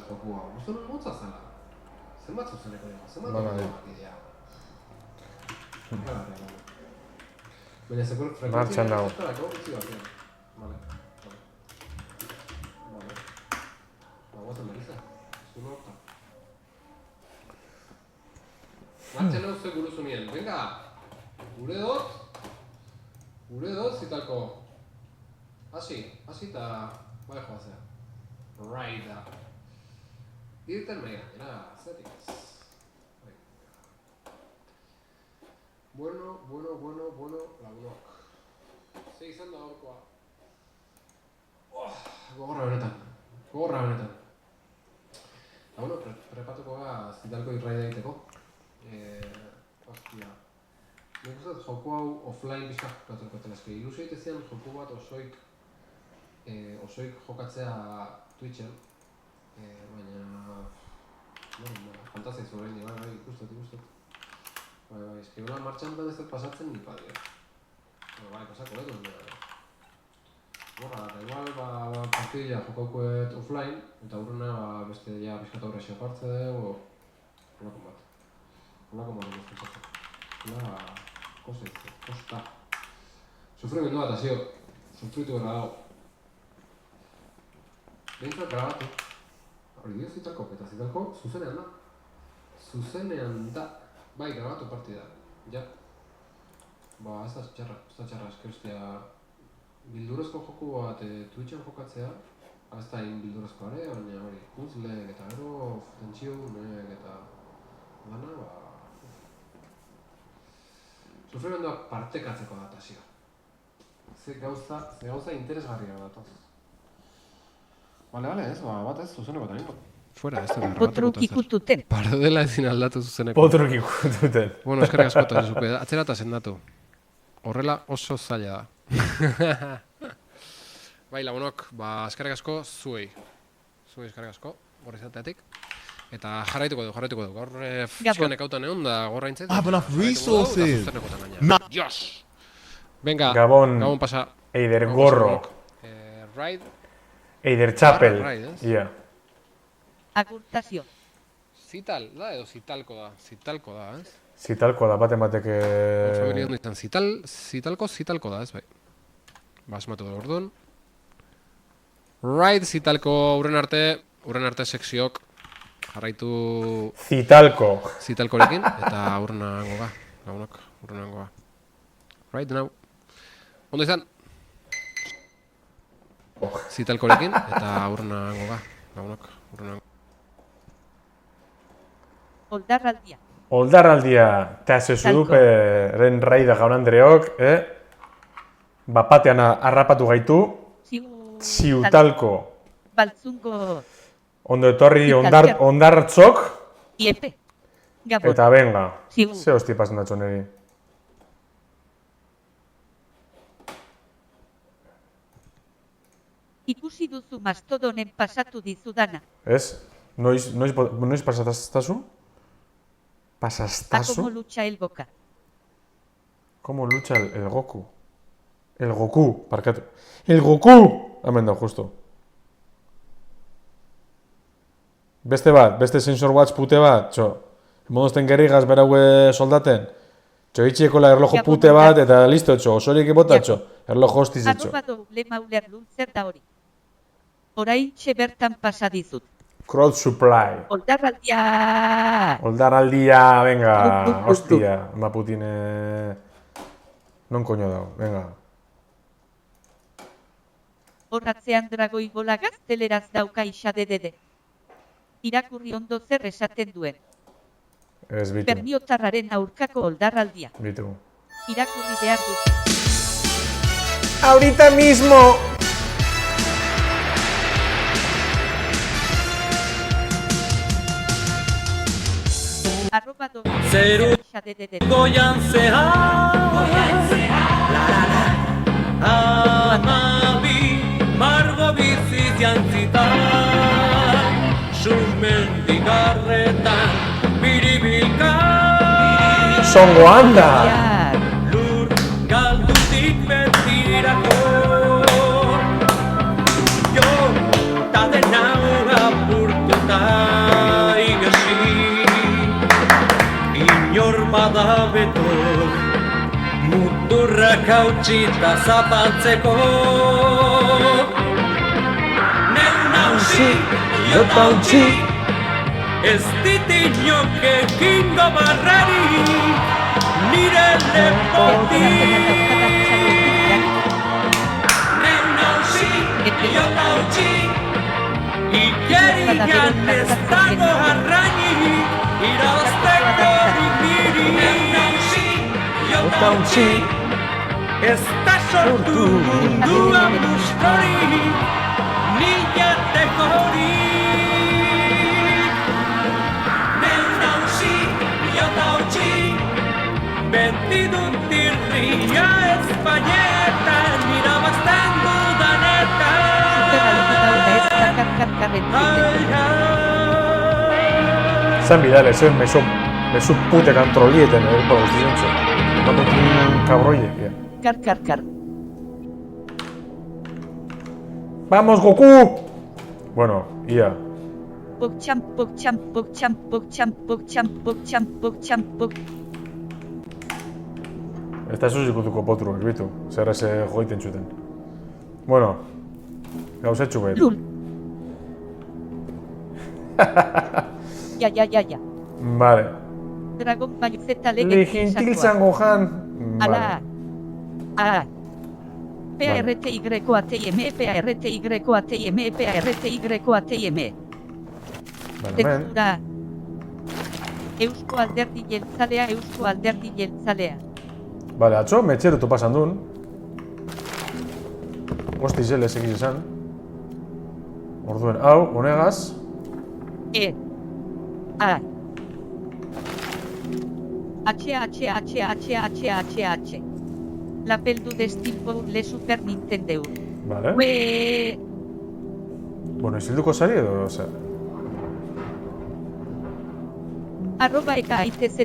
jokua. Uste nuen motza zela. Zenbat zuzeneko dira, zenbat zuzeneko dira. Baina zekur frekuentzia estarako utzi batean. Vale. Guazen berriza. Ez du norta. Martxan hau zeuk guruzu nien. Venga! Gure dot zitalko. Hasi eta bai joazea. Right da. Irten mea, zetik ez. Bueno, lagunok. Ze izan da horkoa. Gogorra benetan. Bueno, prepatuko zitalko irraida egiteko. Hostia. Nik uste joku hau offline bizka jokatuko telazke. Ilusio egitezian joku bat osoik jokatzea Twitchen. Baina... fantazia izu horrein, bai, ikustet. Bai, eski hola martxan da ez dut pasatzen ni padio. Bai, pasako edo, borra, eta igual, partidilla jokaukuet offline, eta urrena beste ja bizkata horrexia partze dugu, holako bat guztizatzen. Kosta. Sufrimendu bat, azio, sufritu berra dago. Behintzat grabatu. Hori dio zitalko, eta zitalko zuzenean da. Bai, grabatu partida. Ja. Ez da txarra eskerstia bildurezko joku bat Twitchen jokatzea. Ez da bildurazkoa ere, baina hori puzzleek eta gero tentsionek eta dana, sufrimendua partekatzeko datazio. Ze gauza interesgarria datoz. Vale, ez, bat ez, zuzeneko eta niko. Fuera, ez da Potrukikututen. Parodela ezin aldatu zuzeneko. Potrukikututen. Bueno, eskerrik askotan zuke, atzerata sendatu. Horrela oso zaila da. Bai, lagunok, eskerrik asko zuei. Zuei eskerrik asko, gorri izateatik. Eta jarraituko du. Gaur fiskanek hautan egon da gorra intzait. I have enough resources. Dios! Venga, Gabon pasa. Eider Gorro. Ride. Eider Chapel. Yeah. Agurtazio. Zital, da edo zitalko da, ez? Zitalko da, batek... Oso beri ondo izan, zitalko da, ez bai. Asmatu da orduan. Ride, zitalko, urren arte sekziok. Jarraitu... Zitalkorekin, eta urrenango ga. Lagunok, urrenango ga. Right now. Ondo izan. Zitalkorekin, eta urrenango ga. Lagunok, urrenango. Oldarraldia, eta zezuduperen raida jaun Andreok, bapatean harrapatu gaitu, ziutalko. Baltzungo. Ondo etorri ondartzok. Iepe. Eta venga, ze hosti pasen datxo neri. Ikusi duzu mastodonen pasatu dizudana. Ez? Noiz pasatazu? ¿Pasastazo? ¿Cómo lucha el Boca? ¿Cómo lucha el Goku? El Goku, parkatu. El Goku! Hemen da, justo. Beste sensor watch pute bat, txo. Modozten gerrigaz beraue soldaten. Txo, itxiekola erlojo pute bat, eta listo, txo. Osorik ebota, txo. Erlojo hostiz, txo. @ mauler lultzer da hori. Orain bertan pasadizut. Crowd supply. Oldarraldia, venga. Hostia, Maputine... Non koño dao, venga. Horratzean dragoi bola gazteleraz dauka isadedede. Irakurri ondo zer esaten duen. Ez bitu. Berniotarraren aurkako oldarraldia. Bitu. Irakurri behar dut. Ahorita mismo! Zeru goian Amabi margo bizi jantzitan Susmendigarretan biribilka Songo anda! Lur galdutik betirako Jo, ta denau apurtuta bada beto muturrak hautsita zapaltzeko. Neu nausi, jota utzi, ez ditinok egingo barrari, nire lepotik. Neu nausi, jota utzi, ikerian ez dago arraini, irabazteko niri. Neu nausi, jota utzi, ez da sortu munduan buskori, nilateko hori. Neu nausi, jota utzi, beti dut irria Espainetan, irabazten dudanetan. Zan bidale, zen mezu pute kantrolieten, guztientzo. Batekin kabroiek, ja. Kar. Vamos, Goku! Bueno, ia. Pokcham. Ez da zuzikutuko potruak, bitu. Zer ez joiten txuten. Bueno, gauzetxu behit. Lul. Ja. Vale. Dragon Ball Z lege Ligintil zango jan. Ala. PARTYATM. Vale, men. Textura. Eusko Alderdi Jeltzalea. Vale, atzo, metxerutu pasan duen. Osti zele segiz esan. Orduen, hau, honegaz. H. La peldu de Steamboat le Super Nintendo. Vale. Bueno, izilduko zari edo, zer? @EKAITZZ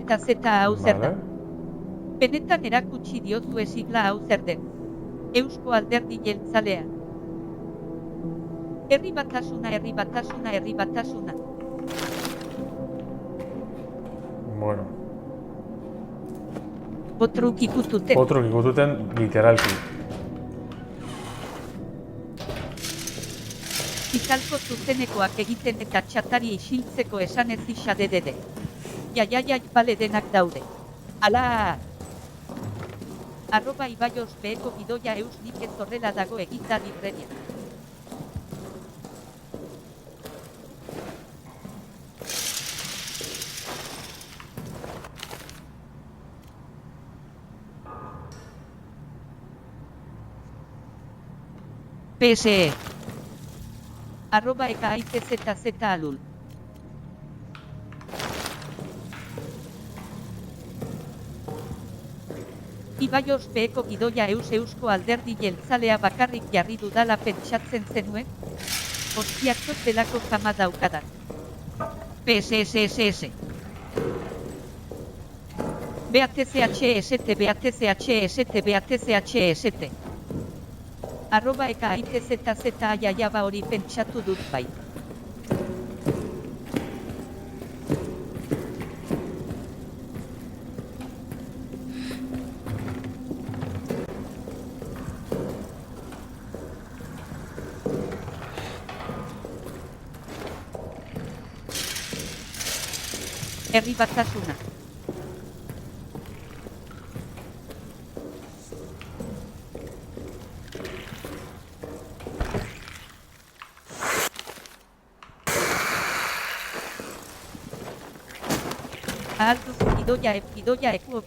hau zer da. Vale. Benetan erakutsi diozu sigla hau zer den. Eusko Alderdi Jeltzalea. Herri batasuna. Bueno, Botruk ikututen. otruk ikututen literalki. Ikalko zuzenekoak egiten eta txatari isiltzeko esanez isadedede. Ja, bale denak daude. Ala! @ibaios beheko gidoia nik ez horrela dago egita libreria. PSE @EKAITZZ alul. Ibaios beheko gidoia Eusko Alderdi Jeltzalea bakarrik jarri dudala pentsatzen zenuen? Ostiakot delako fama daukadan. PSSSS. BATCHST. @EKAITZZ jaiaba hori pentsatu dut bai. Herri batasuna.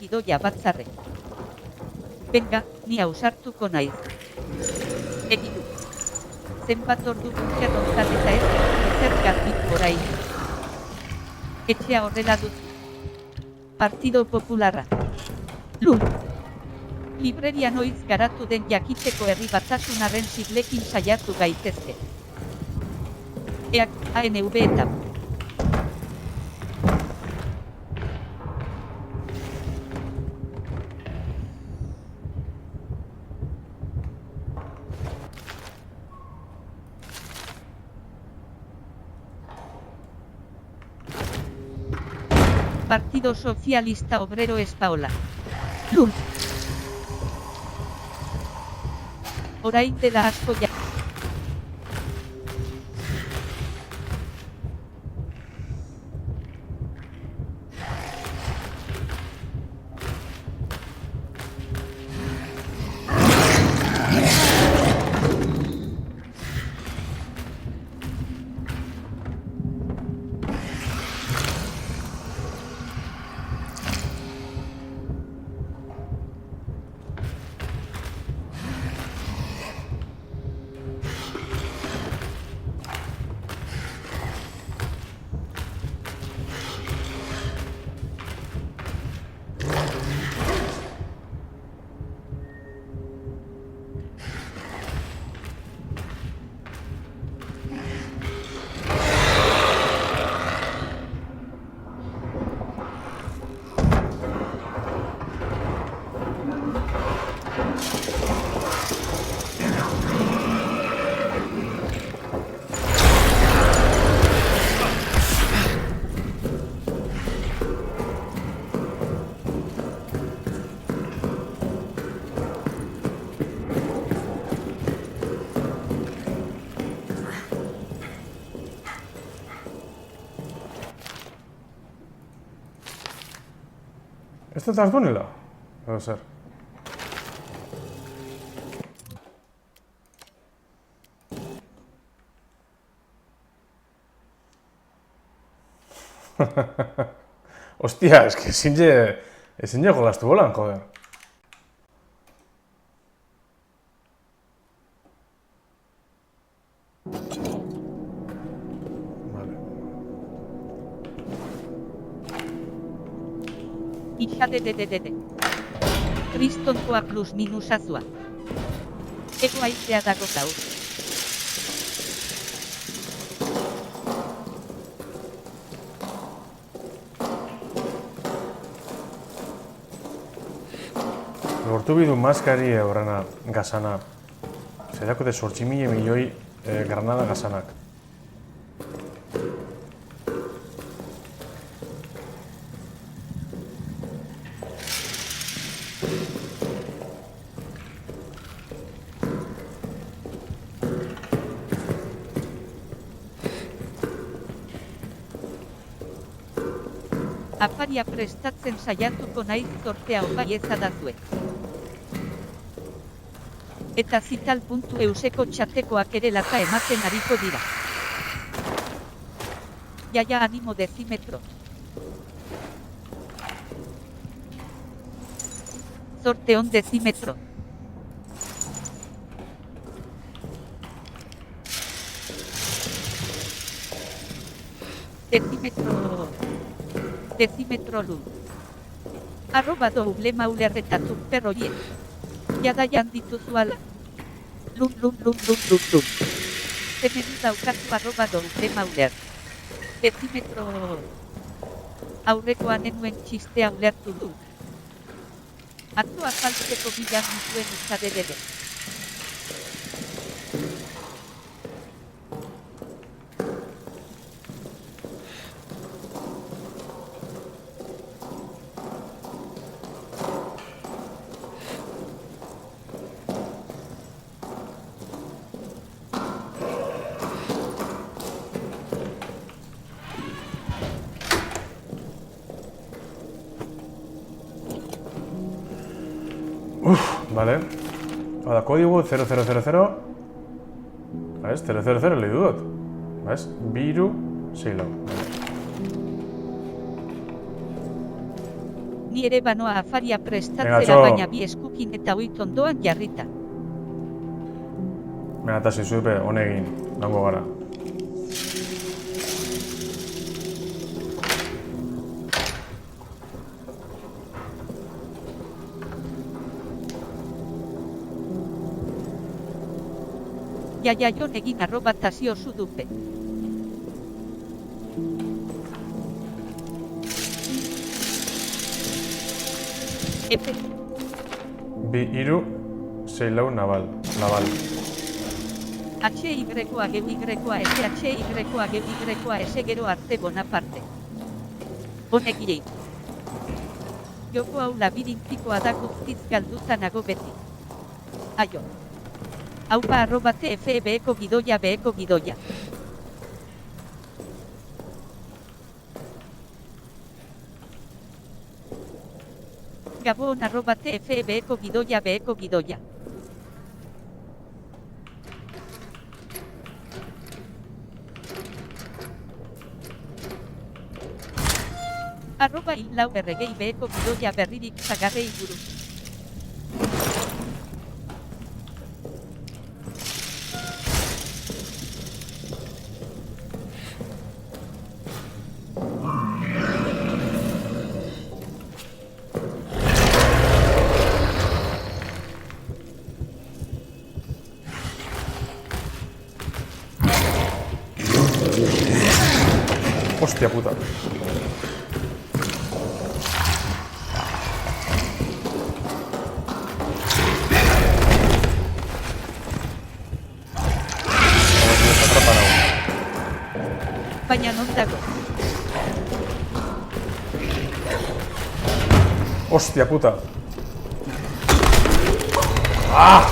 Gidoia batzarre. Benga, ni ausartuko naiz. Egidu. Zenbat ordu bunker ontzat eta ez zer garbit orain. Etxea horrela dut. Partido Popularra. Lul. Libreria noiz garatu den jakiteko herri batasunaren siglekin saiatu gaitezke. EAK, ANV eta Partido Socialista Obrero Espaola. Lul. Orain dela asko ja. ¿Esto es túnela? Puede ser. Hostia, es que ezin je jolastu bolan, joder. Vale. Hija de. Kristonkoa plus minus azua. Ego aizea dago gaur. Lortu bidu maskari horrena gazana. Zerako de 8.000 milioi granada gazanak. Afaria prestatzen saiatuko naiz sortea baietza dazue. Eta zital.euseko txatekoak ere lata ematen ariko dira. Jaia animo decimetro. Zorte on decimetro. Decimetro lun. @double mauler eta superroien. Jada dituzu ala. Lun. Hemen daukatu @double mauler. Decimetro. Aurrekoan enuen txistea ulertu du. Atzo azaltzeko bilan nituen usadedede. Vale. Hau kodigu 0000. ¿Ves? 000 lehi dut. ¿Ves? Biru, seilo. Ni ere banoa afaria prestatzera baina bi eskukin eta oit ondoan jarrita. Eta zizuepe, honegin, dango gara. Jaia jon egin @tazio zudupe. Epe. Bi, iru, seilau, naval. HYAGYS gero arte Bonaparte. Honegirei. Joko hau labirintikoa da guztiz galduta nago beti. Aio. Aupa @tfbeko gidoia beko gidoia. Gabon @tfbeko gidoia beko gidoia. @ilau erregei beko gidoia berririk zagarrei buruz. Hostia puta. Baina non dago. Hostia puta. Ah!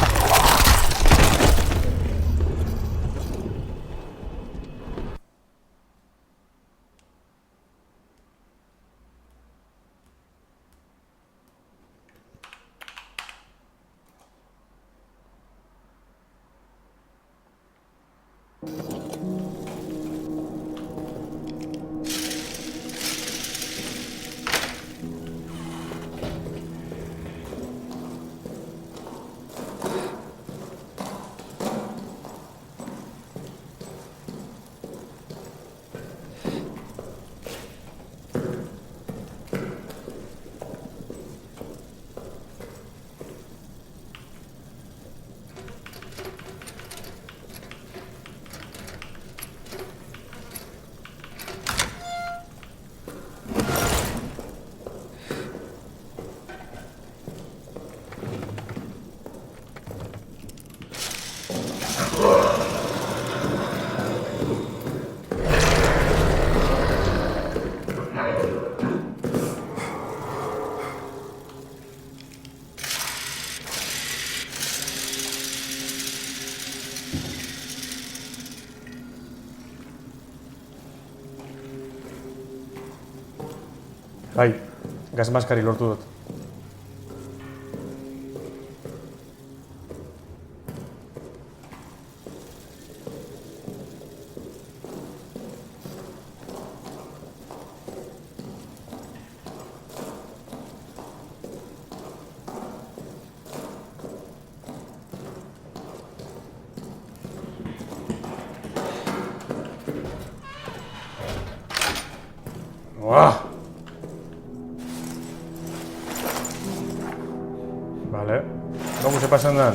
Bai, gas maskari lortu dut. Uah! Vale. Gau ze pasan dan?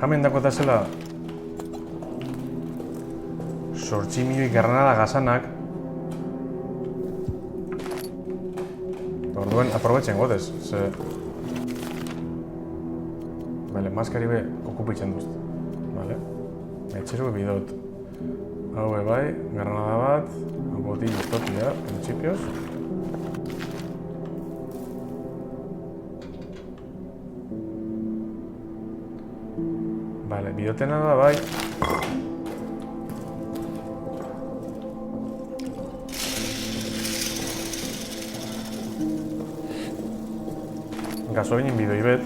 Hemen dakota zela 8 milioi granada gasanak. Orduen aprobetzen godez, ze... Vale, maskari be okupitzen duz. Vale. Etxero bidot. Hau bai, granada bat, botil tokia, principios. Vale, bidotena da bai. Gasolinin bidoi bet.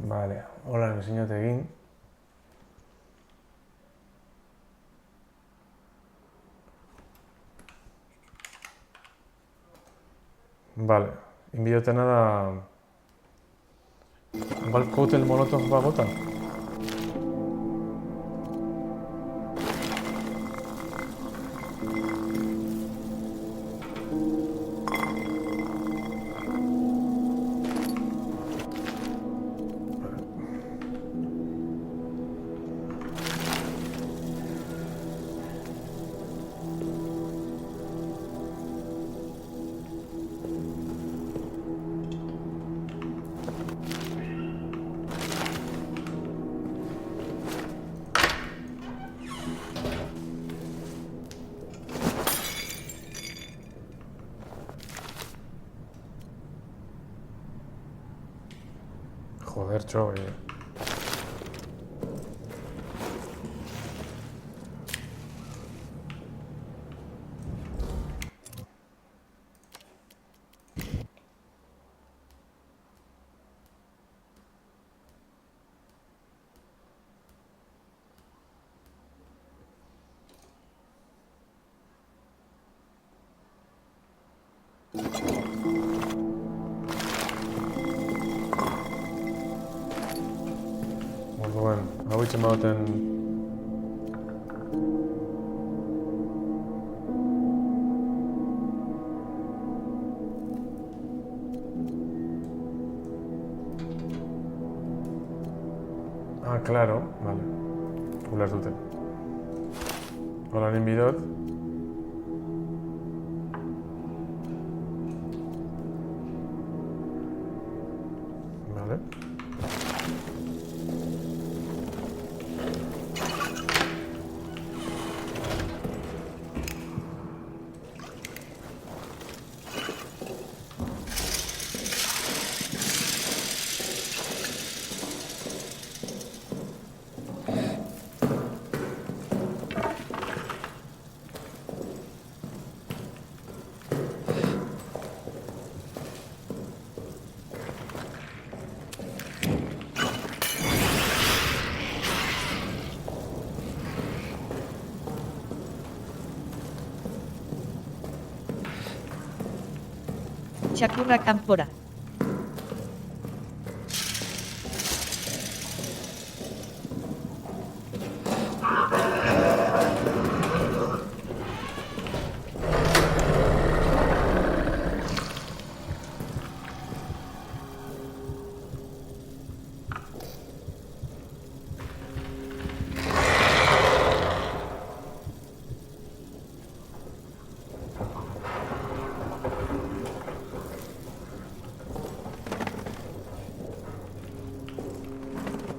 Vale, hola, enseñote egin. Vale, inbiotena da... Igual kotel molotov bagota? Joder, txo, Orduen, hau itxen bauten... Ah, claro, vale. Uler dute. Hola, nin bidot. Vale. Txakurra kanpora.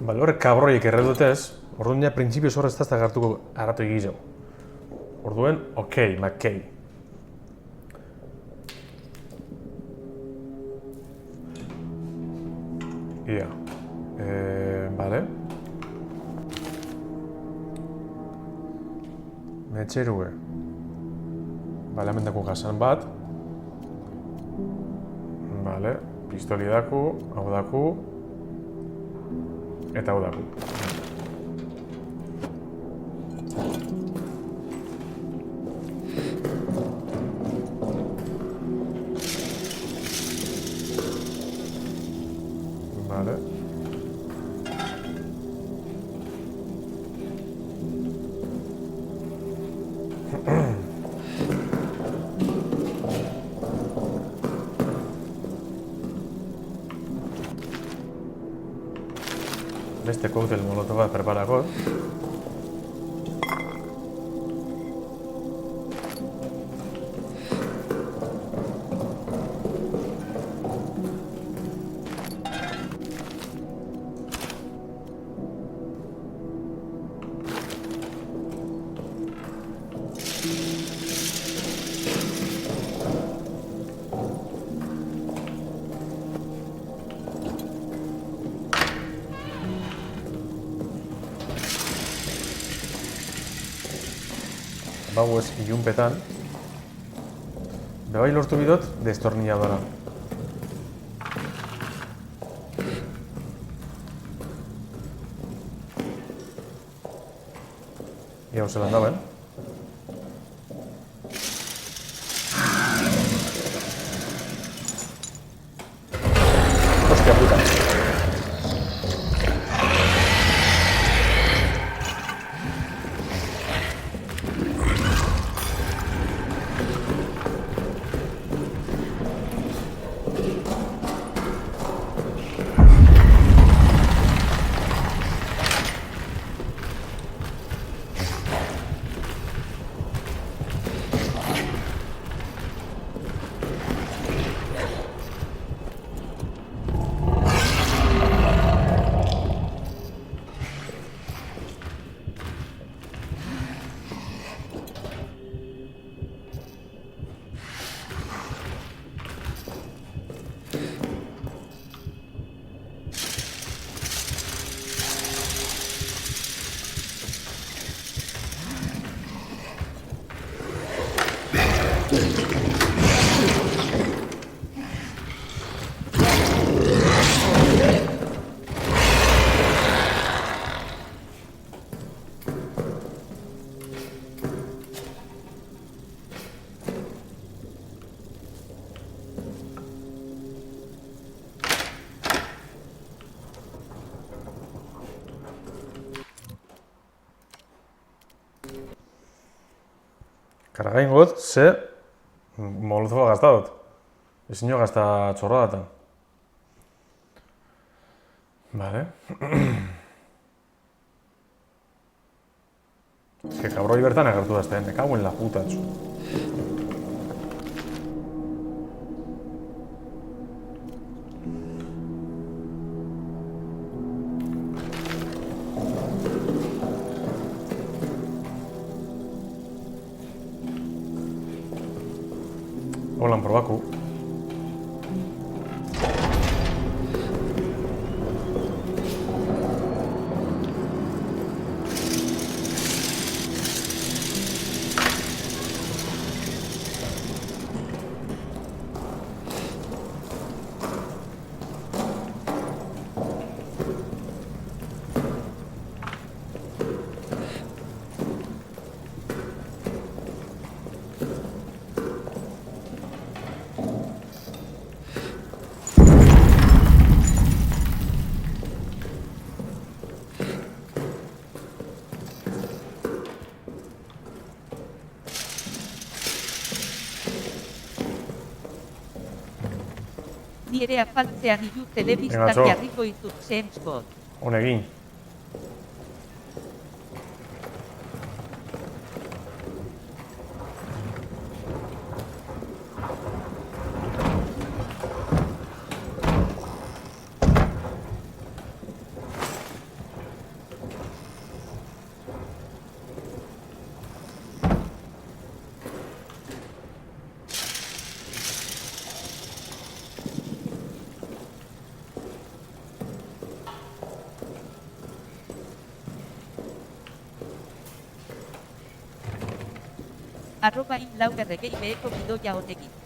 Bale, horrek kabroiek erredutez, orduan ja printzipioz horrez ez da gartuko arratu egizu. Orduen, okei, makkei. Ia. Bale. Metxerue. Bale, hemen dako gazan bat. Bale, pistoli daku, hau daku. Eta hau daku. Vale. Beste koktel molotov bat preparako. Bau ez ilunpetan. Bebai lortu bidot destornilladora. Ia zelan dauen. Hostia puta. Karga ingot, ze molotofa gazta dut. Ezin jo gazta txorradatan. Vale. Ez que kabroi bertan agertu dazten, me cago en la puta, txu. Holan probaku. Ni ere afaltzean ilu telebistak Venga, txo. jarriko izut James-Bot. Honegin. @lau erregei beheko gidoia honekin.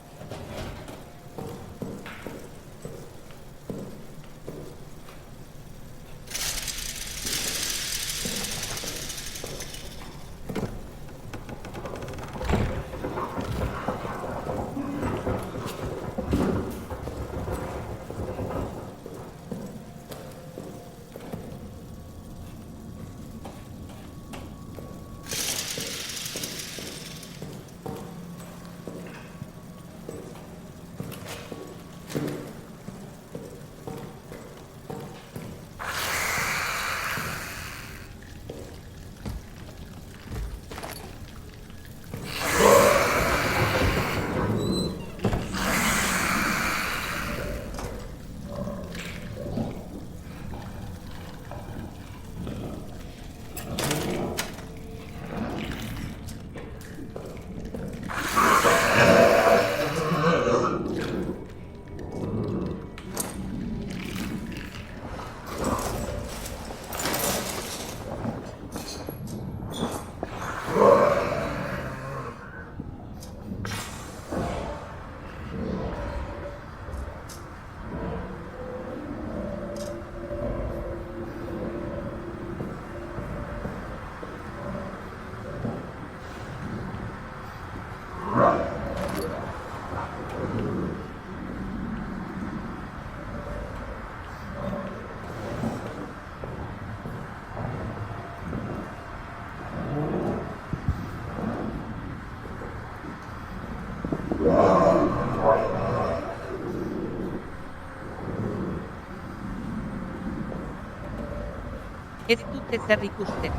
Ez dut ezer ikusten.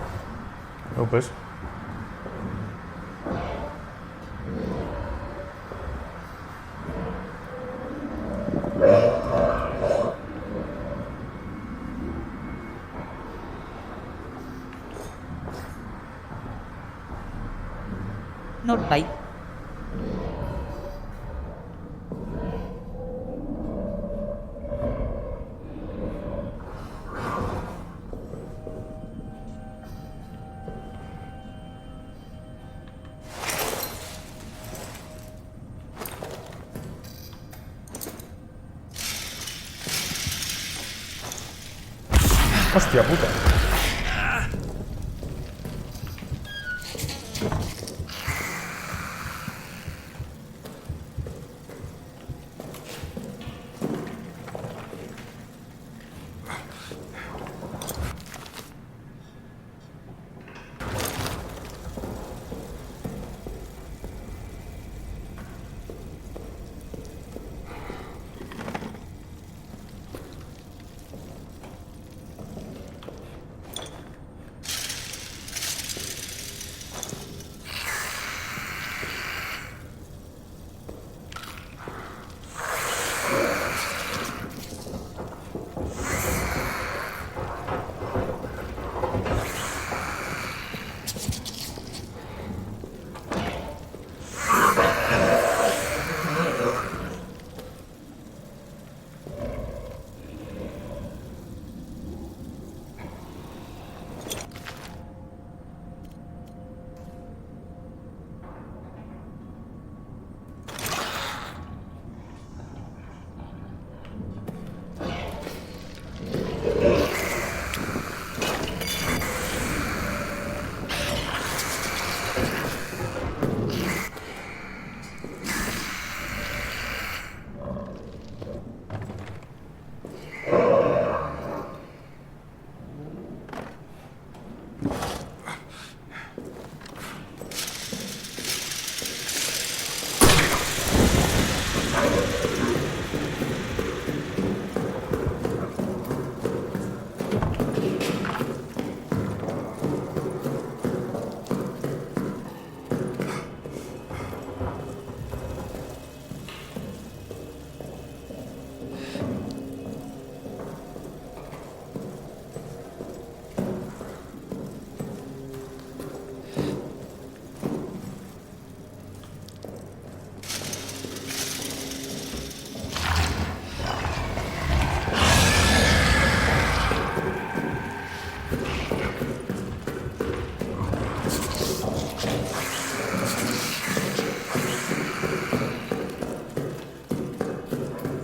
Pues. Norbait. Hostia puta.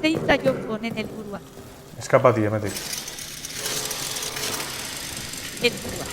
Zein da jok honen helburua? Eskapati hemetik. Helburua.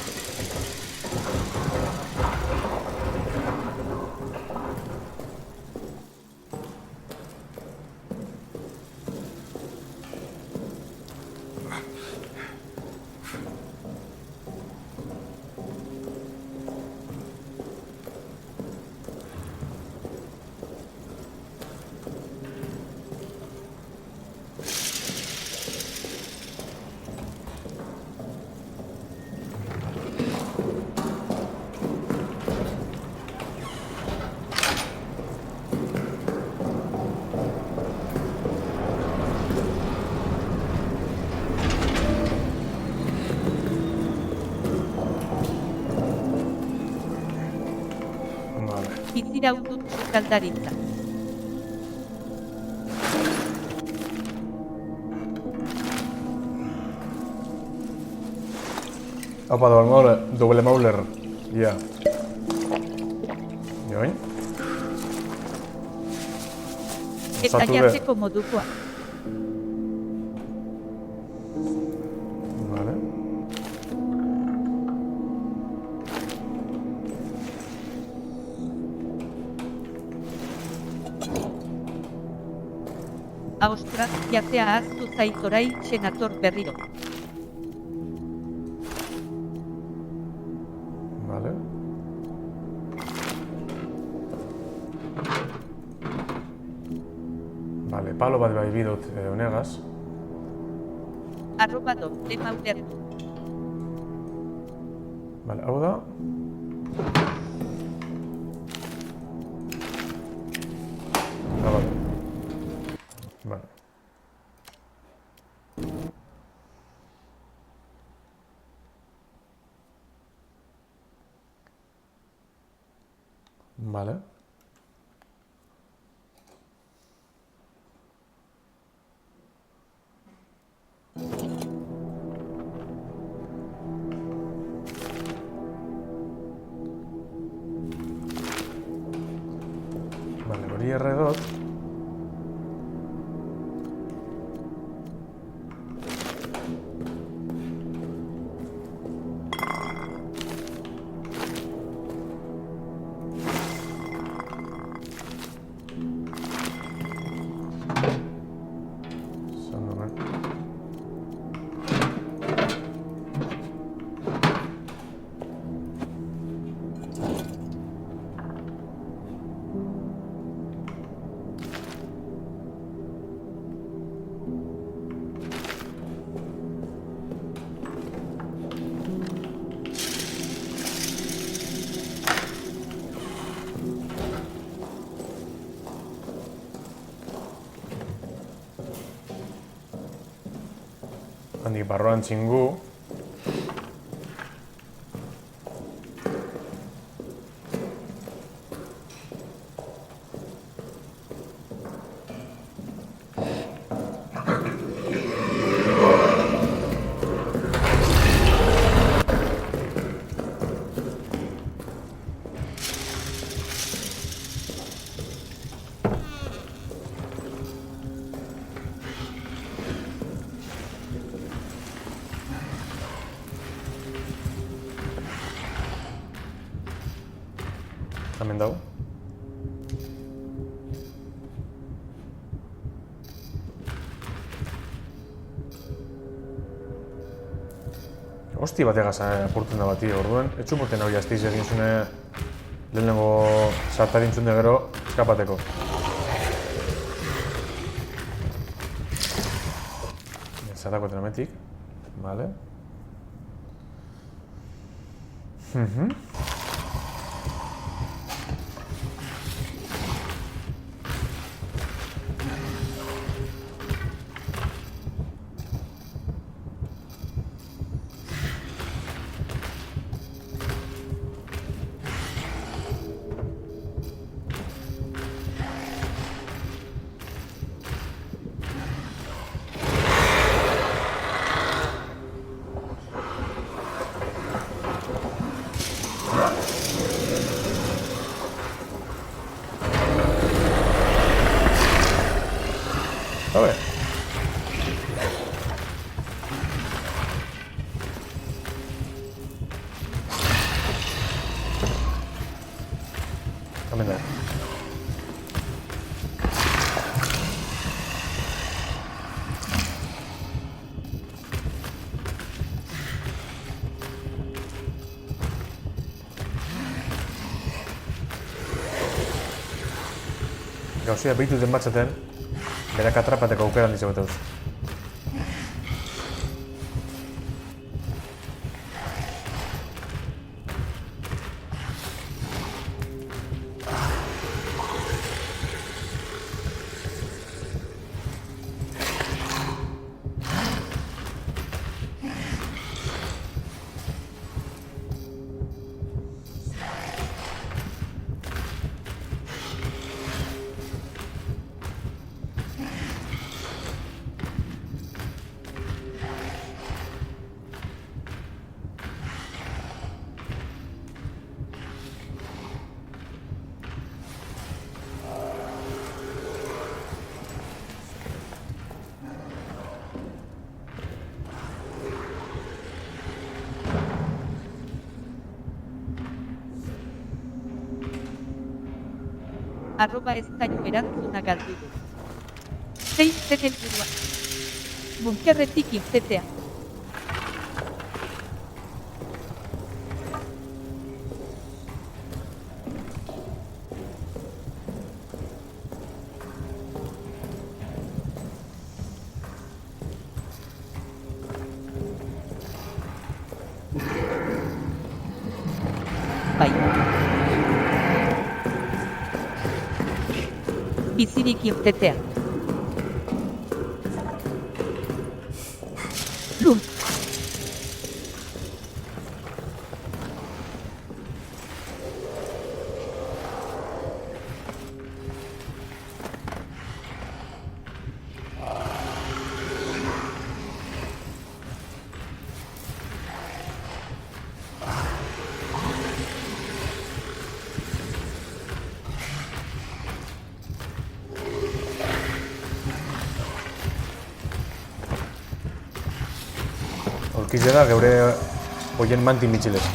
Vale. Bizira undut sukaldaritza. Apa, doble mauler. Ja. Join? Eta Osatu be. jartzeko modukoa. Vale. Ostras, jatea ahaztu zait orain senator berriro. Vale. Vale, palo bat bai bidot honegaz. @doble mauler. Vale, hau da. Vale. Vale. Vale. Vale, hori erredot. Handik barroan txingu. Hemen dago. Hosti bategaz apurtzen da bati, orduen. Etxumurten hau jaztiz egin zune lehenengo sartari entzunde gero eskapateko. Zatako tremetik. Vale. Oke. Hemen da. Gauzia behitu den batzaten, berak atrapateko aukeran dizu beteuz. @ ez zaio erantzuna galdu du. Zein zen helburua? Bunkerretik irtetea. bai. Bizirik irtetea. Lur. Aurkize da geure hoien manti mitxilez.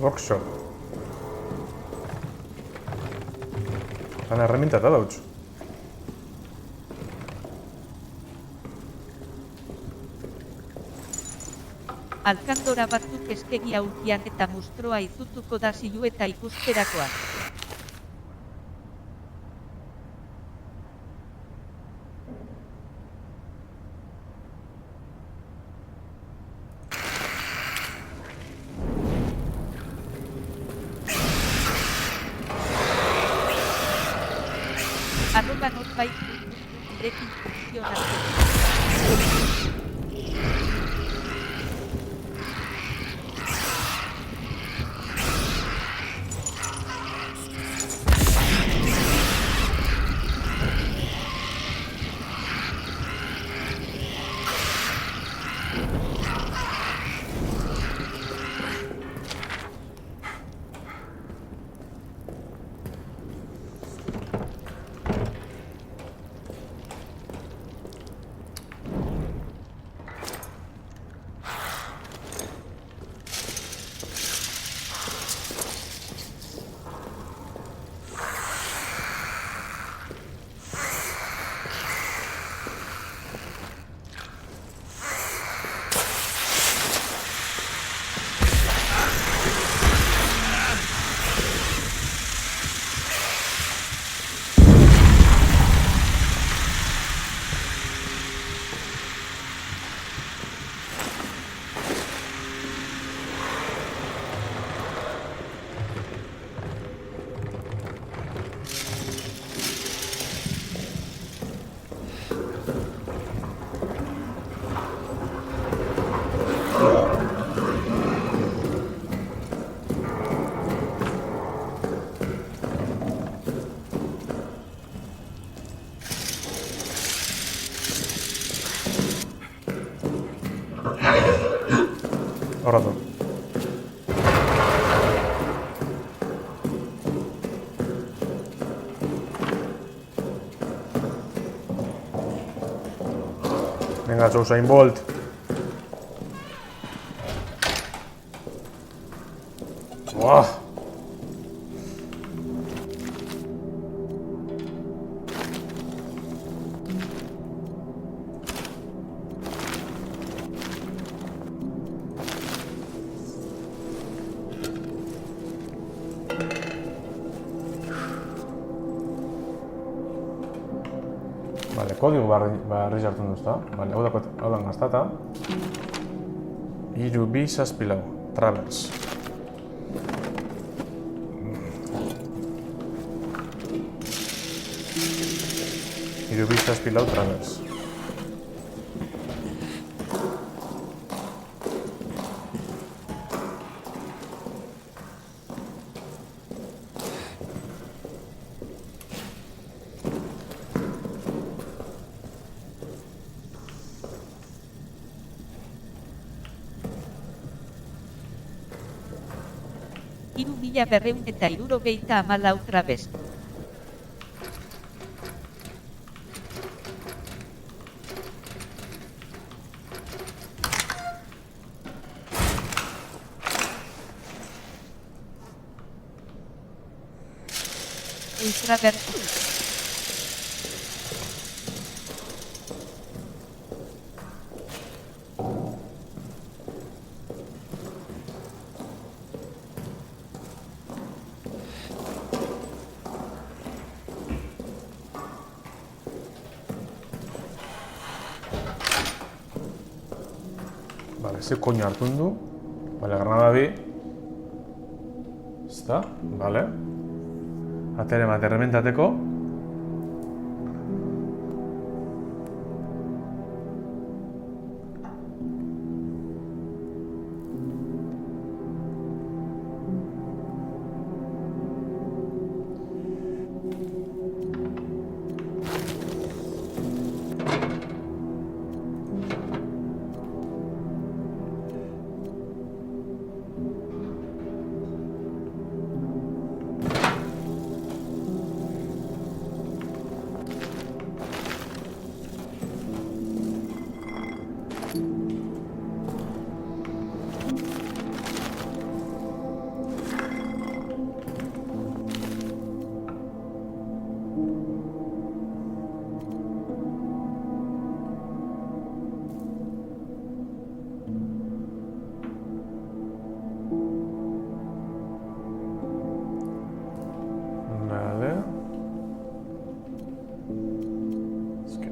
Workshop. Lan herramienta da dautzu. Alkandora batzuk eskegi aurkian eta mustroa izutuko da silueta ikusterakoa. Arroba norbait irekin funtzionatzen. Horra du. Venga, Usain Bolt. Buah. Vale, kodigo barri jartzen duzta. Vale, hau da gaztata. 3-2-6-4, Traverse. Hiru 7-4, Traverse. 3.274 trabes. Ultra versus. Vale, ze koño hartu du. Vale, granada bi. Ezta, vale. Atere bat errementateko.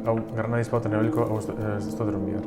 Hau, granadiz bauten ebeliko, hau ez dut erun bihar.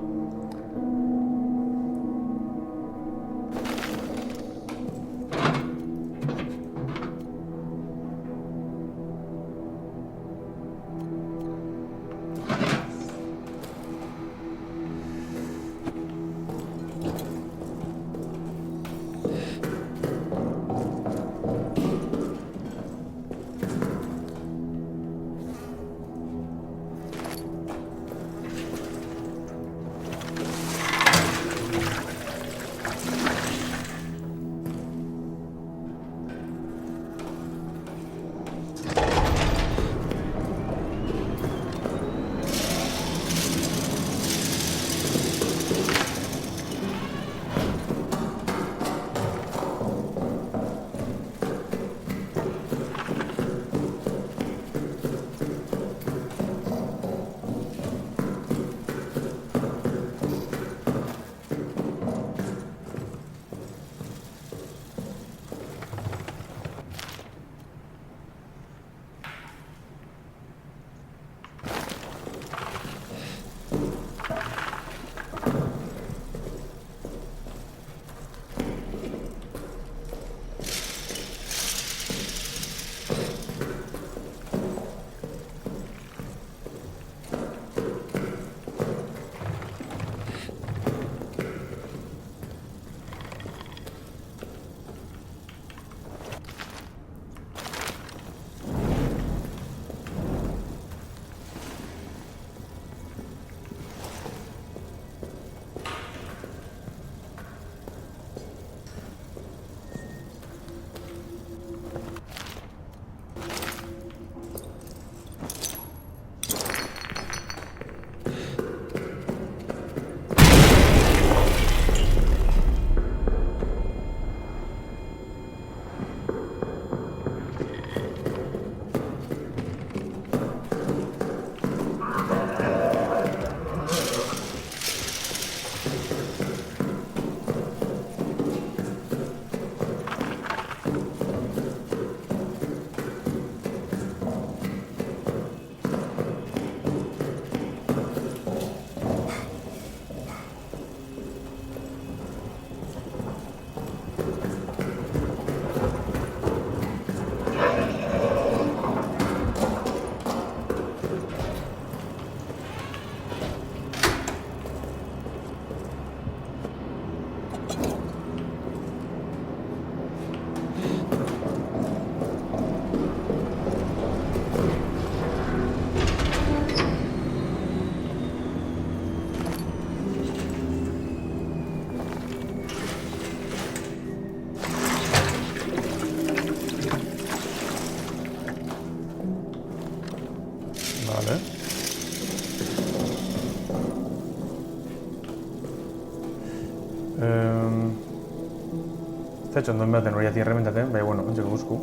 ez da ondoen baten horiatik errementaten, bai, bueno, ontzeko guzku.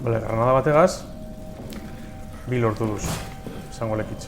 Bale, granada bategaz, bi lortu duz, esango lekitz.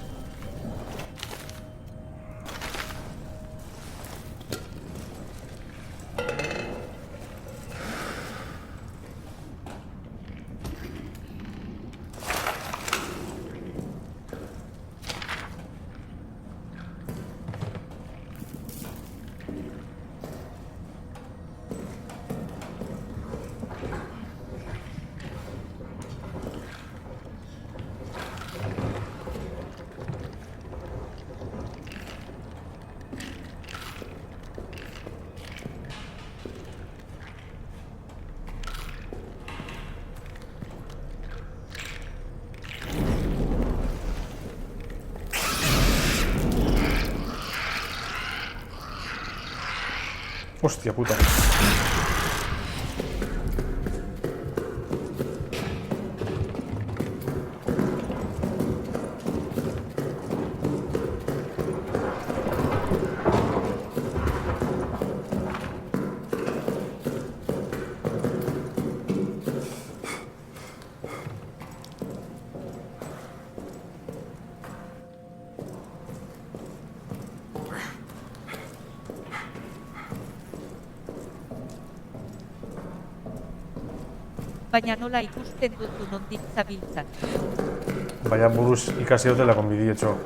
Hostia puta. Baina nola ikusten duzu nondik zabiltzan. Baina buruz ikasi dutela konbidietxo.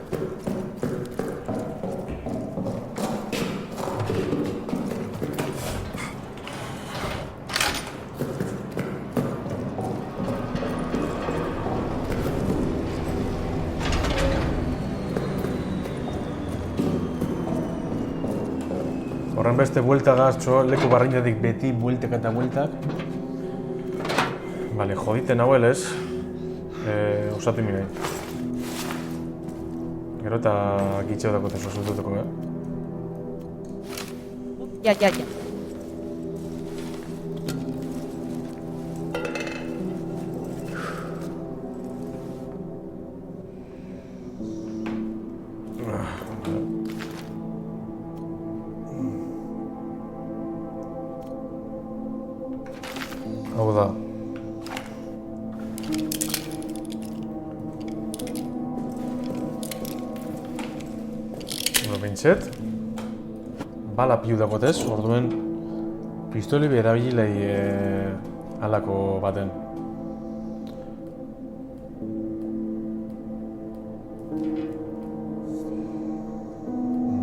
Horren beste bueltagaz, leku barrinatik beti bueltek eta bueltak. Vale, joditen hauel ez, osatu minai. Gero eta gitxeo dakoten sosututeko, Ja. Hau da. Bintxet, bala piu dakotez, orduen pistoli berabililei halako baten.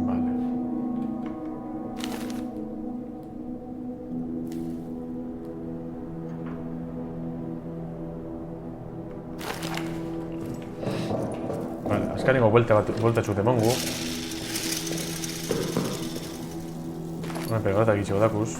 Vale. Vale, azkarengo bueltatxut emango. Pega eta gitxo dakuz.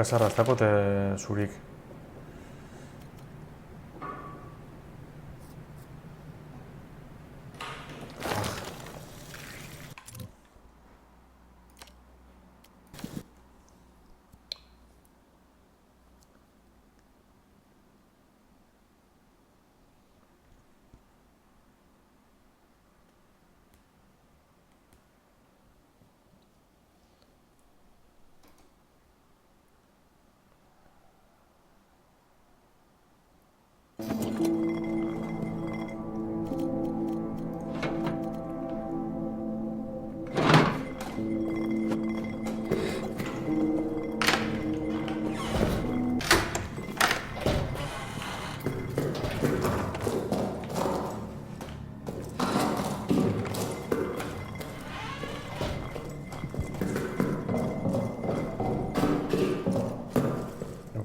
kasarra, ez dakote zurik.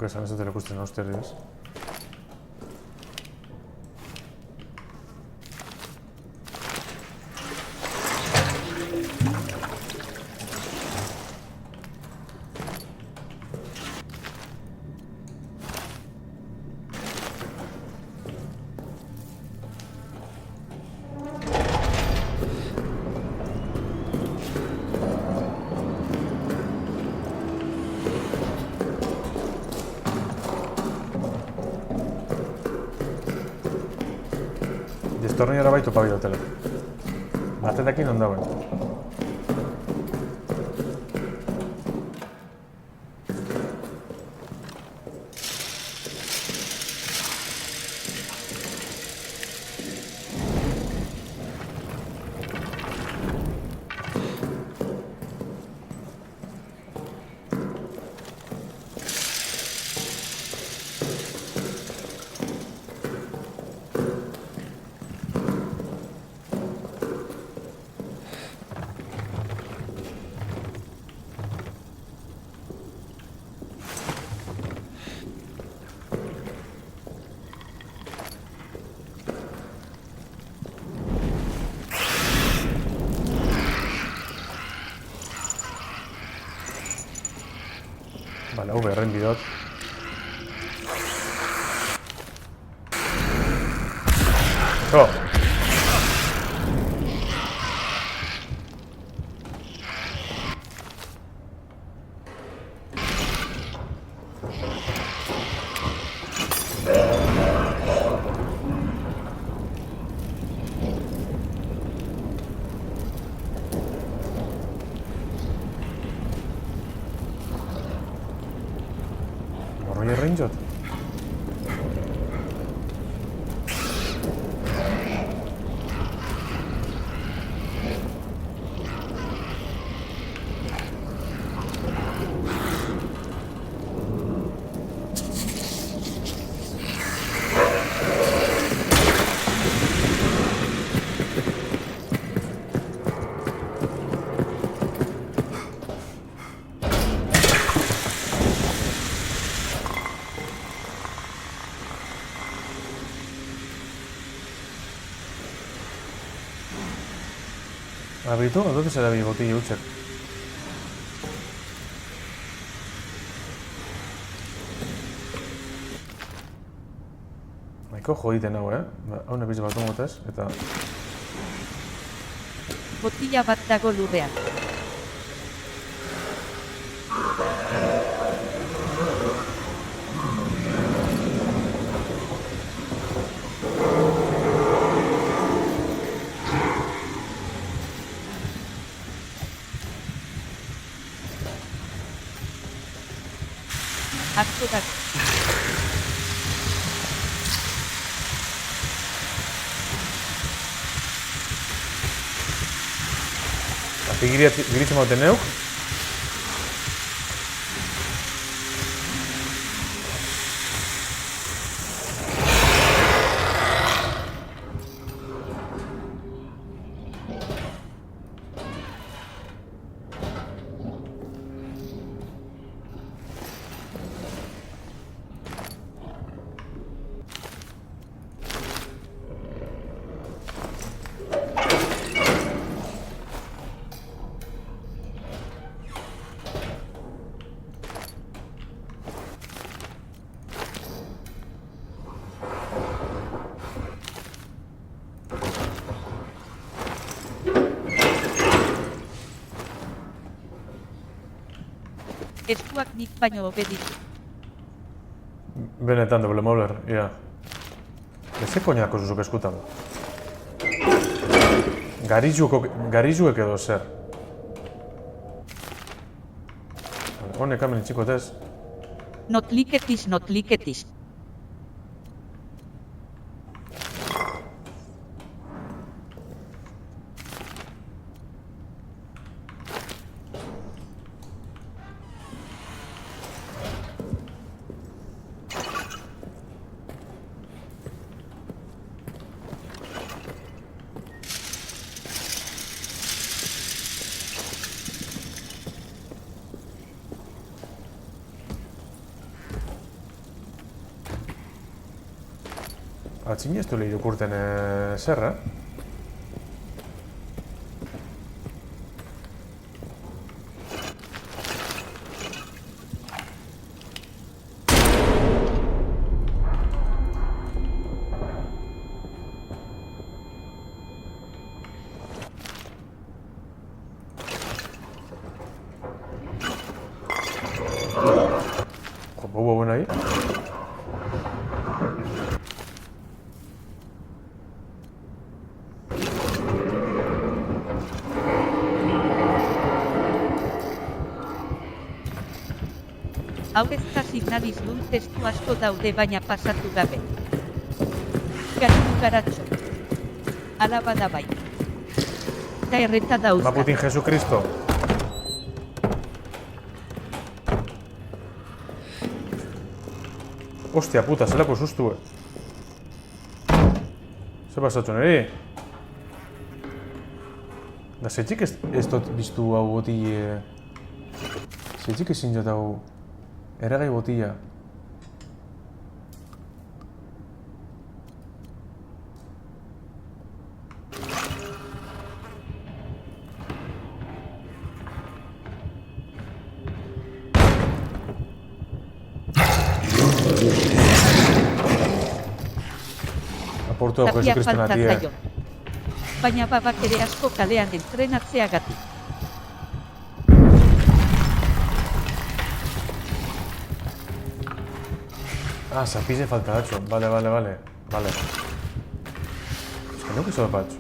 Esan ez dut erakusten austerri ez. Destornillara bai topa bidotela. Batetekin non dagoen. Vale, hau beharren bidot. Oh! Morroi erreintzot? Abritu, dute zera bi botilla hutsek. Nahiko joditen hau, hau nebiz bat ongotez, eta... Botila bat dago lurrean. Asko dago. Api giritzen mauten neuk. Eskuak nik baino hobe ditu. Benetan, doble mauler, ia. Eze koñako zuzuk eskutan. Garizuek edo zer. Honek hemen itxikotez. Not liketis, not liketis. Atxini ez du irakurten zer, Jo, bau hauen ahi. Hau ez da signalis dun testu asko daude baina pasatu gabe. Garitu garatxo. Ala bada bai. Da erreta dauzka. Maputin Jesucristo. Ostia puta, zelako sustu, Ze pasatxo niri? Da, zetxik ez dut biztu hau botile... Zetxik ezin jat hau... Eragai botila. Aportu hau Tapia Jesucristo falta natia. zaio. Baina babak ere asko kalean entrenatzeagatik. Ah, zapize falta datxo. Vale. Vale. Ez que nuke zoda patxo.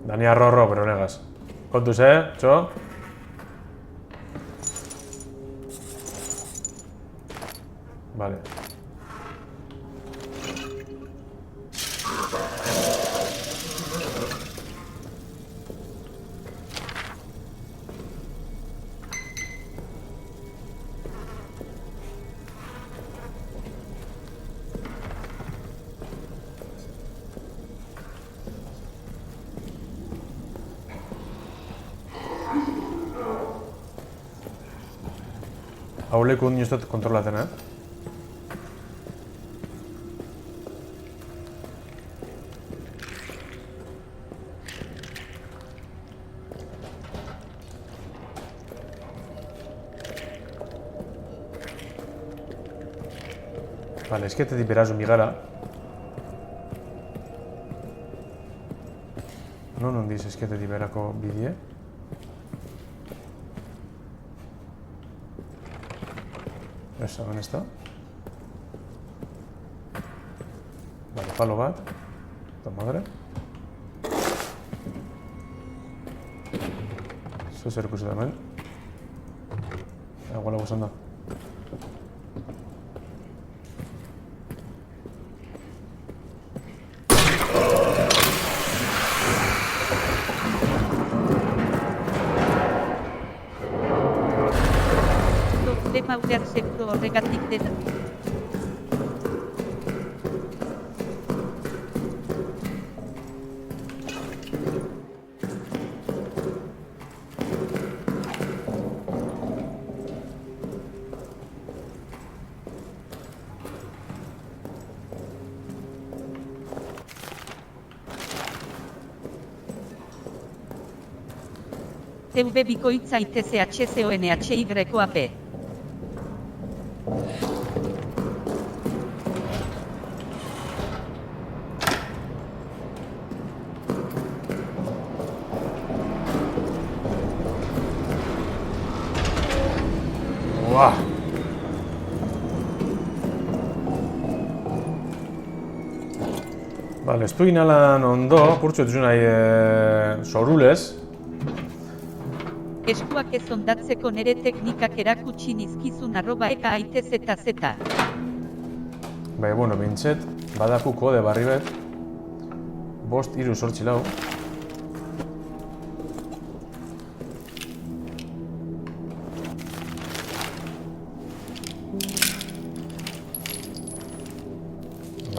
Dani arrorro, pero negas. Kontuz, txo? Vale. Hau leku ondino ez dut kontrolaten, Vale, esketetik beraz umigara. Non ondiz esketetik berako bidie? Esa, hemen ez da. Vale, palo bat. Eta madre. Zer ikusi da hemen. Guala guzan da. Mauler sekto horregatik dena. TV bikoitza ITCHCONHYAP. Buah! Vale, estu inalan ondo, purtsu etuzu nahi sorulez. Eskuak ez ondatzeko nere teknikak erakutsi nizkizun @eka aitez eta zeta. Bai, bueno, bintxet, badaku kode barri bet. 5-3-8-4.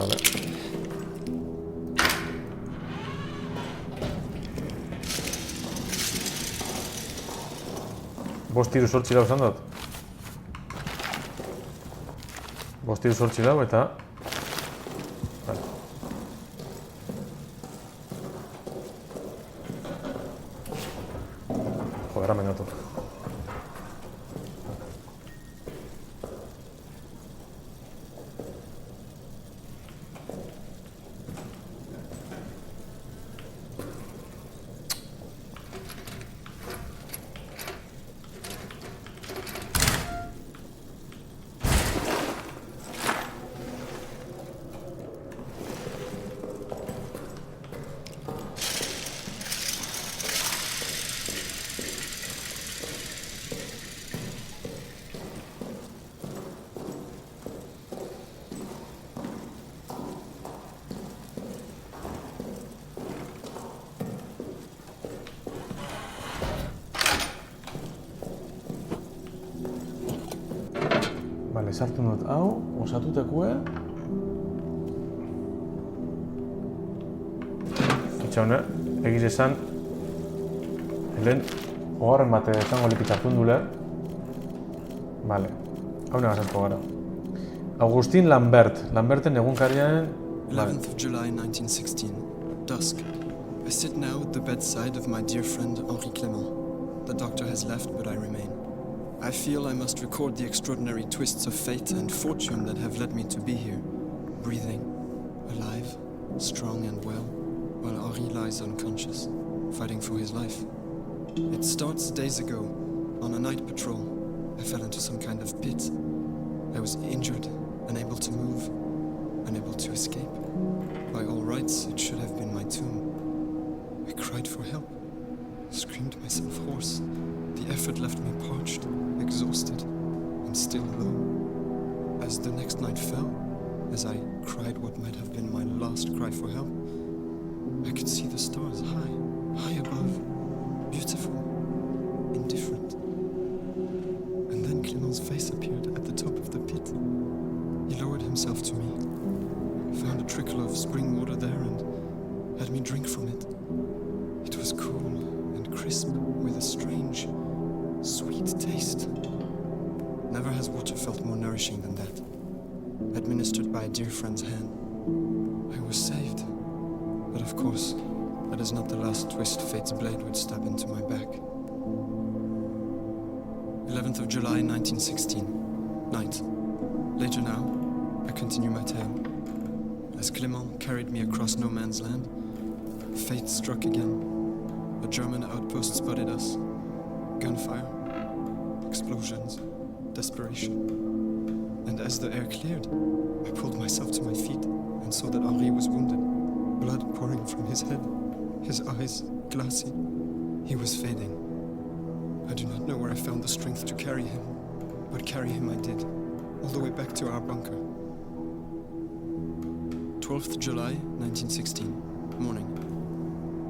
Vale. Bost hiru sortzi lau esan dut. Bost hiru sortzi lau eta... Vale. Joder, hemen dut. Vale, sartu dut hau, osatutekue. Itxaune, egiz esan, helen, hogarren bate zango lipitzartun dule. Vale, hau negazartu gara. Agustin Lambert, Lamberten egunkarian... 11th of July 1916, dusk. I sit now at the bedside of my dear friend Henri Clément. The doctor has left, but I remain. I feel I must record the extraordinary twists of fate and fortune that have led me to be here, breathing, alive, strong and well, while Henri lies unconscious, fighting for his life. It starts days ago, on a night patrol. I fell into some kind of pit. I was injured, unable to move, unable to escape. By all rights, it should have been my tomb. I cried for help, screamed myself hoarse. The effort left me parched, exhausted, and still alone. As the next night fell, as I cried what might have been my last cry for help, I could see the stars high above, beautiful, indifferent. And then Clément's face appeared at the top of the pit. He lowered himself to me, found a trickle of spring water there and had me drink from it. It was cool and crisp with a strange, sweet taste. Never has water felt more nourishing than that. Administered by a dear friend's hand. I was saved. But of course, that is not the last twist fate's blade would stab into my back. 11th of July 1916, night. Later now, I continue my tale. As Clément carried me across no man's land, fate struck again. A German outpost spotted us. Gunfire, explosions, desperation. And as the air cleared, I pulled myself to my feet and saw that Henri was wounded, blood pouring from his head, his eyes glassy. He was fading. I do not know where I found the strength to carry him, but carry him I did, all the way back to our bunker. 12th July, 1916, morning.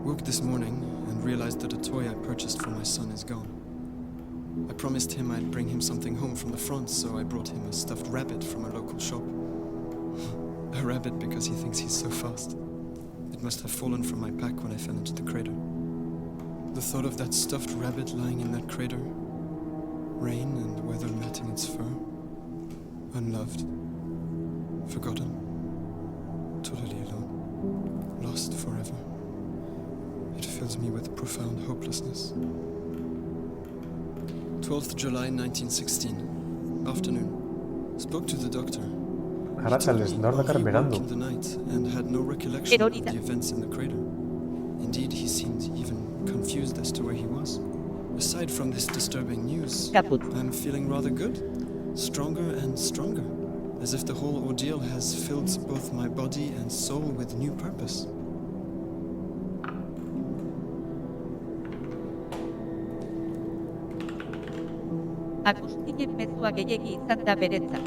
Woke this morning and realized that a toy I purchased for my son is gone. I promised him I'd bring him something home from the front, so I brought him a stuffed rabbit from a local shop. A rabbit because he thinks he's so fast. It must have fallen from my pack when I fell into the crater. The thought of that stuffed rabbit lying in that crater, rain and weather matting its fur, unloved, forgotten, totally alone, lost forever. It fills me with profound hopelessness. 12th July 1916, afternoon. Spoke to the doctor. Arratzaldez, gaur dakar He berandu. woke in the night and had no recollection of Erorita. the events in the crater. Indeed, he seemed even confused as to where he was. Aside from this disturbing news, Kaput. I'm feeling rather good. stronger and stronger, as if the whole ordeal has filled both my body and soul with new purpose. Agustinen mezua gehiegi izan da beretzat.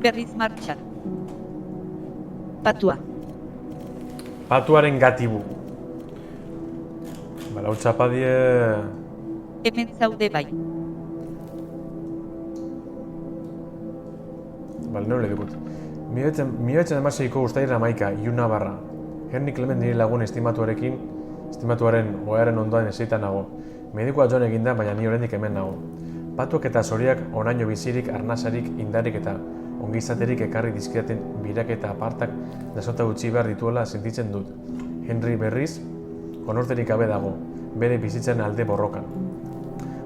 Berriz martxan. Patua. Patuaren gatibu. Lau txapadie... Hemen zaude bai. Nore dukut. 1916ko ustaiaren 11, Iluna barra. Henry Clement nire lagun estimatuaren ohearen ondoan eseita nago. Medikoa joan eginda, baina ni oraindik hemen nago. Patuak eta zoriak onaino bizirik, arnasarik, indarik eta ongizaterik ekarri dizkidaten birak eta apartak jasota utzi behar dituela sentitzen dut. Henry berriz, konorterik gabe dago, bere bizitzan alde borrokan.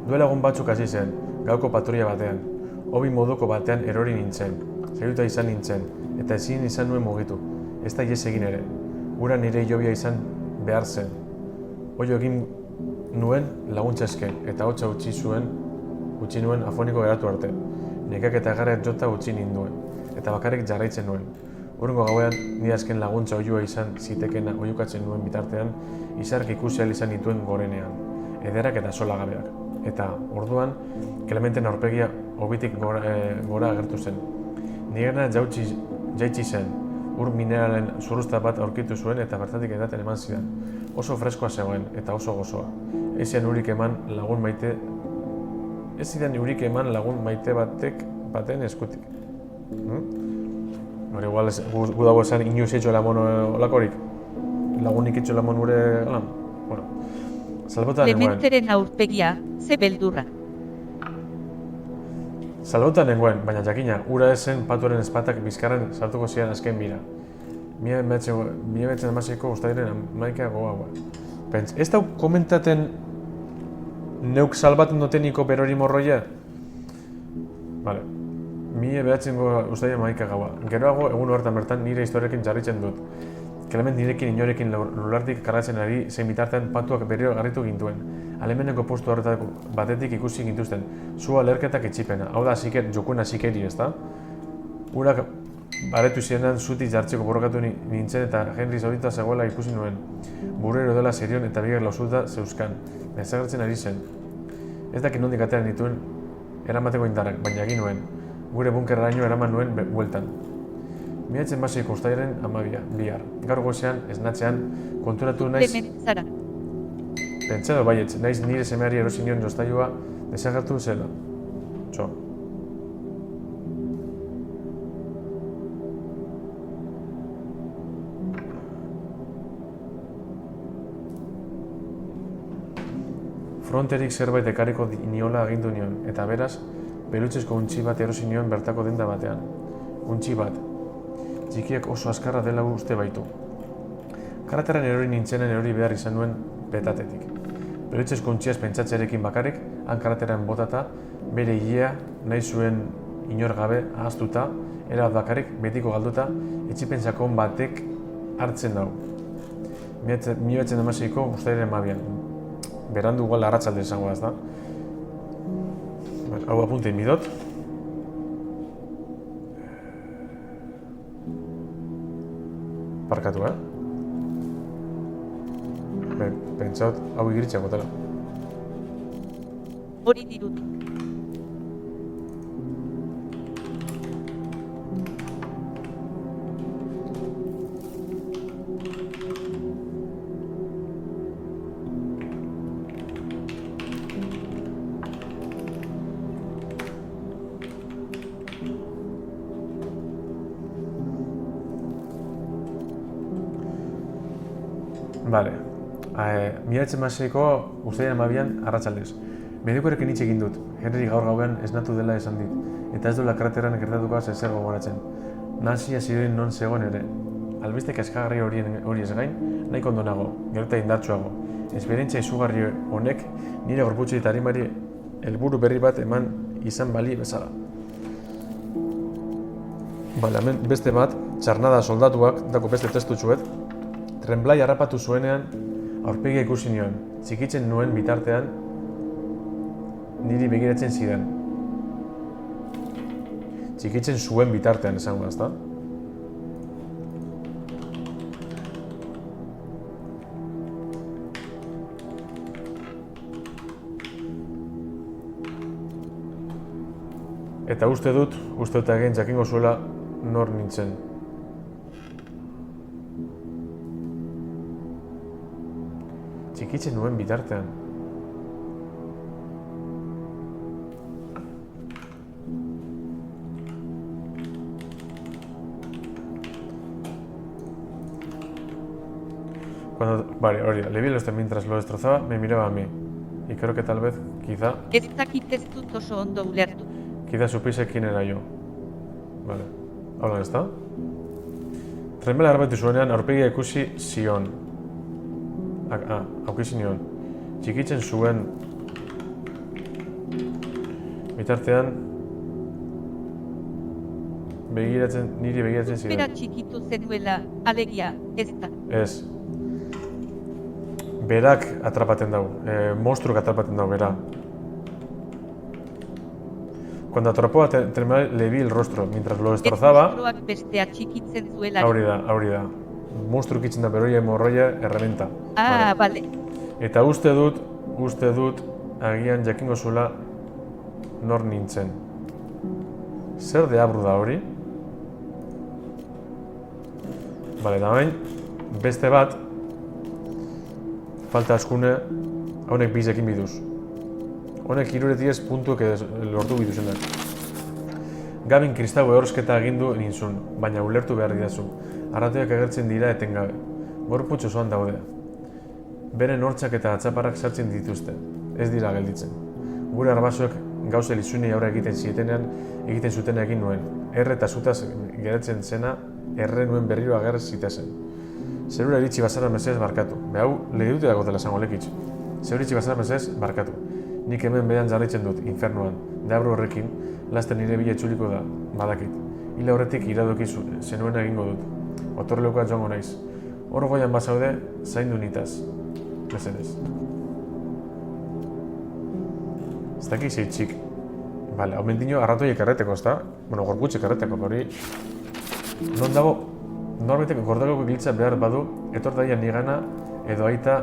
Duela egun batzuk hasi zen, gauko patrulla batean, hobi moduko batean erori nintzen, zaiuta izan nintzen, eta ezin izan nuen mugitu, ez da ihes egin ere. Ura nire hilobia izan behar zen. Oio egin nuen laguntza eske, eta hotza utzi nuen afoniko geratu arte. Nekak eta garrak jota utzi ninduen, eta bakarrik jarraitzen nuen. Hurrengo gauean, nire azken laguntza oioa izan zitekena oiukatzen nuen bitartean, izark ikusi ahal izan dituen gorenean, ederak eta solagabeak. Eta, orduan, Clementen aurpegia hobitik gora agertu zen. Nirena jaitsi zen, ur mineralen zurruzta bat aurkitu zuen eta bertatik edaten eman zidan. Oso freskoa zegoen eta oso gozoa. Ez zidan urik eman lagun maite baten eskutik. Hore, igual, gu dago esan inoiz etxoela mono olakorik? Lagunik etxoela mono gure lan? Bueno, salbotan nengoen. Clementeren aurpegia, ze beldurra. Salbotan nengoen, baina jakina, ura esen patuaren ezpatak bizkarren sartuko zian azken bira. 1916ko ustaiaren 11 gogoa. Pentz, ez da komentaten neuk salbaten duteniko berori morroia? Vale. 1916ko ustaiaren 11 gaua. Geroago, egun horretan bertan nire historiarekin jarritzen dut. Clement nirekin inorekin lulartik kargatzen ari zein bitartean patuak berriro garritu gintuen. Alemeneko postu horretako batetik ikusi gintuzten. Sua lerketak etxipena. Hau da, jokuen asikeri, ezta? Urak baretu zirenan zutik jartzeko borrokatu nintzen eta Henry zaurita zegoela ikusi nuen. Burrero dela zerion eta bigar lauzuta zeuzkan. Desagertzen ari zen. Ez dakit nondik atera nituen eramateko indarrak, baina egin nuen. Gure bunkerraino eraman nuen bueltan. 1916ko ustaiaren 12, bihar. Gaur goizean, esnatzean, konturatu naiz... Clementzara. Pentsado baietz, naiz nire semeari erosi nion joztailua desagertu zela. Txo. Fronterik zerbait ekarriko niola agindu nion, eta beraz, pelutxezko untxi bat erosi nion bertako denda batean. Untxi bat. Txikiak oso azkarra dela uste baitu. Karateran erori nintzenen erori behar izan nuen betatetik. Pelutxezko untxiaz pentsatzearekin bakarrik, han karateran botata, bere ilea nahi zuen inor gabe ahaztuta, erabat bakarrik, betiko galduta, etxipentsako batek hartzen dau. 1916ko ustaiaren 12an. Berandu igual arratsalde izango da, ezta? Hau apuntein bidot. Parkatu, Pentsaut, hau igiritxeak botela. Hori dirudi. Vale. 1916ko ustaiaren 12an arratsaldez. Medikuarekin hitz egin dut. Henry gaur gauean esnatu dela esan dit, eta ez duela kraterran gertatuko zer gogoratzen. Nahasia ziren non zegoen ere. Albiste kaskagarri hori ez gain, nahiko ondo nago, gero eta indartsuago. Esperientzia izugarri honek nire gorputzi eta arimari helburu berri bat eman izan bali bezala. Bale, hemen beste bat, txarnada soldatuak, dako beste testutxuet, Tremblay harrapatu zuenean aurpegia ikusi nion, txikitzen nuen bitartean niri begiratzen zidan. Txikitzen zuen bitartean esango da, ezta? Eta uste dut egin jakingo zuela nor nintzen. Txikitzen nuen bitartean. Vale, hori da. Le vi mientras lo destrozaba, me miraba a mí. Y creo que tal vez, quizá Ez dakit ez dut oso ondo ulertu. supiese quién era yo. Vale. Hola, ¿está? Tremela arbaitu zuenean aurpegia ikusi zion. Aurkizi nion. Txikitzen zuen bitartean niri begiratzen ziren. Bera txikitu zenuela, alegia, ez da. Ez. Berak atrapaten dau. Monstruok atrapaten dau, bera. Cuando atrapó a Tremel le vi el rostro. Mientras lo destrozaba... Monstruak bestea txikitzen zuela. Hori da. Monstruok itzen da, beroia hemorroia errebenta. Bale. Eta uste dut, agian jakingo zuela nor nintzen. Zer deabru da hori? Bale, da bain, beste bat, falta askune, honek bizekin biduz. Honek iruretiez puntuek lortu biduzenak. Gabin kristau ehorsketa agindu nintzun, baina ulertu behar didazu. Arratoiak agertzen dira etengabe. Gorputz osoan daude. Beren hortzak eta atzaparrak sartzen dituzte. Ez dira gelditzen. Gure arbasoek gauza lizunei aurre egiten zutena egin nuen. Erre eta zutaz geratzen zena, erre nuen berriro ager zitezen. Zerura iritsi bazara mesedez barkatu. Behau, lehidute dago dela zango lekitz. Zerura iritsi bazara mesedez barkatu. Nik hemen behan jarraitzen dut, infernuan. Deabru horrekin, lasten nire bila itzuliko da, badakit. Hila horretik iradoki zenuen egingo dut. Otorleukoa joango naiz. Hor goian bazaude, zaindu nitaz. Mesedez. Ez daki zeitzik. Bale, hau mendino arratoiek erreteko, ez da? Bueno, gorputxek erreteko, hori... Non dago, norbaitek gordagoko giltza behar badu, etor daia nigana edo aita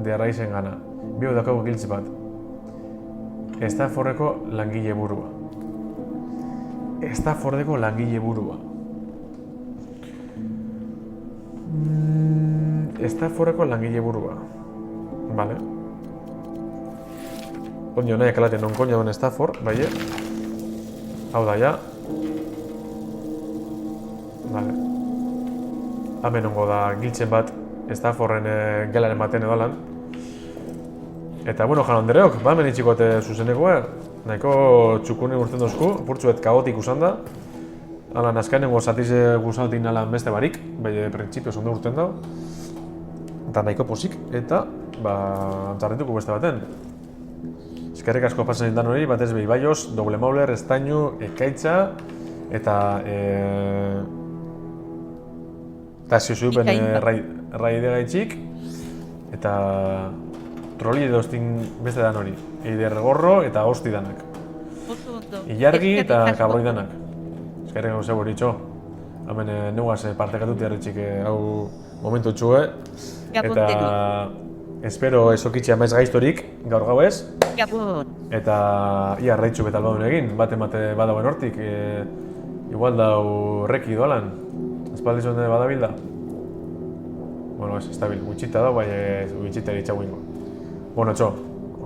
de arraizen gana. Bio dakago giltz bat. Estaforreko langile burua. Estaforreko langile burua. Estaforreko langile burua. Vale. Koño, nahi akalate non koño den Estafor, bai? Hau da, ja. Vale. Hemen ongo da giltzen bat Estaforren gelaren baten edo lan. Eta, bueno, jan Andreok, hemen itxikote zuzenekoa. Nahiko txukune urten dozku, purtsuet kaotik usan da. Hala, nazkainengo zatiz guzautin alan beste barik, bai, printzipioz ondo urten da. Eta nahiko posik, eta, jarrituko beste baten. Eskerrik asko pasen zindan hori, batez behi Baioz, Doble Mauler, Estainu, Ekaitza, eta... eta ziozupen raide gaitxik, eta... Troli edo ostin beste dan hori. Eider gorro eta hosti danak. Ilargi eta kabroi danak. Eskerrik gau zebo horitxo. Hemen neguaz partekatut jarritxik hau momentu txue. Eta espero ezokitxea maiz gaiztorik gaur gau ez. Eta ia arraitxu betal badun egin. Bate badauen hortik. Igual dau reki doalan. Espaldiz onde badabilda. Bueno, ez estabil. Gutxita da, bai gutxita eritxau ingo. Bueno, txo,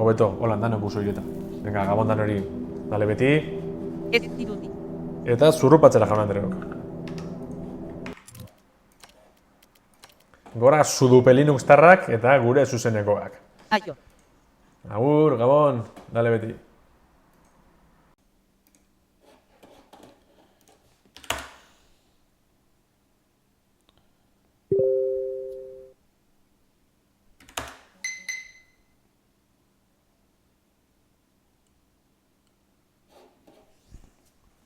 hobeto, holan dano buzo ireta. Venga, gabondan hori, dale beti. Ez dirudi. Eta zurrupatzera jaun Andreok. Gora Sudupelinux-tarrak eta gure zuzenekoak. Aio. Agur, gabon, dale beti.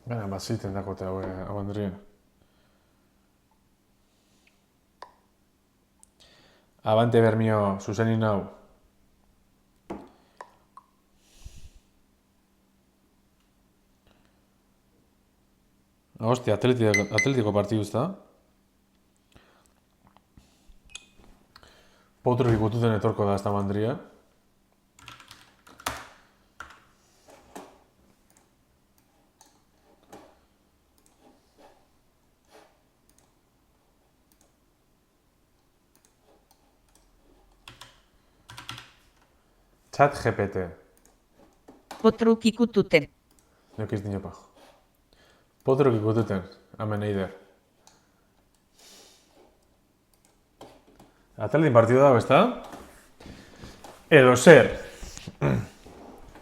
Gana, baziten dakote hau Andrien. Abante bermio, zuzenin hau. Hostia, atletiko partidu ez da. Potro ikututen etorko da esta mandria. Chat GPT. Potruk ikututen. Nok ez dino pajo. Potrok ikututen, hemen eider. Atletin partidu dago, ezta? Edo zer.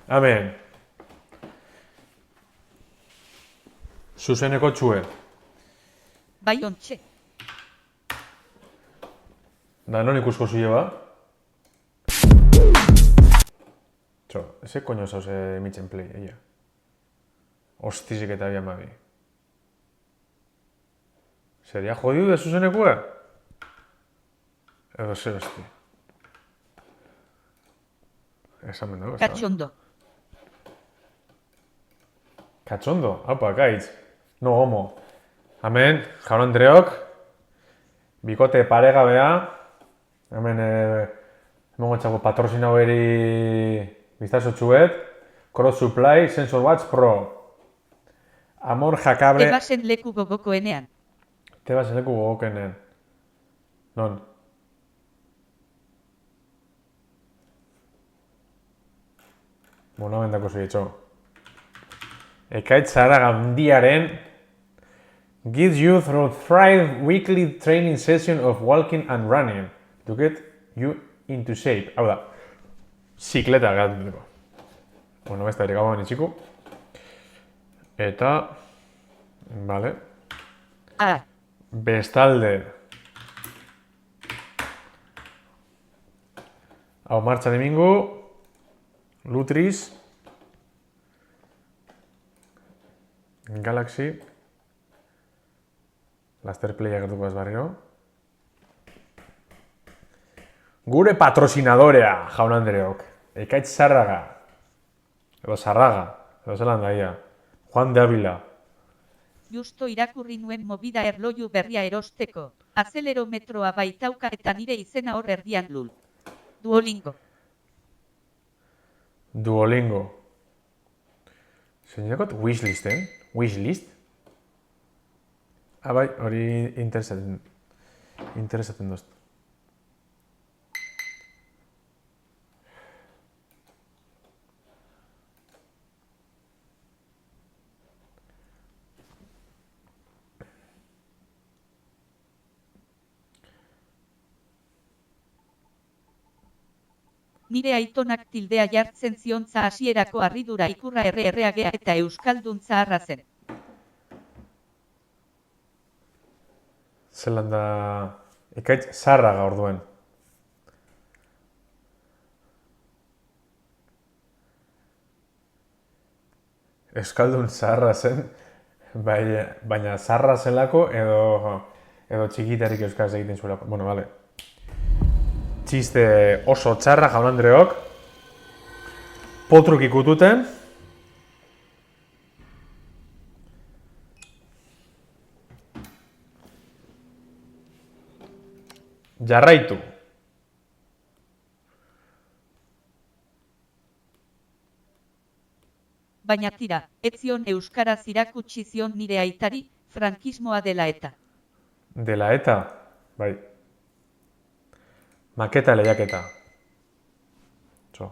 Hemen. Zuzeneko txue. Bai ontxe. Da, non ikusko zile ba? Txo, ese coño zauz emitzen play, ella. Hostizik eta bian babi. Seria jodiu de zuzenekua? Edo zer hosti. Esamen dago, ez da? Katxondo. Katxondo, haupa, gaitz. No homo. Hemen, jaun Andreok, bikote paregabea, hemen, emongo txako patrozinau eri biztazo txuet, Cross Supply Sensor Watch Pro. Amor jakable... Ebasen leku gogokoenean. Tebasen leku gogokenen. Non? Bona bendako zuetxo. Ekaitz zara gandiaren gives you through Thrive weekly training session of walking and running to get you into shape. Hau da, zikleta garatzen. Bueno, besta ere gauan itxiko. Eta, vale. Ah, Bestalde. Hau martxan emingo. Lutris. Galaxy. Laster Playa gertuko ez barriro. Gure patrocinadorea, jaun Andreok. Ekaitz Zarraga. Edo Zarraga. Edo zelan daia. Juan de Ávila. justo irakurri nuen movida erloju berria erosteko. Azelerometroa baitauka eta nire izena hor erdian lul. Duolingo. Duolingo. Zeinakot wishlisten? Wishlist? Ah, bai, hori interesaten dozt. Nire aitonak tildea jartzen ziontza hasierako harridura ikurra erreagea eta euskalduntza harra zen. Zelan da... Ekaitz Zarraga orduen. Euskaldun zaharra zen, baina zaharra zelako edo txikitarik euskaraz egiten zuelako. Bueno, vale. Txiste oso txarra, jaun Andreok. Potruk ikututen. Jarraitu. Baina tira, ez zion euskaraz irakutsi zion nire aitari, frankismoa dela eta. Dela eta, bai. Maketa lehiaketa. Txo.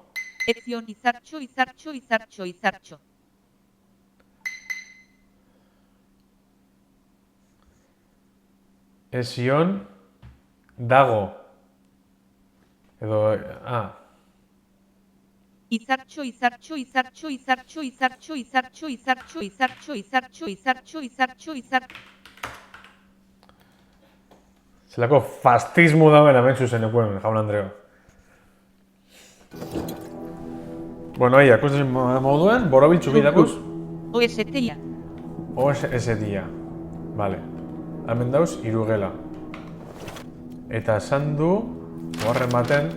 Ez zion izartxo. Ez zion dago. Edo, Izartxo. zelako fascismo dauen hemen zuzenekuen, jaun Andreo. Bueno, aia, kusten moduen, borobiltzu bidakuz. OST-ia. OST-ia. Vale. Hemen dauz, irugela. Eta esan du, oharren baten,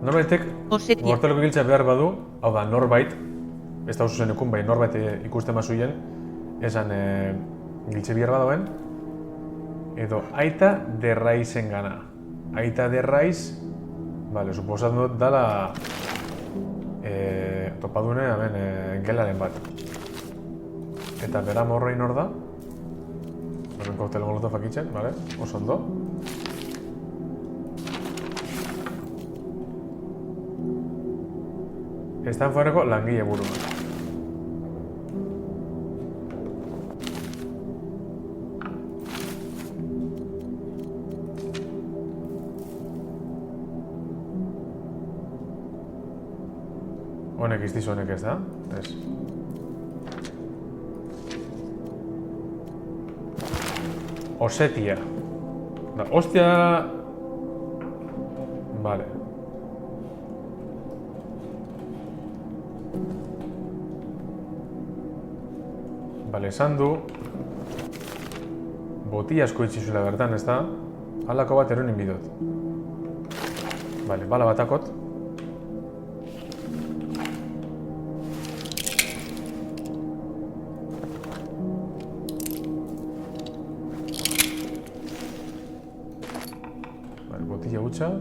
norbaitek gorteleko giltza behar badu, hau da, norbait, ez da zuzen ekun, bai norbait ikusten mazuien, esan giltze bihar badoen, edo aita derraizen gana. Aita derraiz, bale, suposatzen dut dala topadune, gelaren bat. Eta bera morroin hor da, hemen koktel molotov akitzen, bale, oso ondo. Stanfordeko langile burua. Honek iztizu honek ez da? Ez. Osetia. Da, ostia... Vale. Bale, esan du... Boti asko itxizuela bertan, ez da? Halako bat eronin bidot. Bale, bala batakot. Bale, botilla hutsa.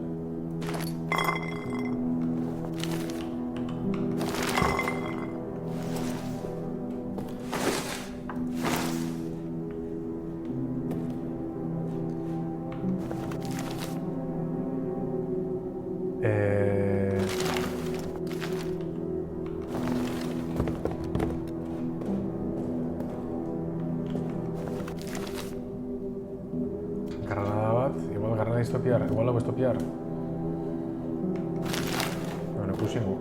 Granada bat, igual granada estopiar, igual hau estopiar. Bueno, ikusingu.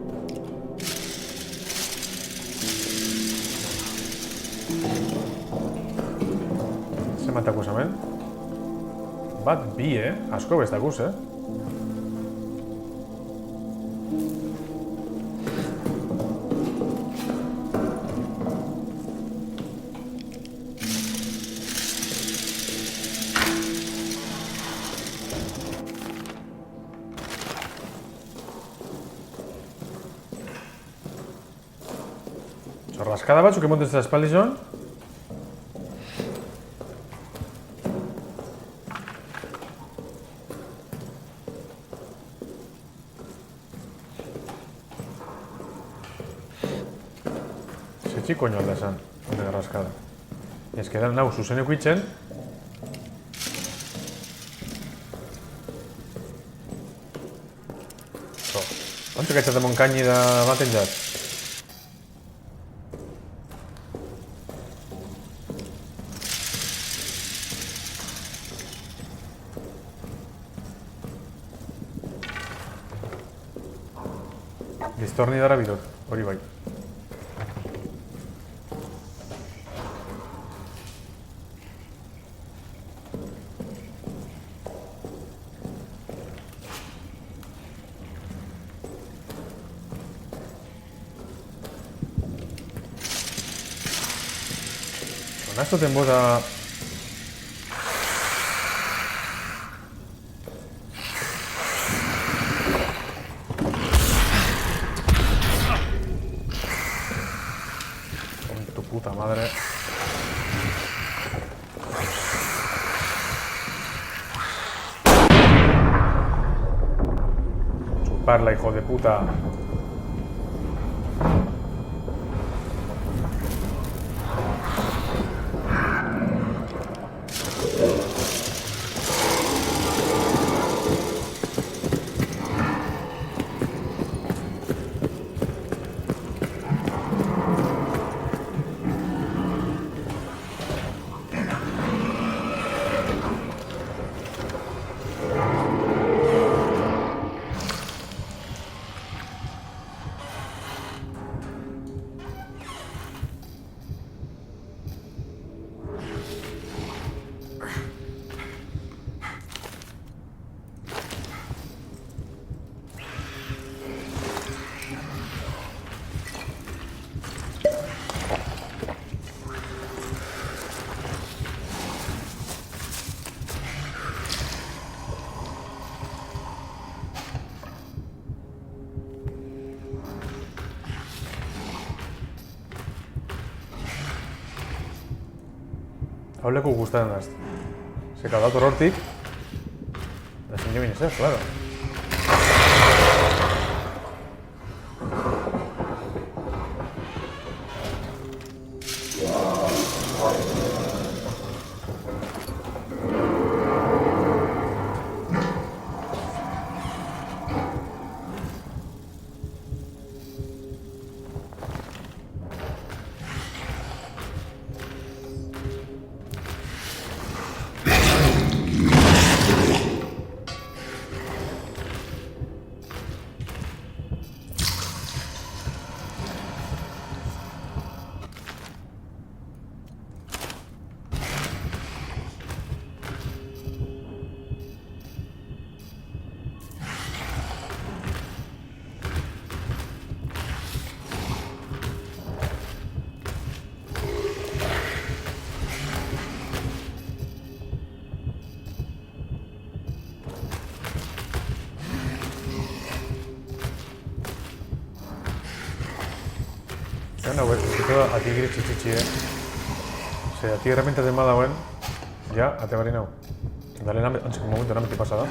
Zematako hemen? Bat bi, asko bestakuz, Rascada batzuk emonten zera espaldi zon. Zetxik koño alda esan, honega rascada. Ez que dan nau zuzeneko itzen. Ontzuk etxaten monkaini da baten jat. Destornidora bidot, hori bai. Onaztoten boda... Puta madre. Chuparla, hijo de puta. Hau leku guztaren dazte. Zeka dator hortik. Da zin jo binez, claro. Gana, ez ati giritzu txitxi, Ose, ati herramienta dema dagoen, ja, ate barri nau. Da lehen antzeko momentu nameti pasa da.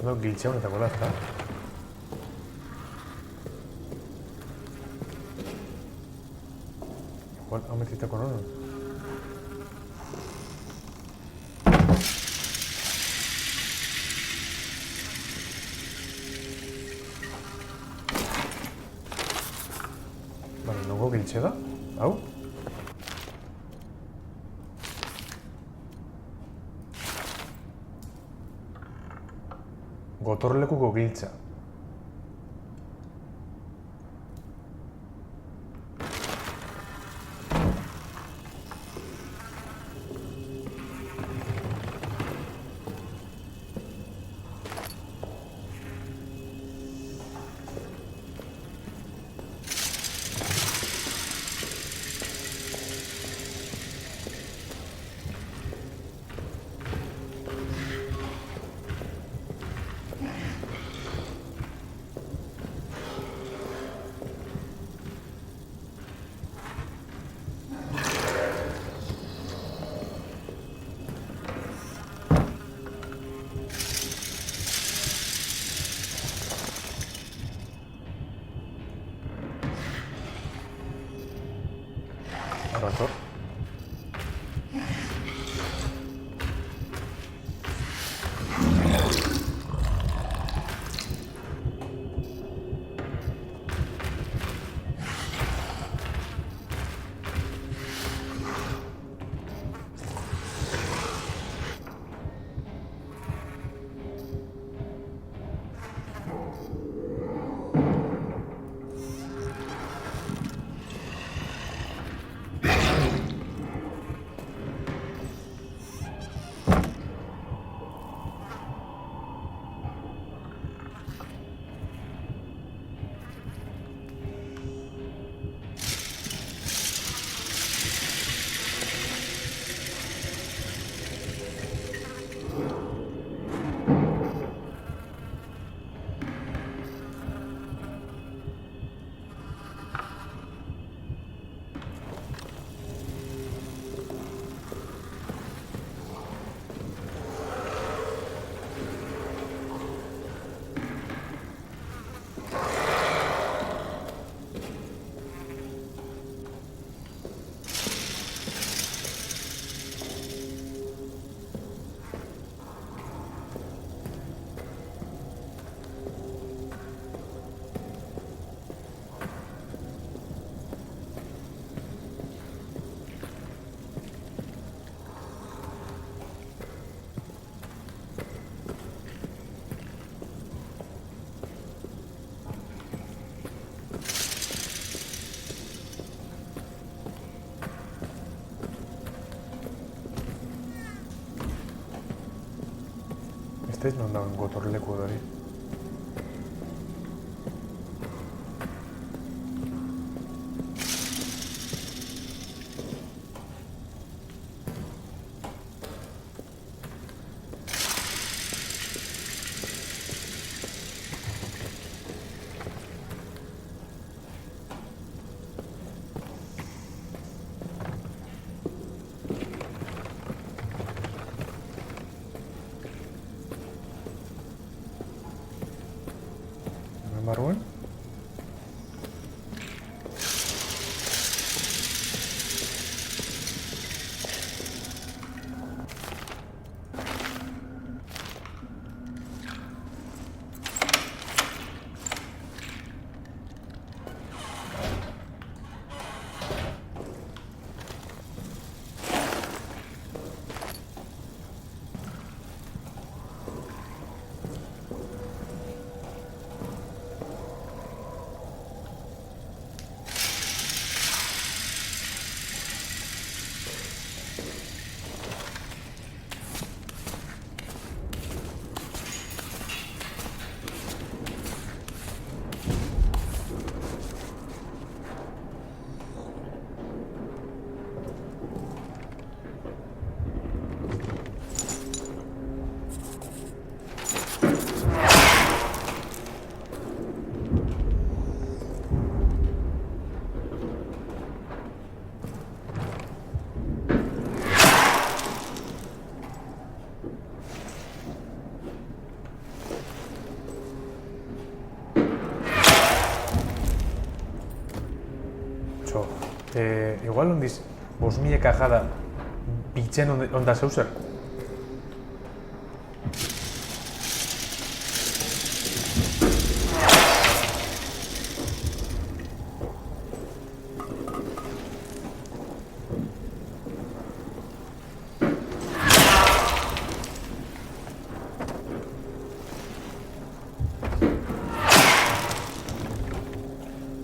Zer giltxe honetako da, ezta? Igual, hau metitako non? Vale, nongo giltxe da? Hau? Gotorlekuko giltza. Rator. Ez non dagoen gotorleku hori. Barruan? Igual ondiz, 5.000 kajada bitzen onda zeuzer?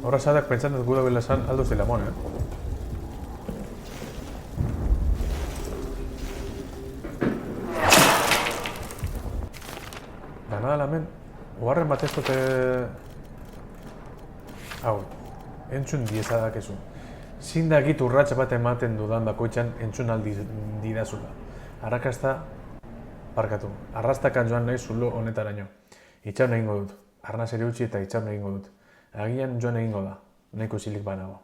Horra sadak pentsan dut guda bela esan alduz dela mon, Dana dela hemen, oharren bat ez dute... Hau, entzun diezadak ezu. Zindakit urratx bat ematen dudan bakoitzan entzun aldi didazula. Arrakasta, barkatu, arrastakan joan nahi zulo honetaraino. Itxaun egingo dut, arnaz ere utzi eta itxaun egingo dut. Agian joan egingo da, nahiko zilik banago.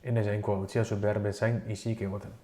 Ene jainkoa utziazu behar bezain isik egoten.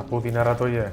Putin arratoie.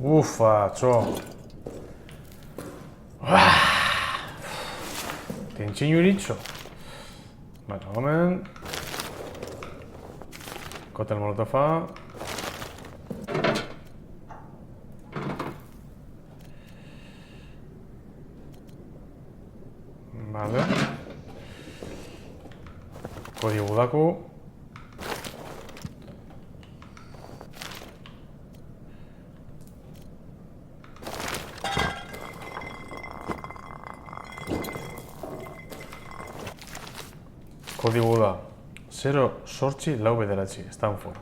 Ufa, txo. Tentsinu iritxo. Bueno, gomen. Kotel molotofa. Vale. Kodigu daku. Kodigu da 0-8-4, Stanford.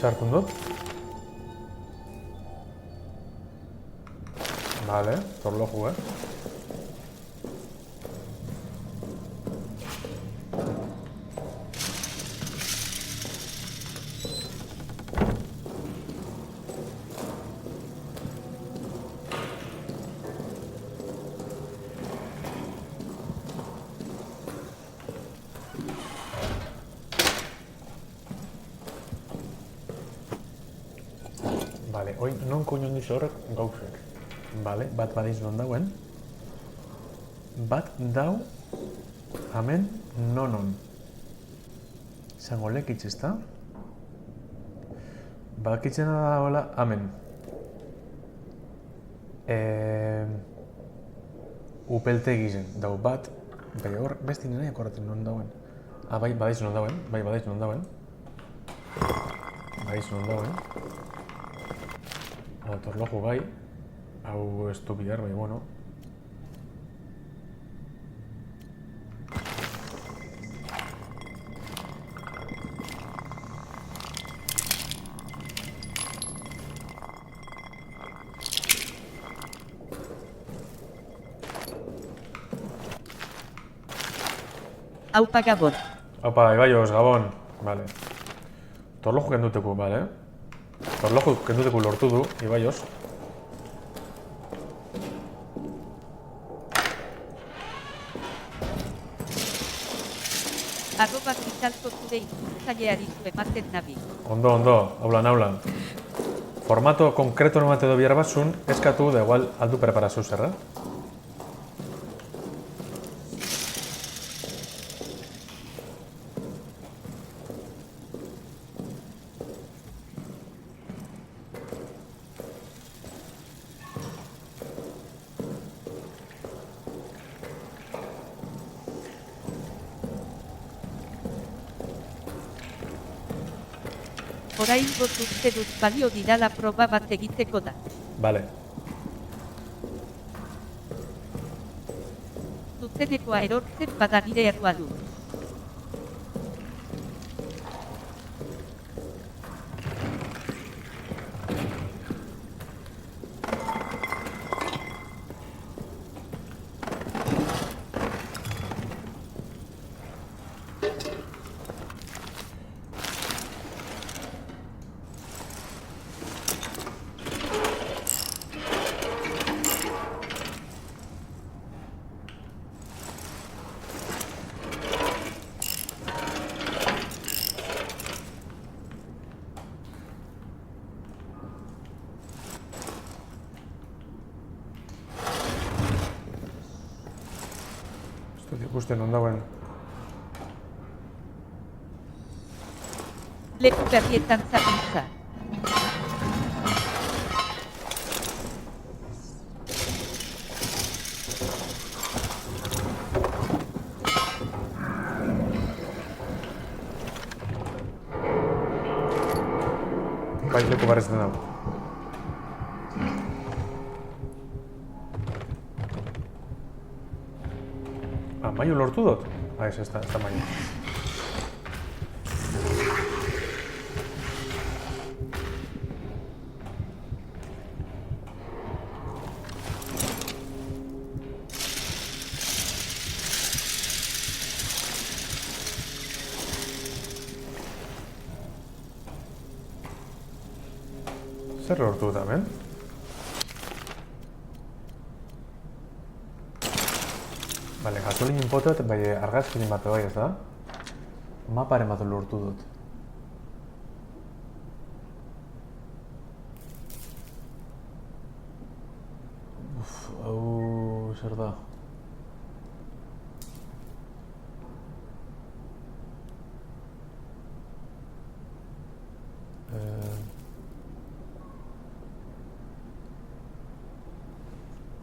Sartu dut. Vale, torloju, Vale, oin non koño handiz horrek gauzek. Vale, bat badiz non dauen. Bat dau, hemen nonon. Izango lekitz, ezta? Bakitzena da hola, hemen. Upelte gizen, dau bat, bai hor, besti nire akorratzen non dauen. Ah, bai, badiz non dauen, bai, badiz non dauen. Badiz non dauen. Torloju bai, hau ez du bihar, bai, bueno. Aupa Gabon. Aupa, Ibaioz, Gabon. Vale. Torloju kenduteku, bale. Torloju kenduteku lortu du, Ibaioz. Arroba kritalko zure ikustzaileari zu ematen nabi. Ondo, aulan. Formato konkreto nomate edo bihar batzun, eskatu da igual aldu preparazio zerra. Oraingo uste dut balio didala proba bat egiteko da. Vale. Zuzenekoa erortzen bada nire errua du. Ikusten ondauen. Leku berrietan zakuntza. Bai, leku barrezten dago. Maio lortu dut? Ah, ez da maio. Zer lortu da, ben? Bale, gasolinen potot, bai argazkiren bat bai, ez da? Maparen bat lortu dut. Hau, zer da?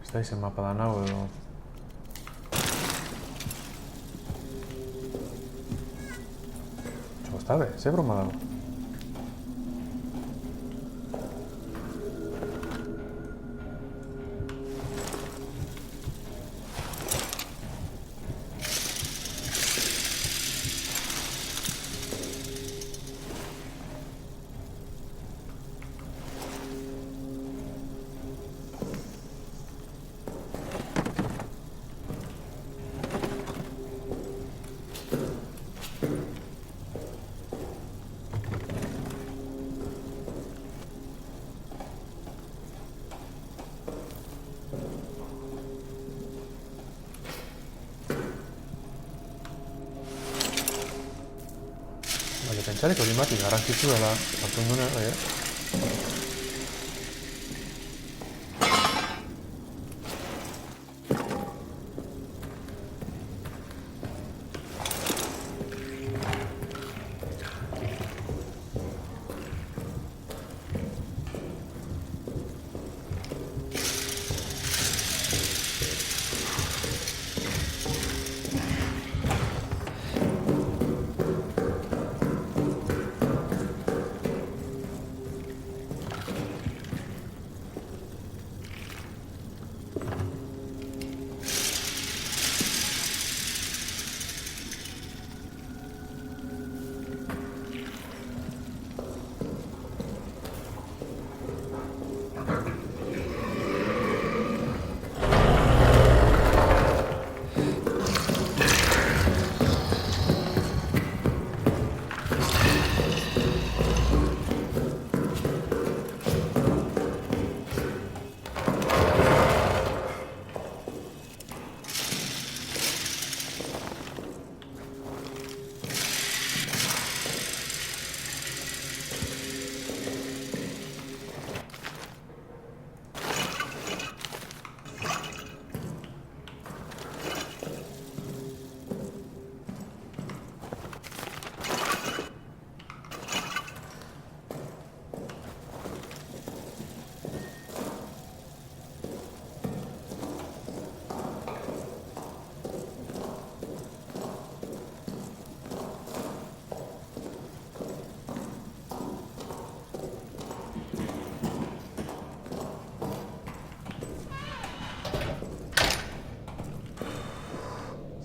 Ez da izen mapa da nago edo... Txostabe, ze broma dago? Pentsarek hori mati garrantzitsu dela hartu duna, bai,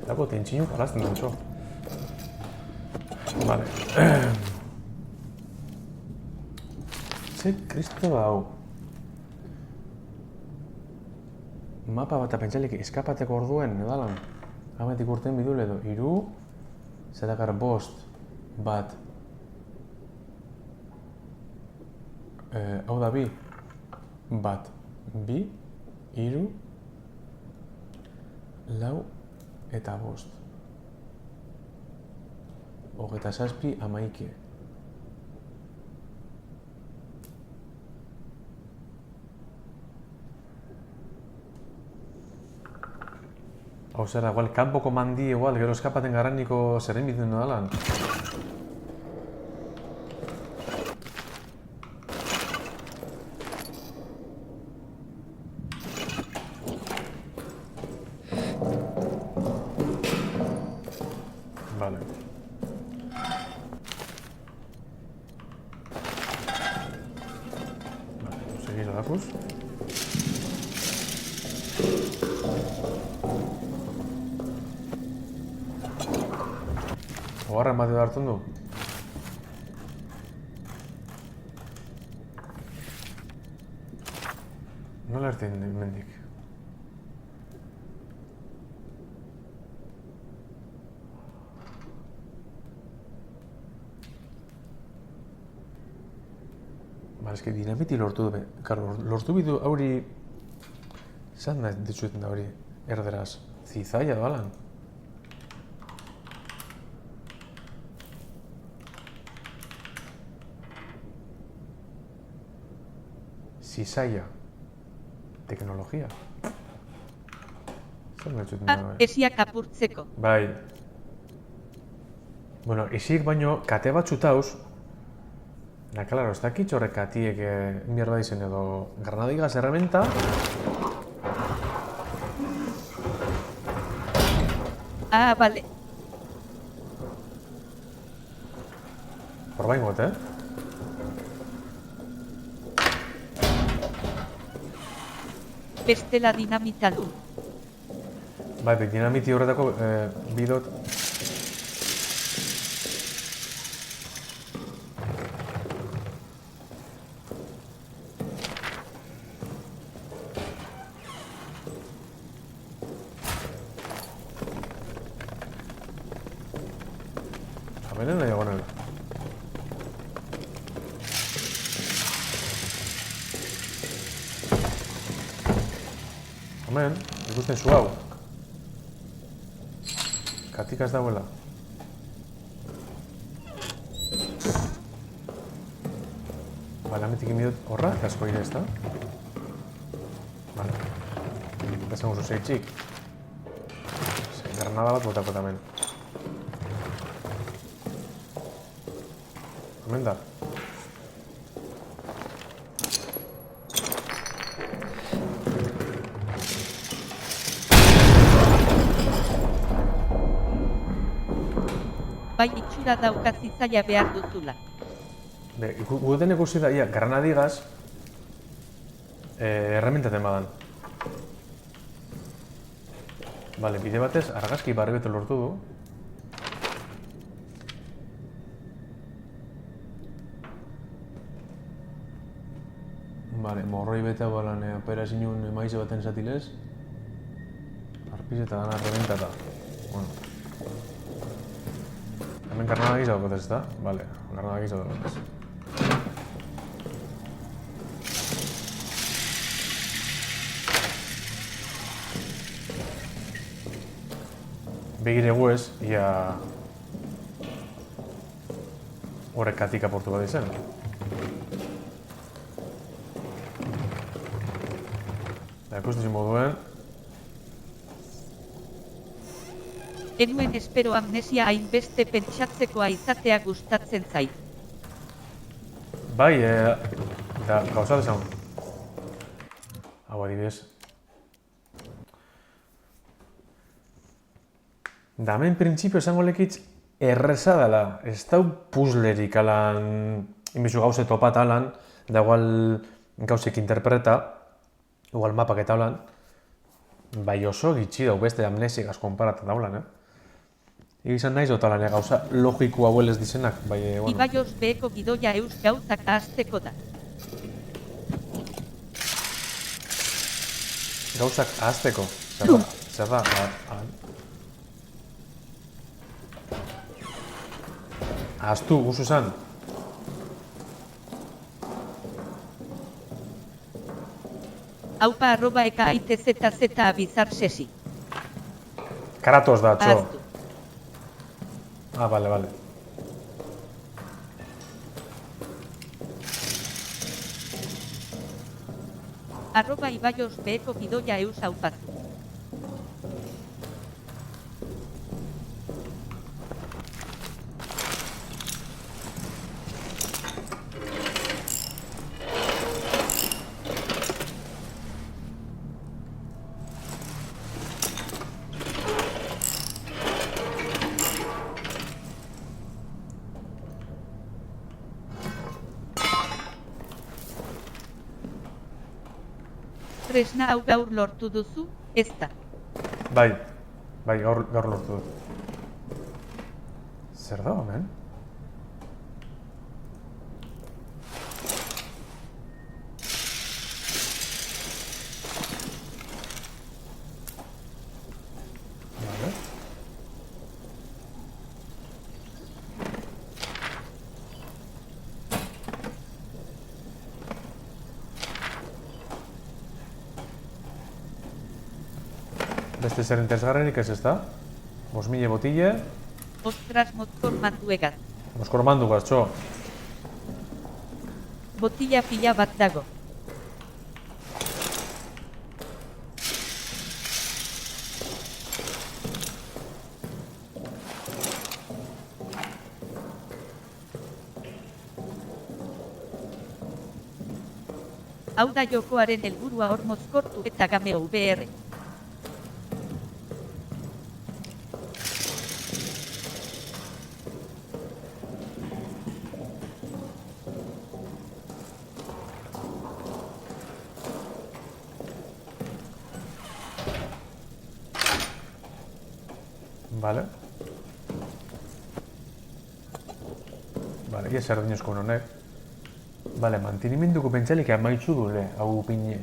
zerako tentsinu palazten dantxo. Vale. Ze kristo da hau? Mapa bat pentsalik eskapateko orduen, edalan? Gametik urten bidule edo, 3, zerakar 5, bat. Hau da 2, bat, 2, 3, 4, eta 5. 27, 11. Hau zera, igual, kanpoko mandi, igual, gero eskapaten garraniko zerren bitzen dalan. Vale. Vale, seguir adakuz. Ogarren bat edo hartzen du? Nola erten mendik? eski dinamiti lortu du, lortu bidu hauri... Zan nahi ditzueten da hori, erderaz, zizaia doalan. Zizaia. Teknologia. Zan nahi ditzueten da hori. Esiak apurtzeko. Bai. Bueno, isiek baino kate batxutauz, claro, ez dakit horrek katiek mierda izen edo granadigaz herramienta. Ah, vale. Por baingot, Bestela dinamita du. Bai, dinamiti horretako bidot. Benen nahi egonen. Hemen, ikusten zu hau. Katika ez dagoela. Bale, ametik imidot horra, kasko ire ez da. Bale. Bezan guzu zeitxik. Granada bat botako tamen. Hemen da. Bai itxura dauka zizaia behar duzula. Guten ikusi da, granadigaz herramientaten badan. Bale, bide batez, argazki barri bete lortu du. Bale, morroi bete balan operazioen maize baten zatilez. Arpiz eta dana herramientata. Bueno. Hemen garnadagiz dago ez da? Bale, garnadagiz dago ez. Begire gu ez, ia... horrek katik aportu bat izan. Ikusten moduen. Enuen espero amnesia hainbeste pentsatzekoa izatea gustatzen zait. Bai, da gauza desan. Hau adibidez. Da hemen printzipio esango lekitz erreza dela. Ez dau puzzlerik alan, inbizu gauze topat alan, da igual gauzek interpreta, igual mapak eta holan, bai oso gitxi dau beste amnesiagaz konparata daulan, Izan naiz dut alan, gauza logiko hauelez dizenak, bai, bueno. Ibaioz beheko gidoia eus gauzak ahazteko da. Gauzak ahazteko, zer da, ahaztu, guzu zan. Aupa @eka ITZZ abizar sesi. Kratos da, txo. Ahaztu. Ah, vale, vale. @ibaioz beheko gidoia eus aupazu. Tresna hau gaur lortu duzu, ez da. Bai, gaur lortu dut. Zer da, hemen? Vale. Beste zer interesgarrenik ez da? 5.000 botille, Ostras mozkor manduegat. moskor mandu gaztxo. Botila pila bat dago. Hau da jokoaren helburua hor mozkortu eta game VR. Vale. Vale, ia zer dinozko honek. Vale, mantenimenduko pentsalik amaitzu dule, hau pine.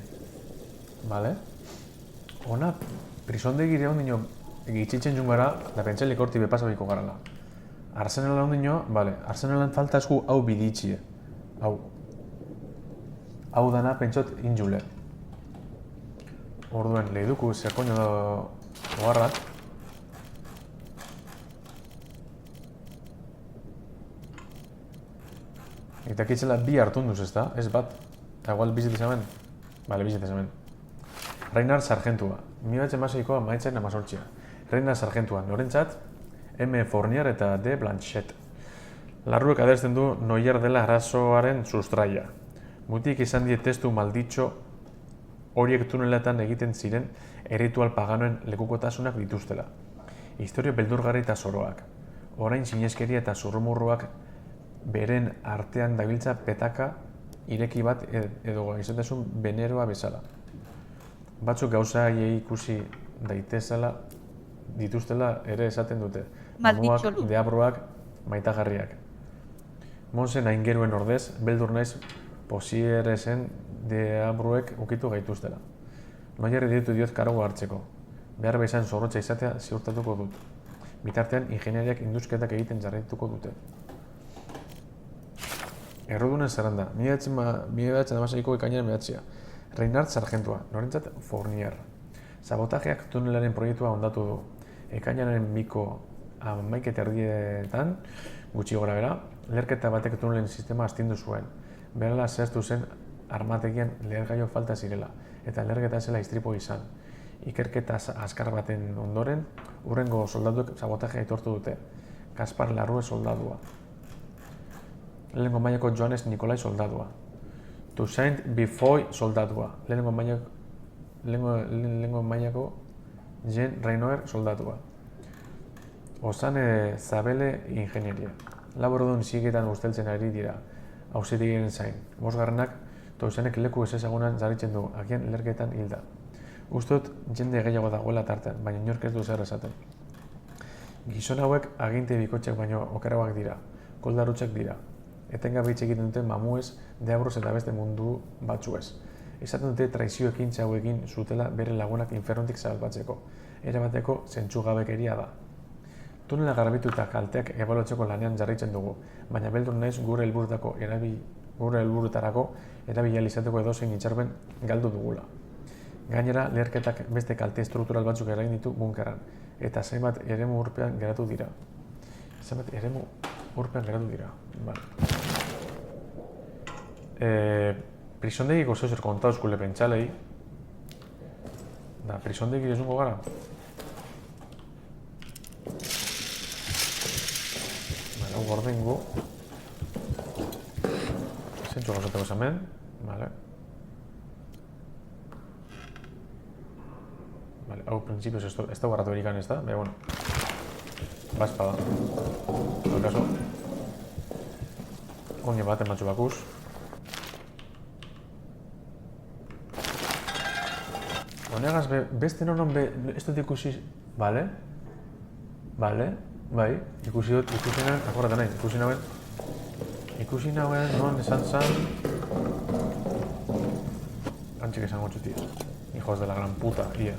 Vale. Ona, prisondegire ondino gitxitzen jungara, da pentsalik horti bepasabiko garala. Arsenala ondino, vale, arsenalan falta esku hau biditxie. Hau. Hau dana pentsot injule. Orduen, lehiduku zer koño ogarrak. Eta kitzela bi hartun duz, ezta? Ez bat. Eta igual bizit izamen? Bale, bizit izamen. Reinar Sargentua. 1906koa maitzen 18. Reinar Sargentua. Norentzat, M. Fournier eta D. Blanchet. Larruek aderzten du Noyer dela arazoaren sustraia. Mutik izan die testu malditxo horiek tuneletan egiten ziren erritual paganoen lekukotasunak dituztela. Historio beldurgarri eta zoroak. Orain sineskeria eta zurrumurruak beren artean dabiltza petaka ireki bat edo izatesun beneroa bezala. Batzuk gauza ikusi daitezela dituztela ere esaten dute. Mamuak, deabroak, maitagarriak. Monsen aingeruen ordez, beldur naiz posierezen deabroek ukitu gaituztela. Noierri ditu diot karago hartzeko. Behar behizan zorrotza izatea ziurtatuko dut. Bitartean, ingeniariak induzketak egiten jarraituko dute. Errodunen zerrenda, 1908ko ekainaren behatzea. Reinhard Sargentua, norentzat Fournier. Sabotajeak tunelaren proiektua ondatu du. Ekainaren 11:11 gutxi gora bera, leherketa batek tunelen sistema astindu zuen. Berala zehaztu zen armategian lehergailu falta zirela, eta leherketa zela istripo izan. Ikerketa azkar baten ondoren, hurrengo soldatuek sabotajea aitortu dute. Gaspar Larrue soldadua. Lehenengo mailako Joanes Nikolai soldadua. Toussaint Bifoy soldadua. Lehenengo mailako Jean Renoir soldadua. Osane Zabele ingenieria. Laborodun ziegetan usteltzen ari dira, auzitegiaren zain. Bosgarrenak, Toussaintek leku ezezagunan zaritzen du, agian leherketan hilda. Ustut jende gehiago dagoela tartean, baina inork ez du zer esaten. Gizon hauek aginte bikotxak baino okerragoak dira, koldarutxak dira. Etengabe hitz egiten dute mamuez, deabroz eta beste mundu batzuez. Esaten dute traizio ekintza hauekin zutela bere lagunak infernontik salbatzeko. Erabateko zentzugabekeria da. Tunela garbitu eta kalteak ebaluatzeko lanean jarraitzen dugu, baina beldur naiz gure helburutarako erabili ahal izateko edozein itxarben galdu dugula. Gainera, leherketak beste kalte estruktural batzuk eragin ditu bunkerran, eta zenbat eremu urpean geratu dira. Prisondegiko zeuzer kontauzkule pentsalei. Da, prisondegi ezungo gara. Hau gordengu. Zentzu gazateko esamen. Vale. Vale, hau principios ez da garratu erikan ez da, baina bueno. Baspa da. En caso. Oine bat ematxu bakuz. Honegaz beste nonon ez dut ikusi, bale? Bale, bai, ikusi nahen, akorratan nahi, ikusi nahen non esan zan... Antxik esan gotxu, tío. Hijos de la gran puta, ia.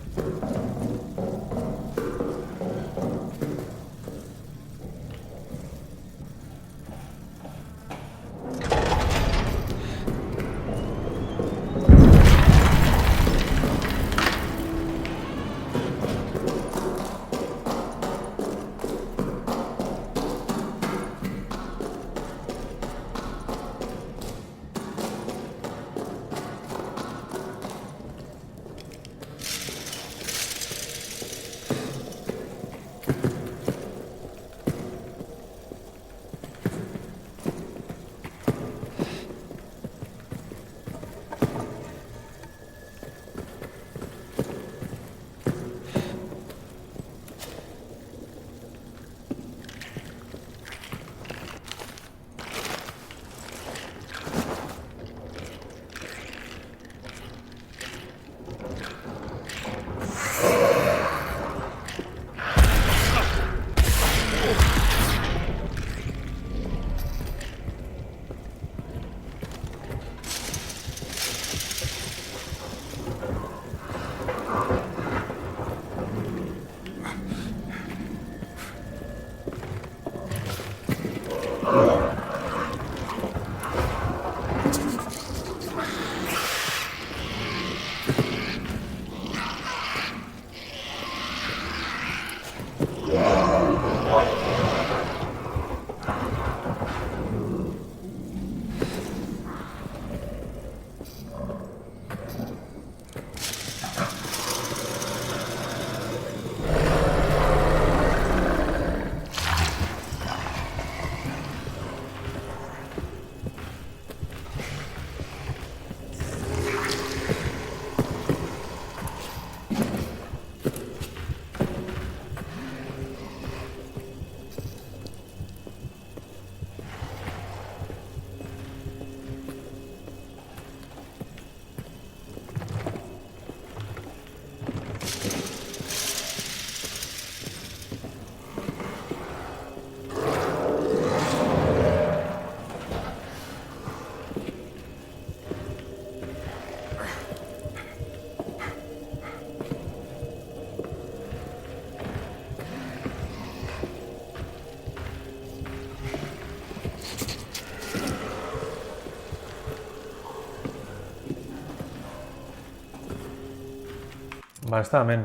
Ba, ez da hemen.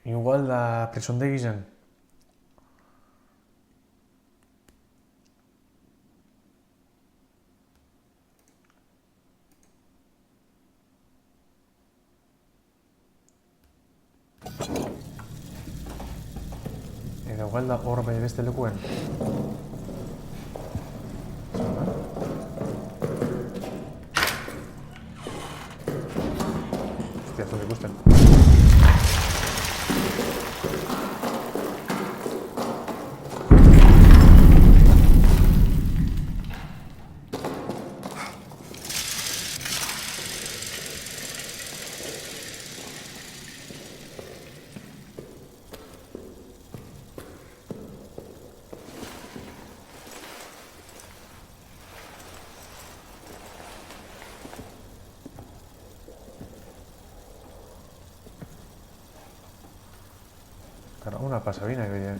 Igual da presondegi zen. Edo igual da hor bai beste lekuen. Hostia, zut ikusten. Claro, una pasabina que viene.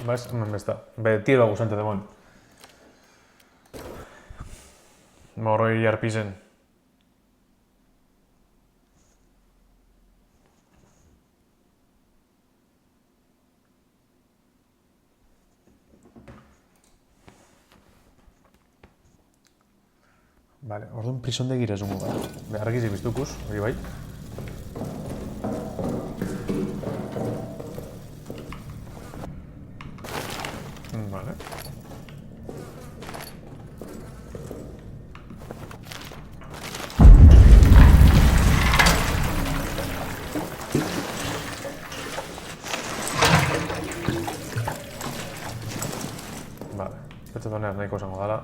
Vas, hemen besta. Tiro guzante demon. Morroi jarpizen. Vale, orduan prisondegira esungo gara. Argizik biztukuz, hori bai. Vale. Vale, beste donean nahiko zango dala.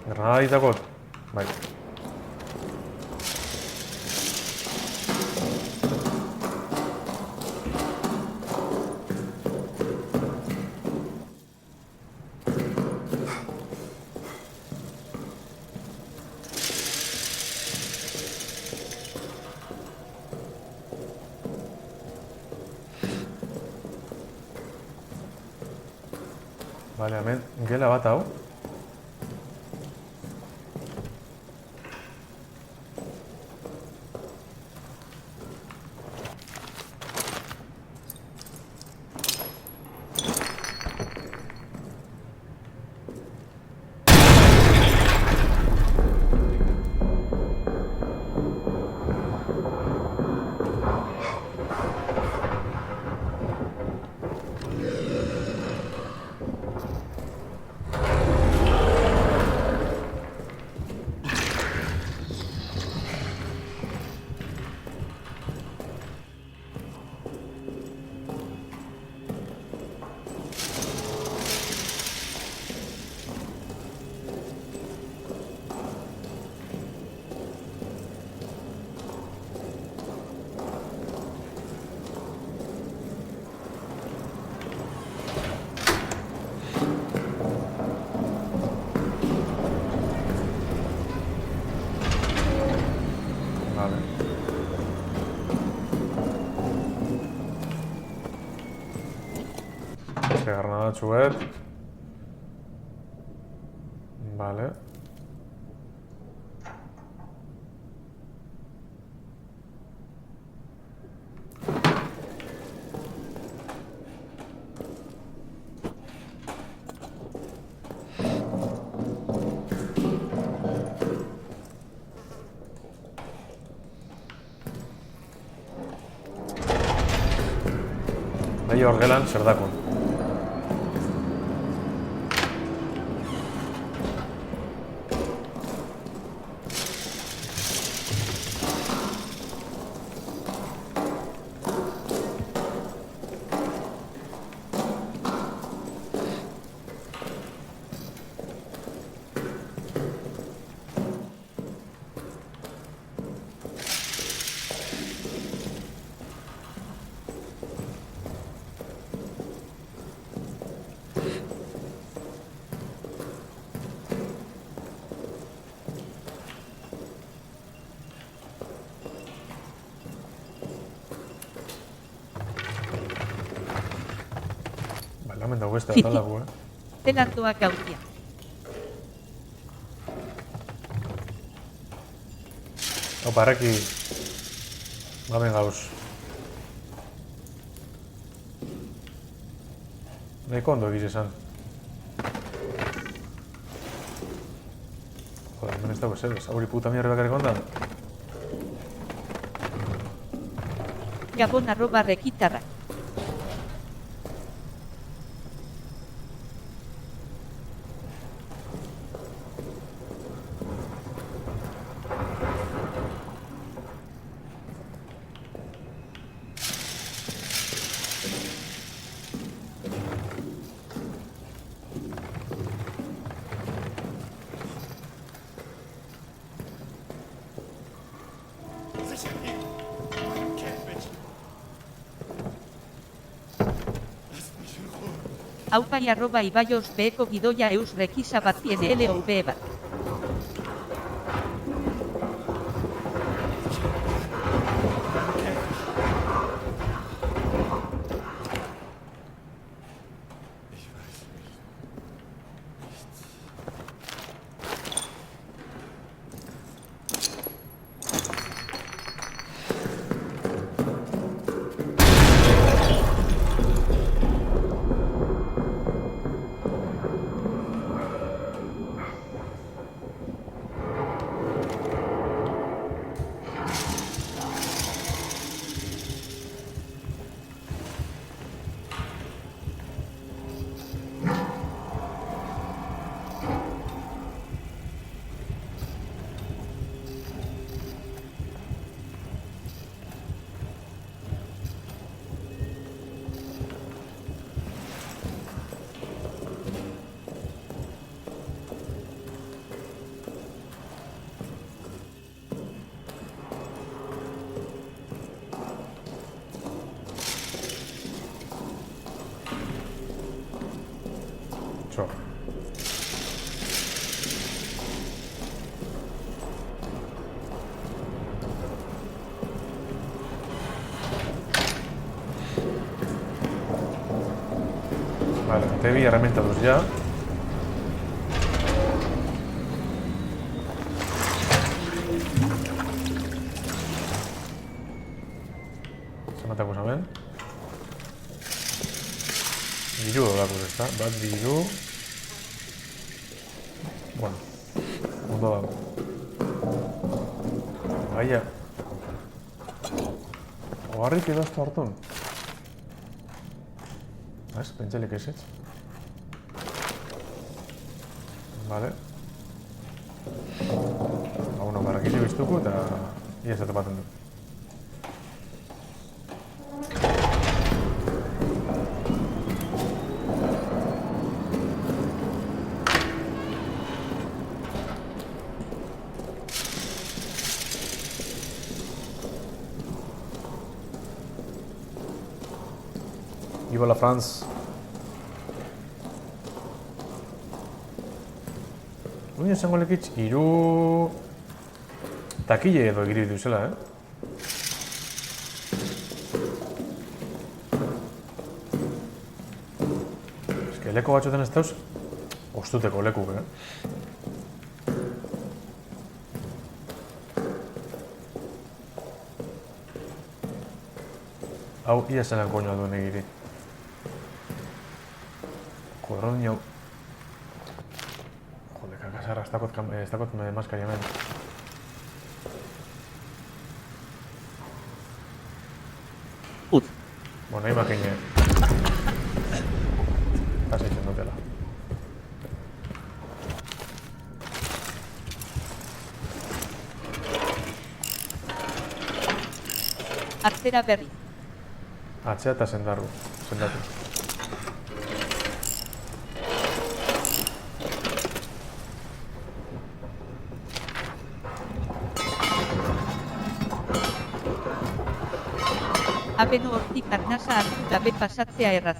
Granada ditakot? Bai. Vale, hemen gela bat hau. Beste granadatxu bet. Vale. Nahi hor gelan zer dakon. Hemen dago beste atalago, Zelantoak gautia. Opa, arreki gamen gauz. Nahiko ondo egiz esan. Joder, hemen ez dago ezer, hori puta mierda bakarrik onda. Gabon @rekitarra. Aupai @ibaios beko gidoia eus rekisa bat LOV bat. Txo. Vale, te vi herramientas ya. Se mata cosa hemen. Diru dago, ezta? Bat diru. Bueno, ondo dago. Gaia. Oharrik edo aztu hartun. Ez, pentsalik ez ez. Vale. Bueno, barakizi biztuko eta ia ez atapaten du. Viva la France. Unia esango lekitz, hiru takile edo egiri duzela, Leko batzuetan ez dauz, ostuteko lekuk, Hau, ia zenak koñoa duen egiri. Kodrodin hau. Jode, kakasarra, ez dakot maskari hemen. Utz. Bueno, nahi makine. Pasaitzen dutela. Atzera berri. Atzea eta sendatu. Abeno hortik arnasa hartu gabe pasatzea erraz.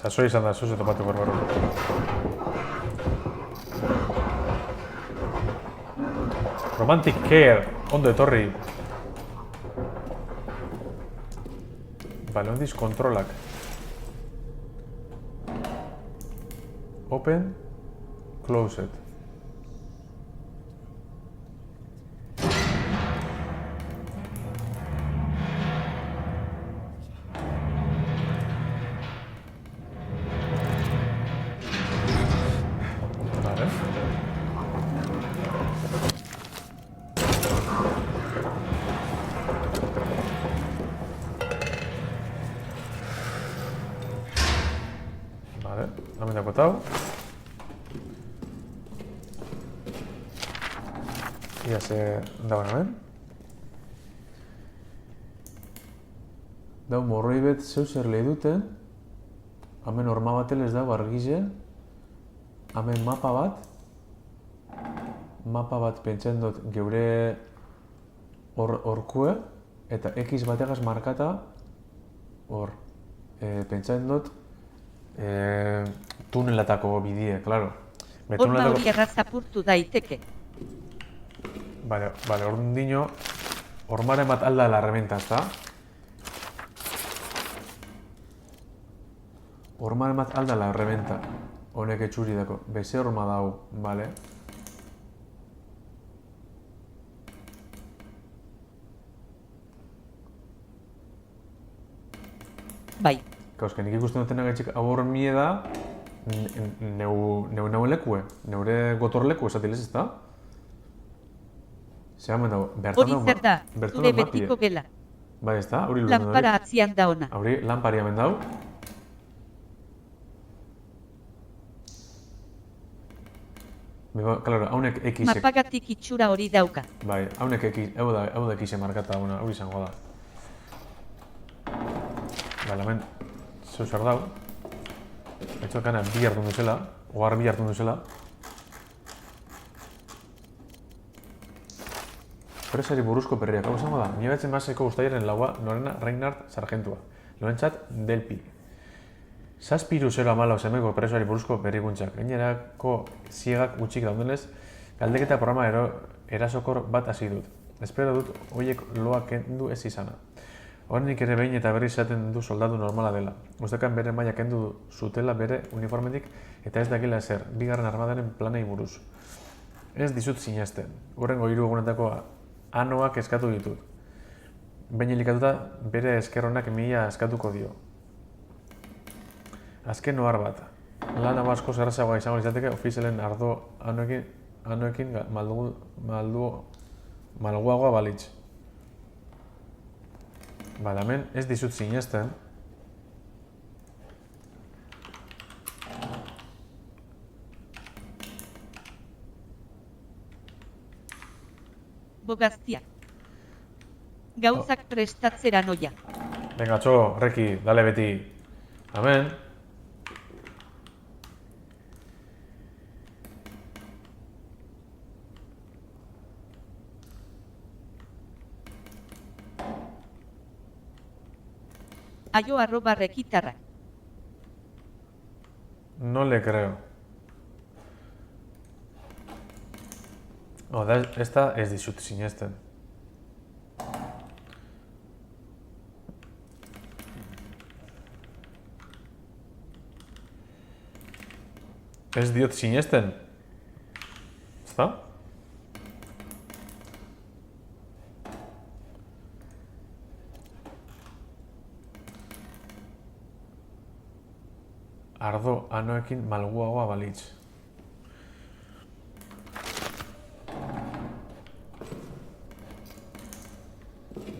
Sasoi izan da, zuze topatu berbaru. Romantic Care, ondo etorri. Bale, ondiz kontrolak. Open, closed. Vale. Vale, hemen dakotau. Ia ze dagoen hemen. Dau morroi bet zeu zer lehi duten. Hemen horma batelez dago argize. Hemen mapa bat. Mapa bat pentsen dut geure horkue. Eta X bategaz markata hor. Pentsen dut tunelatako bidie, klaro. Horma hori erraz apurtu daiteke. Vale, ordino hormaren bat alda la herramienta, ezta? Hormaren bat alda la herramienta. Honek etxuri dako. Beze horma dau, vale? Bai. Kauzke, nik ikusten duten agetxik hormie da neu lekue, neure gotor leku esatilez, ezta? Zer hemen dago, Hori zer da, zure betiko gela. Bai, ezta? Hori lurren Lanpara atzian da ona. Hori lanpari hemen dau. Claro, haunek X... Mapagatik itxura hori dauka. Bai, haunek X, hau da X markata hori izango da. Bale, hemen zeu zer dau. Etxokana bi hartun duzela, ogar bi hartun duzela. Presari buruzko perriak, hau izango da, 1906ko ustailaren laua Norena Reinhardt sargentua, Lorentzat Delpi. 7/04 semeko presoari buruzko berrikuntzak, gainerako ziegak gutxik daudenez, galdeketa programa erasokor bat hasi dut. Espero dut horiek loa kendu ez izana. Horrenik ere behin eta berri izaten du soldadu normala dela. Ustekan bere maila kendu zutela bere uniformetik eta ez dakila ezer, bigarren armadaren planei buruz. Ez dizut sinesten, hurrengo 3 egunetako anoak eskatu ditut. Behin elikatuta bere eskerronak 1000 eskatuko dio. Azken ohar bat. Lan hau askoz errazagoa izango izateke ofizialen ardo anoekin malguagoa balitz. Bale, hemen ez dizut sinesten. Bogaztiak. Gauzak prestatzera noia. Venga, txo, Reki, dale beti. Hemen. aio@rekitarrak. No le creo. Esta ez dizut sinesten. Ez diot sinesten. Ezta? Ardo anoekin malguagoa balitz.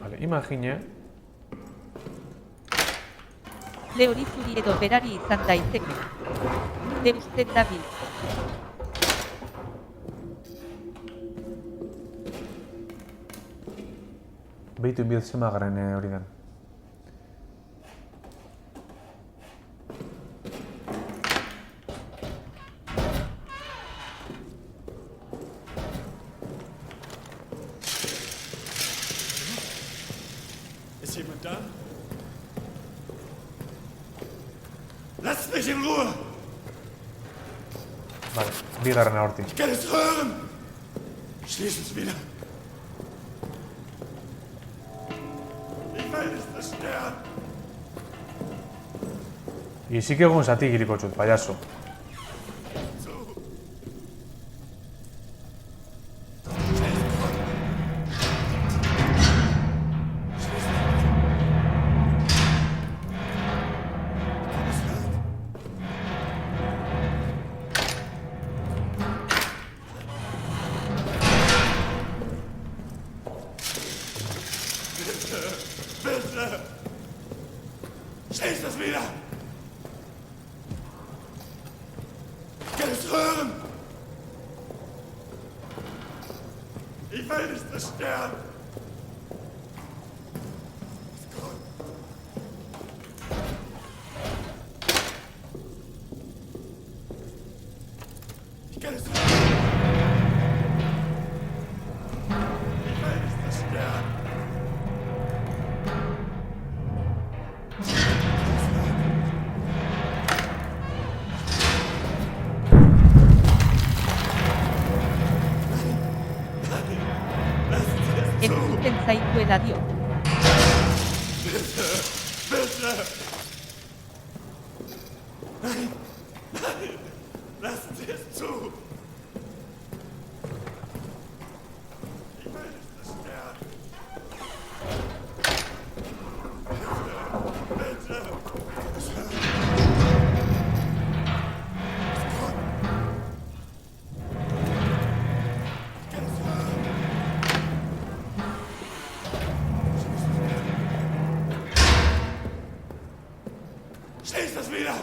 Vale, imagine. Leori zuri edo berari izan daiteke. Deusten dabil. Behitu inbiet zemagaren hori den. Ist jemand da? Lasst mich in Ruhe! Vale, bigarrena hortik. Ich kann es hören! Schließ es wieder! Ich will nicht zerstören! Izik egun zatik iriko txut, payaso. Bitte! Schließ es wieder! Ich kann es hören! Ich will nicht zerstören! Ich kann es hören! Ich will nicht zerstören! Entzuten zaituela dio. Bitte! Nein! Nein! Lassen Sie es zu! Ich will nicht zerstören! Bitte! Schließ das wieder!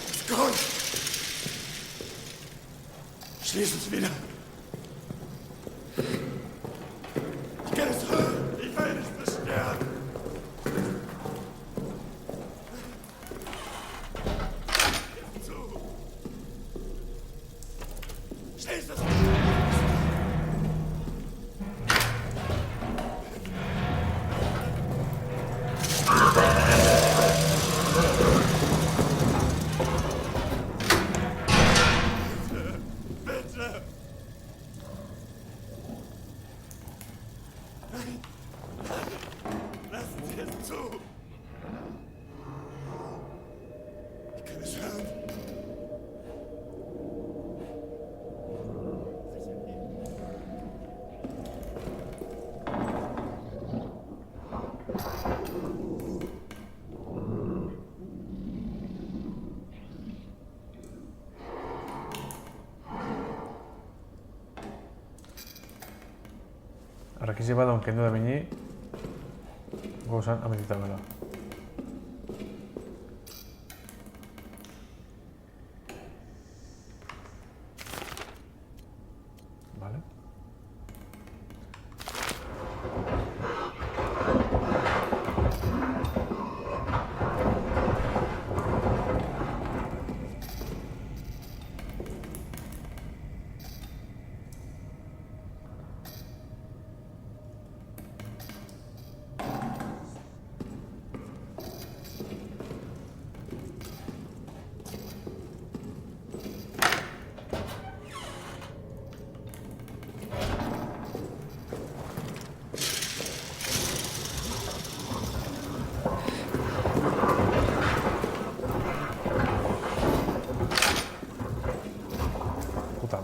Ist gut! Schließ es wieder! Ich kann es hören! Ich will nicht zerstören! Zu! Schließ das wieder! Bitte! Nein! Nein! Lassen Sie es zu! Ich kann es hören! Arkizi bada onkendu da bini, gozan ametita bela. Vale.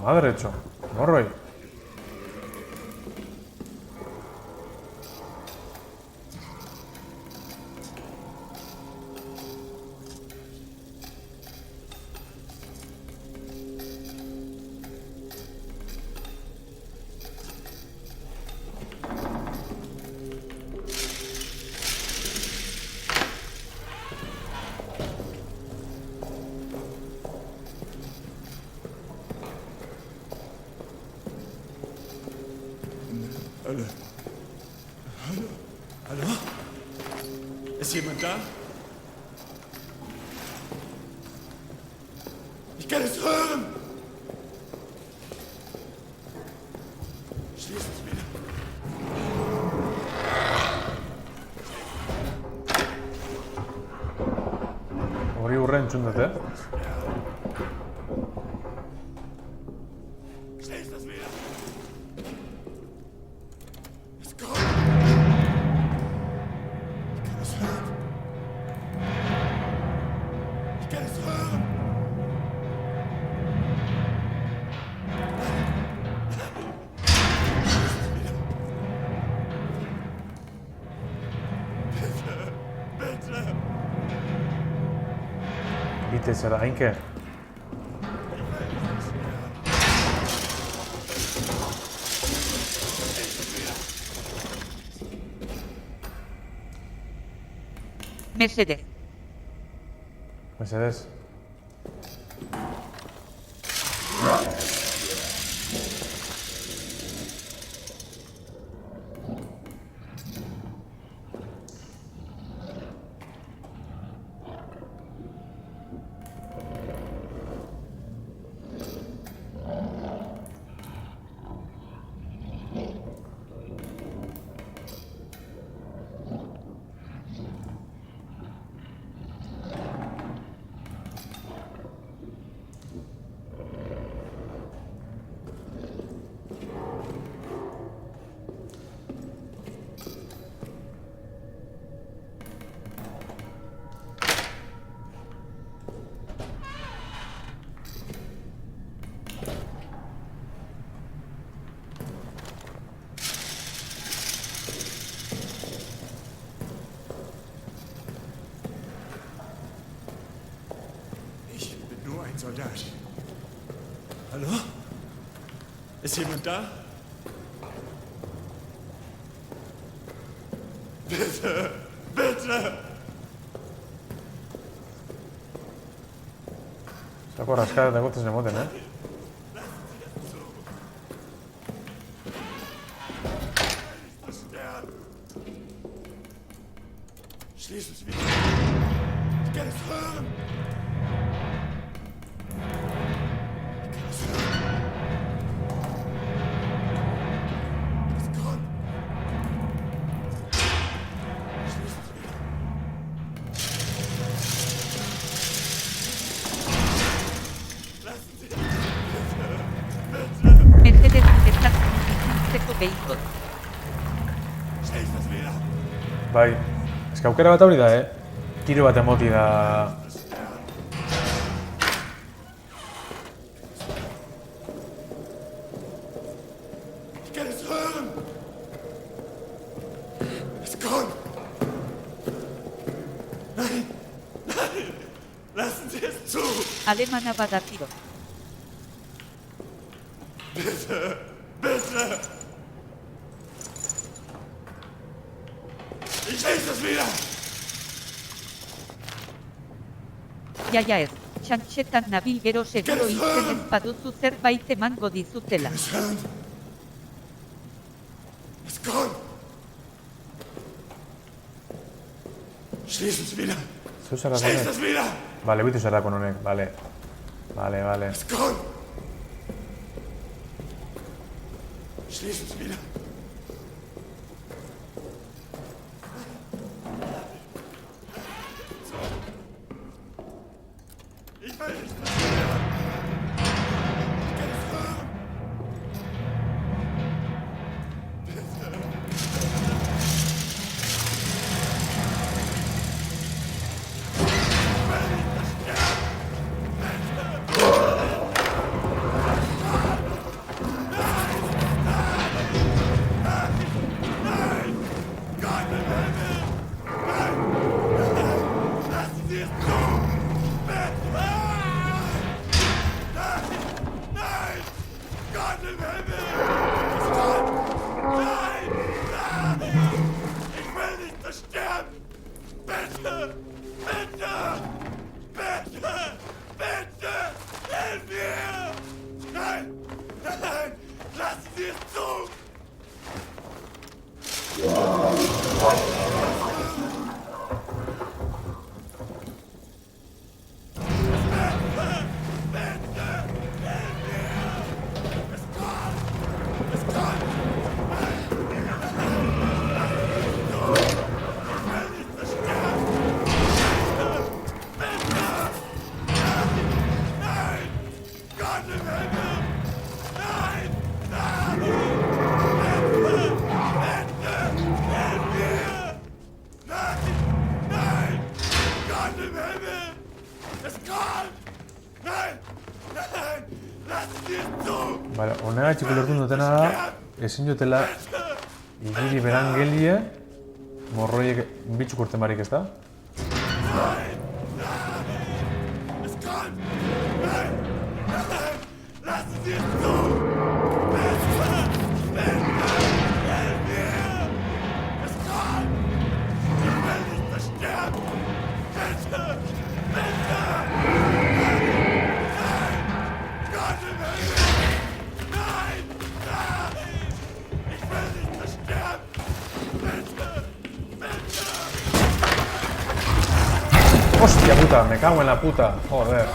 Madrecho. Morroi. Hallo? Ist jemand da? Ich kann es hören! Schließ es wieder. Hori hurra entzun dut, Schließ es wieder! Es kommt! Ich kann es hören! Ich kann es hören! Bitte! Bitte, zara, hainke. Mesedez. Mesedez. Ich bin nur ein Soldat. Hallo? Ist jemand da? Bitte! Bitte! Zako raskada eta gotzen emoten, Sterben! Schließ es wieder! Ich kann es hören! Ich kann es hören! Es kommt! Schließ es wieder! Lassen Sie! Mercedes estás izuntzeko behiko. Schließ es wieder! Bai, eska aukera bat hori da, Tiro bat emoti da... Ich kann es hören! Es kommt! Nein! Nein! Lassen Sie es zu! Alemana badakiro. Bitte! Bitte! Ich schließe es wieder! Jaia ez, txantxetan nabil gero seguro izen ez baduzu zerbait emango dizutela. Es hören! Es kommt! Schließ es wieder! Zeu zara Schließ honek? es wieder! Bale, bitu zara honek, bale. Bale. Es kommt! Schließ es wieder! Ich will nicht mehr! Ich kann es hören! zergatik ulertu dutena da, ezin dutela igiri berangelie, morroiek bitxuk urten barik ez da. Hostia puta, me cago en la puta, joder.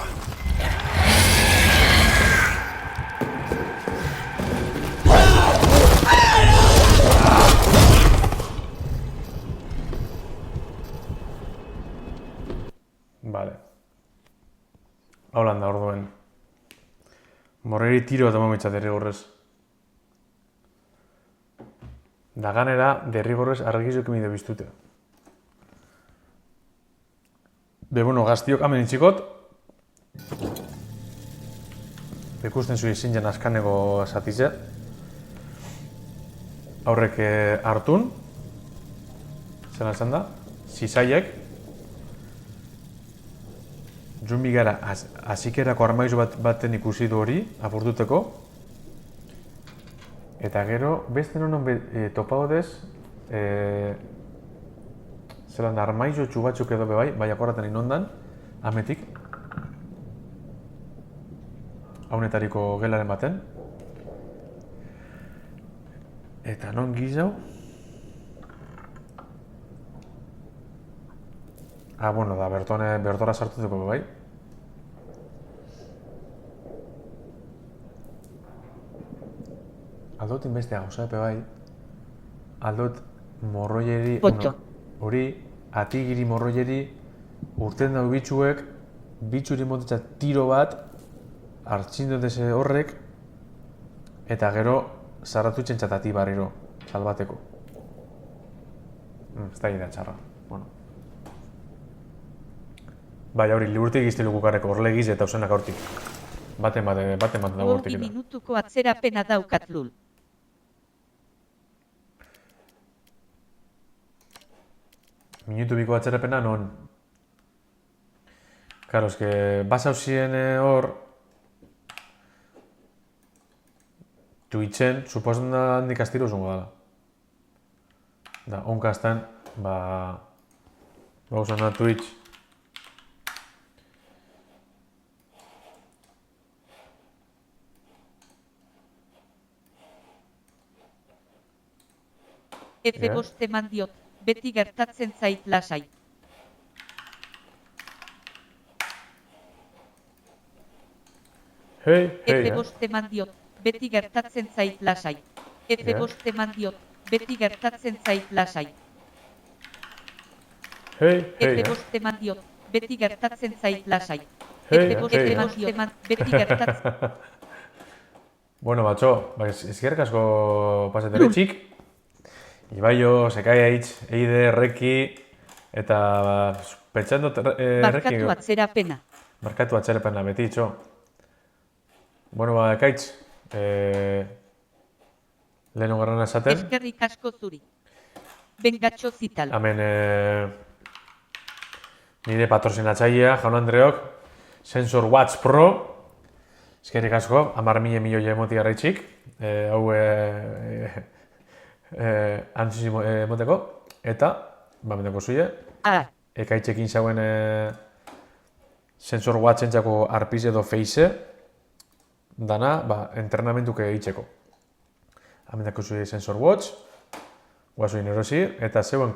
Vale. Holanda orduen. Morreri tiro eta mamitza derrigorrez. Da ganera, derrigorrez argizuk emide biztute. Bueno, gaztiok hamen itxikot. Ikusten zuen zintzen askaneko zatize. Aurrek hartun. Zena esan da? Zizaiek. Junbi gara, azikerako armaizu baten ikusi du hori, apurtuteko. Eta gero, beste nonon topagodez, zelan armaizu txubatzuk edo bebai, bai akorraten inondan, ametik. Haunetariko gelaren baten. Eta non gizau? Bueno, da, bertora sartutuko bebai. Aldot inbestea gauza epe bai. Aldot morroieri... Hori, atigiri morroieri urten dago bitxuek, bitxuri motetza tiro bat, hartzindoteze horrek, eta gero zarratu txentzatati barriro, salbateko. Ez da idea txarra. Bueno. Bai, hori, liburtik izte lukukarreko horlegiz eta usenak aurtik. Baten dago hortik. 2 minutuko atzerapena daukat lul. Minutu biko atzerapena non? Karo, eske, basauzien hor... Twitchen, suposan da handik astiro zungo dala. Da, onkastan, gauzan da Twitch. F5 eman diot, beti gertatzen zait lasai. F5 eman diot, beti gertatzen zait lasai. F5 eman diot, beti gertatzen zait lasai. F5 eman diot, beti gertatzen zait lasai. F5 eman diot, beti gertatzen... Bueno, batxo, ezkerrik asko pasete betxik. Ibaio, Sekaiaitz, Eide, Reki, eta pentsandot Reki... Barkatu atzerapena. Barkatu atzerapena, beti, itxo. Bueno, Ekaitz, leheno garrana esaten. Eskerrik asko zuri. Bengatxo zital. Hemen nire patrozinatzailea, Jaun Andreok, Sensor Watch Pro. Eskerrik asko, 10.000 milioi emoti garraitxik. Hau antzizi emoteko. Eta, bamendeko zuie. Ekaitzekin zauen Sensor Watch entzako arpiz edo face. Dana, entrenamentuke eitzeko. Hamendako zuie Sensor Watch. Guazuin erosi. Eta zeuen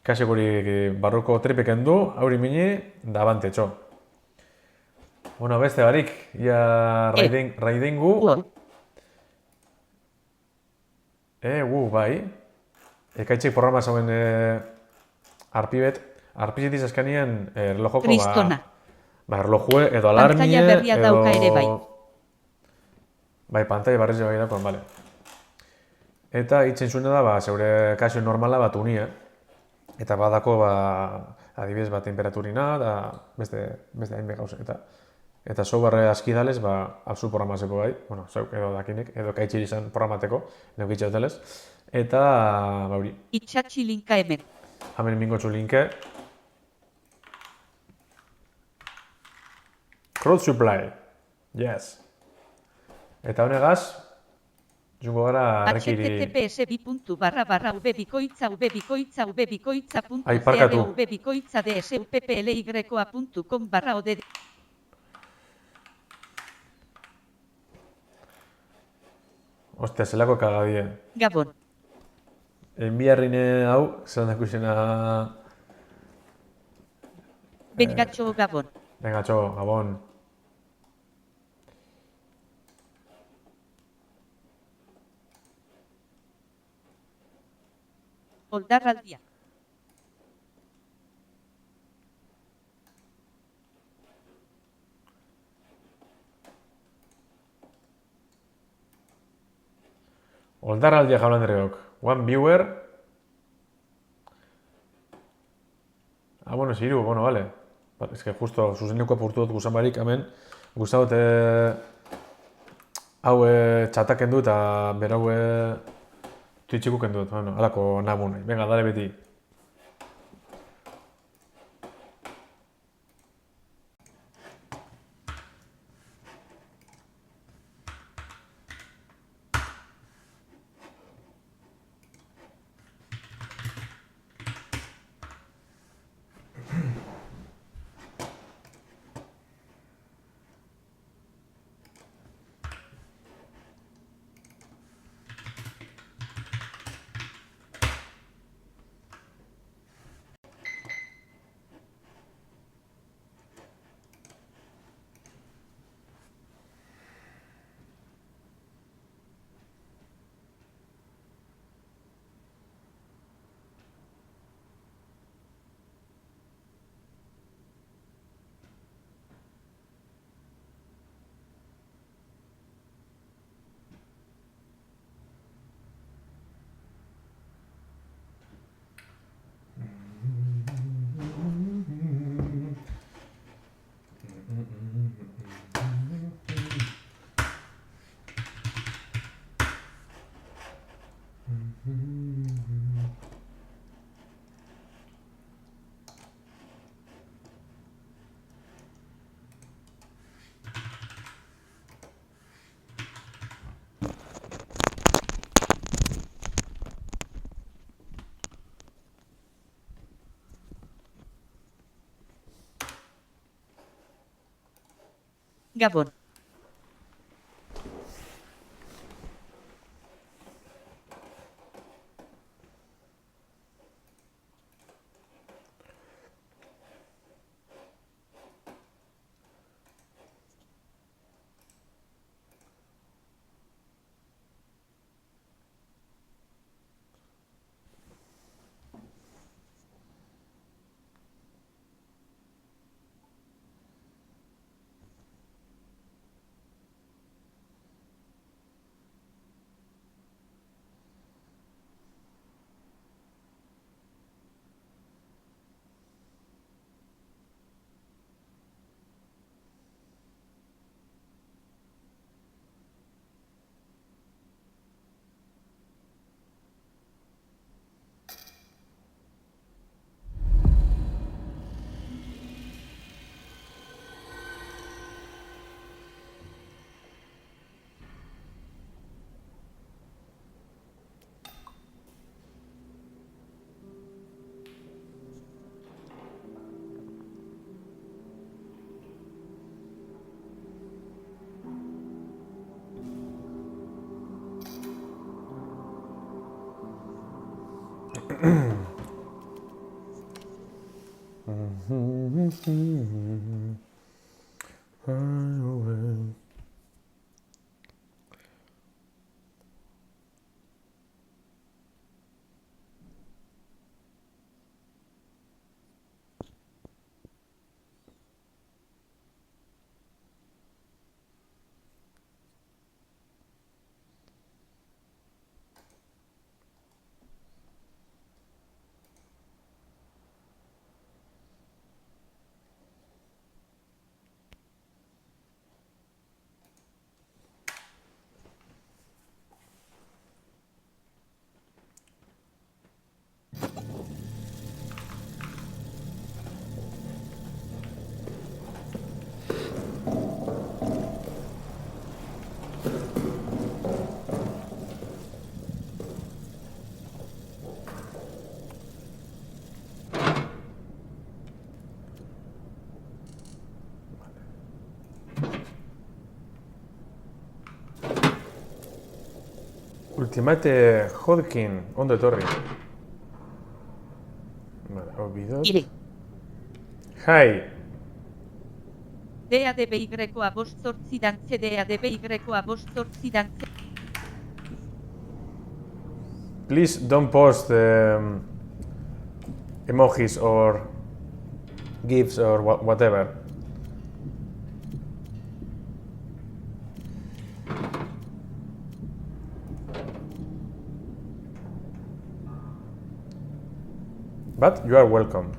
Kasiokori barruko tripeken du, hauri mini, da bante txo. Bueno, beste barik, ia raidengu. Bai. Ekaitzik programa zauen arpibet. Arpizetiz eskanien erlojoko, Kristona. Erlojue edo alarmie, Pantalla berria dauka ere bai. Bai, pantalla berria bai dakoan, bale. Eta hitzen zuena da, zeure kasio normala bat unia. Eta badako, adibidez, temperaturin da, beste hainbe gauza. Eta eta software aski dalez, ba, abzu programazeko bai, bueno, zeuk edo dakinek, edo kaitxiri izan programateko, neukitxe hotelez, eta, ba, hori, Itxatxi linka hemen. hemen mingotxu linke. Crowd supply, yes. Eta honegaz, jungo gara errekiri... https://v_v_v_v_v_v.cr Ai, parkatu. v_dsuply.com/od. Ostia, zelako kagadie. Gabon. Enbiarrine hau, zelan dakusena... Bengatxo Gabon. Venga, txo, Gabon. Oldarraldia. Oldarraldia jaun Andreok. One viewer. Ah, bueno, ziru, bueno, vale. Es que justo zuzeneko apurtu dut guzan barik, hemen. Guztaut, hau txataken dut, eta berau Twitchikuken dut. Bueno, alako nabu nahi. Venga, dale beti. Gabon. Ultimate Hodgkin, ondo etorri. Vale, obidot. Ire. Hi. DADBY-a bost zortzi dantze DADBY-a bost zortzi dantze. Please don't post emojis or GIFs or whatever. But you are welcome.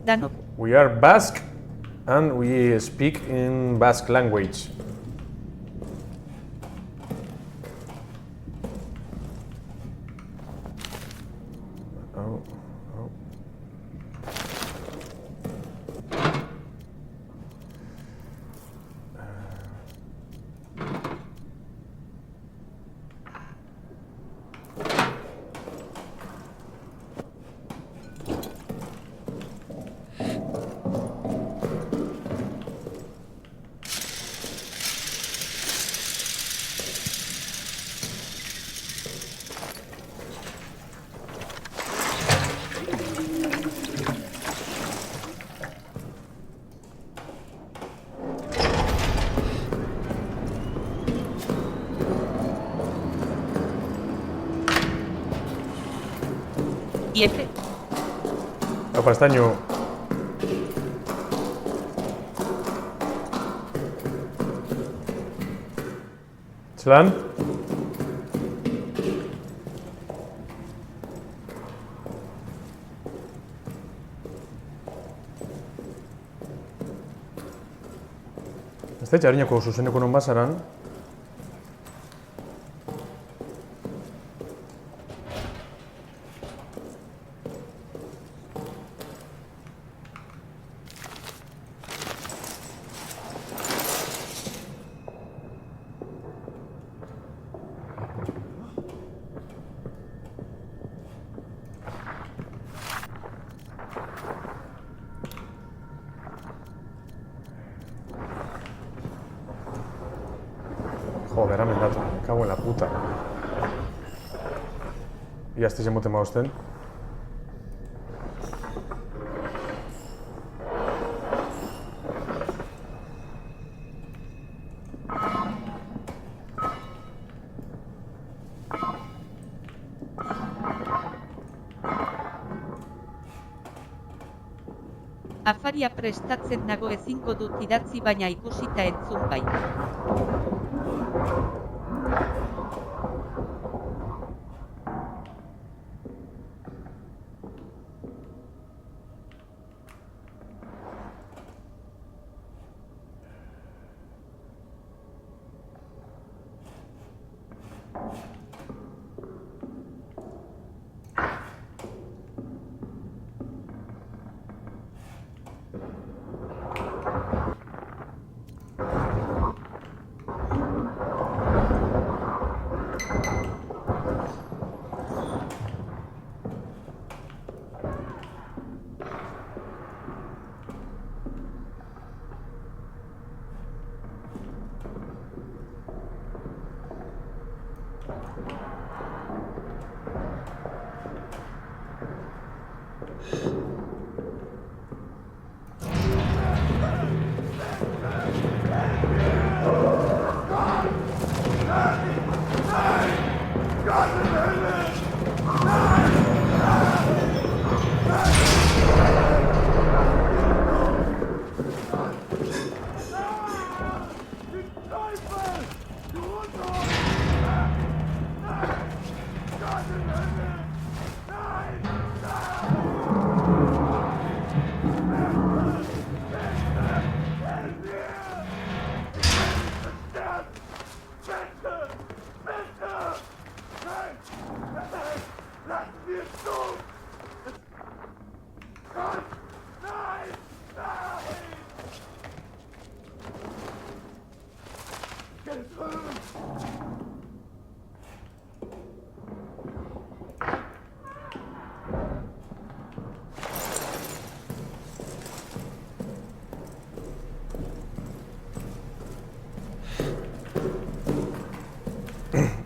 Danok. We are Basque and we speak in Basque language. Oh, oh. Iepe. Apa, estaño. Zelan? Ez da txarinako zuzeneko non bazaran. Joder, hemen datu, me cago en la puta. Ia azte zemoten mauzten. Afaria prestatzen nago ezingo dut idatzi baina ikusita entzun bai.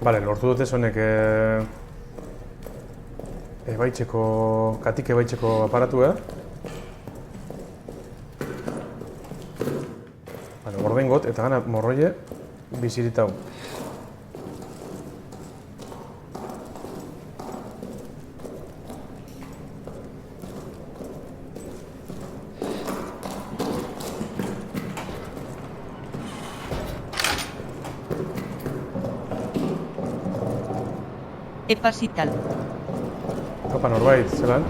Bale, lortu dute zonek ebaitzeko, katik ebaitzeko aparatu, Bale, ordengot, eta gana morroie biziritau. Epasital. Opa, norbait, zelan?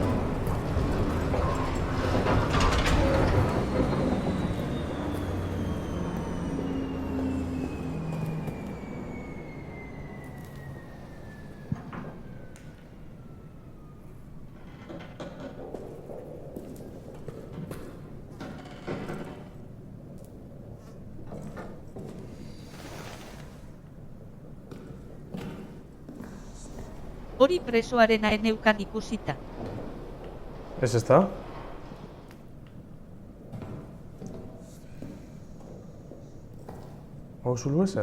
Hori presoarena eneukan ikusita. Ez ezta? Hau zulu ez,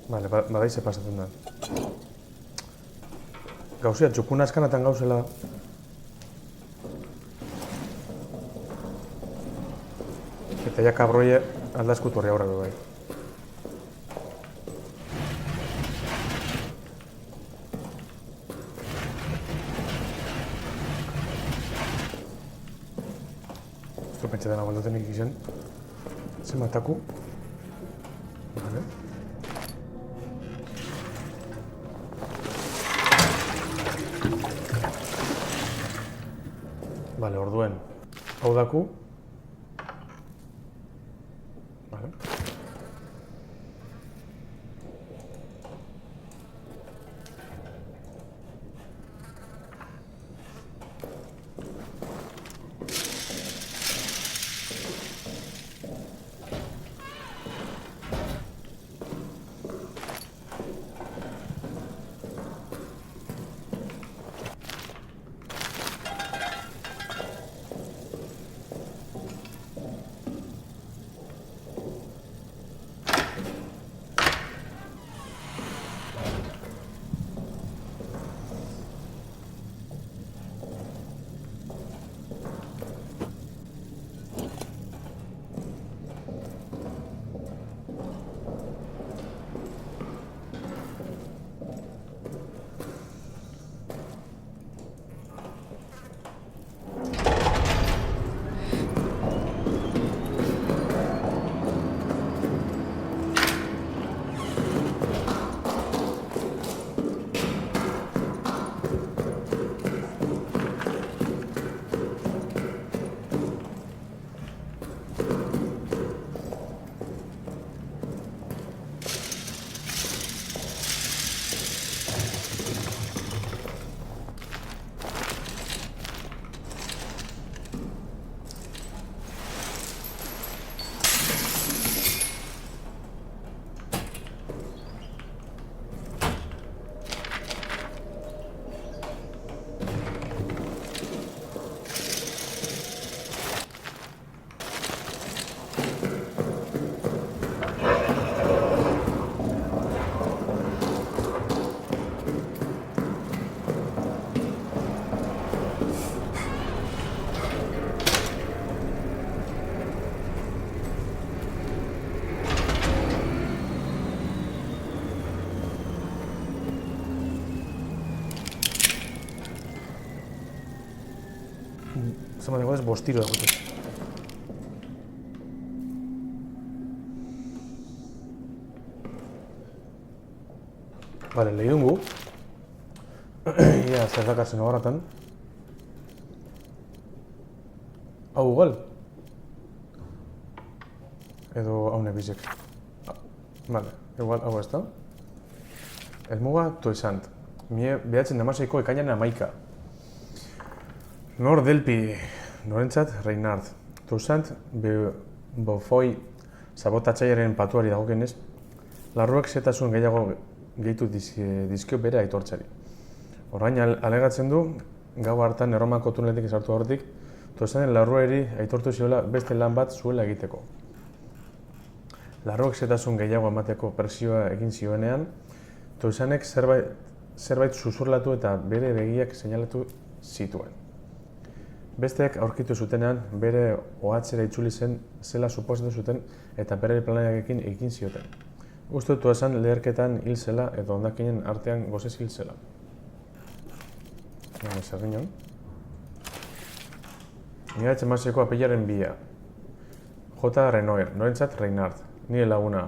Bale, badaize pasatzen da. Gauzea, txukun askanatan gauzela. Eta ja kabroie aldazkutu horri aurra bai. Esto pentsa dena baldoten ikizen. Zer mataku. Vale. Vale, orduen. Hau daku. Vale. Zama dago ez bostiro dagoetan. Bale, lehi dungu. Ia, zer dakartzen agarratan. Hau igual. Edo haune bizek. Bale, igual hau ez da. Elmuga toizant. Mie behatzen damaseiko ekainan 11. Nor delpi, norentzat Reinhard. Toizant, bofoi sabotatzaiaren patuari dagokenez, larruak zetasun gehiago gehitu dizkio bere aitortzari. Orain alegatzen du, gau hartan Erromako tuneletik sartu horretik, Tosanen larruari aitortu ziola beste lan bat zuela egiteko. Larruak zetasun gehiago emateko presioa egin zioenean, Tosanek zerbait zuzurlatu eta bere begiak seinalatu zituen. Besteek aurkitu zutenean bere ohatzera itzuli zela suposatu zuten eta bere planarekin ekin zioten. Uste dut esan leherketan hil zela edo hondakinen artean gozez hil zela. Zerriñon. Miratzen Maseko apilaren 2. J. Renoir, norentzat Reinhard, nire laguna.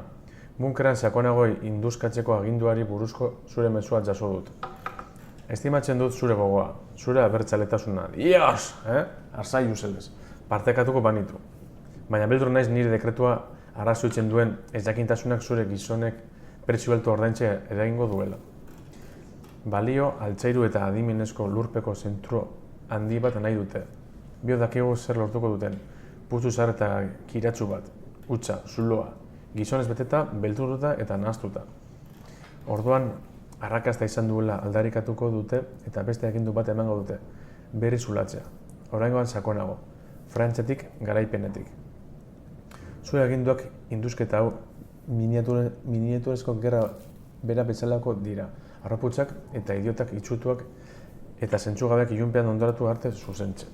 Bunkeran sakonago induzkatzeko aginduari buruzko zure mezua jaso dut. Estimatzen dut zure gogoa, zure abertzaletasuna. Ios! Arsai uselez, partekatuko banitu. Baina beldur naiz nire dekretua arrazoitzen duen ezjakintasunak zure gizonek prezio altu ordaintzea eragingo duela. Balio, altzairu eta adimenezko lurpeko zentro handi bat nahi dute. Bio dakigu zer lortuko duten, putzu zahar eta kiratsu bat, hutsa, zuloa, gizonez beteta, beldurtuta eta nahaztuta. Orduan, arrakasta izan duela aldarikatuko dute eta beste agindu bat emango dute, berri zulatzea. Oraingoan sakonago, frantzetik garaipenetik. Zure aginduak induzketa hau miniaturezko gerra bera bezalako dira, harroputsak eta idiotak itsutuak eta zentzugabeak ilunpean ondoratu arte zuzentzen.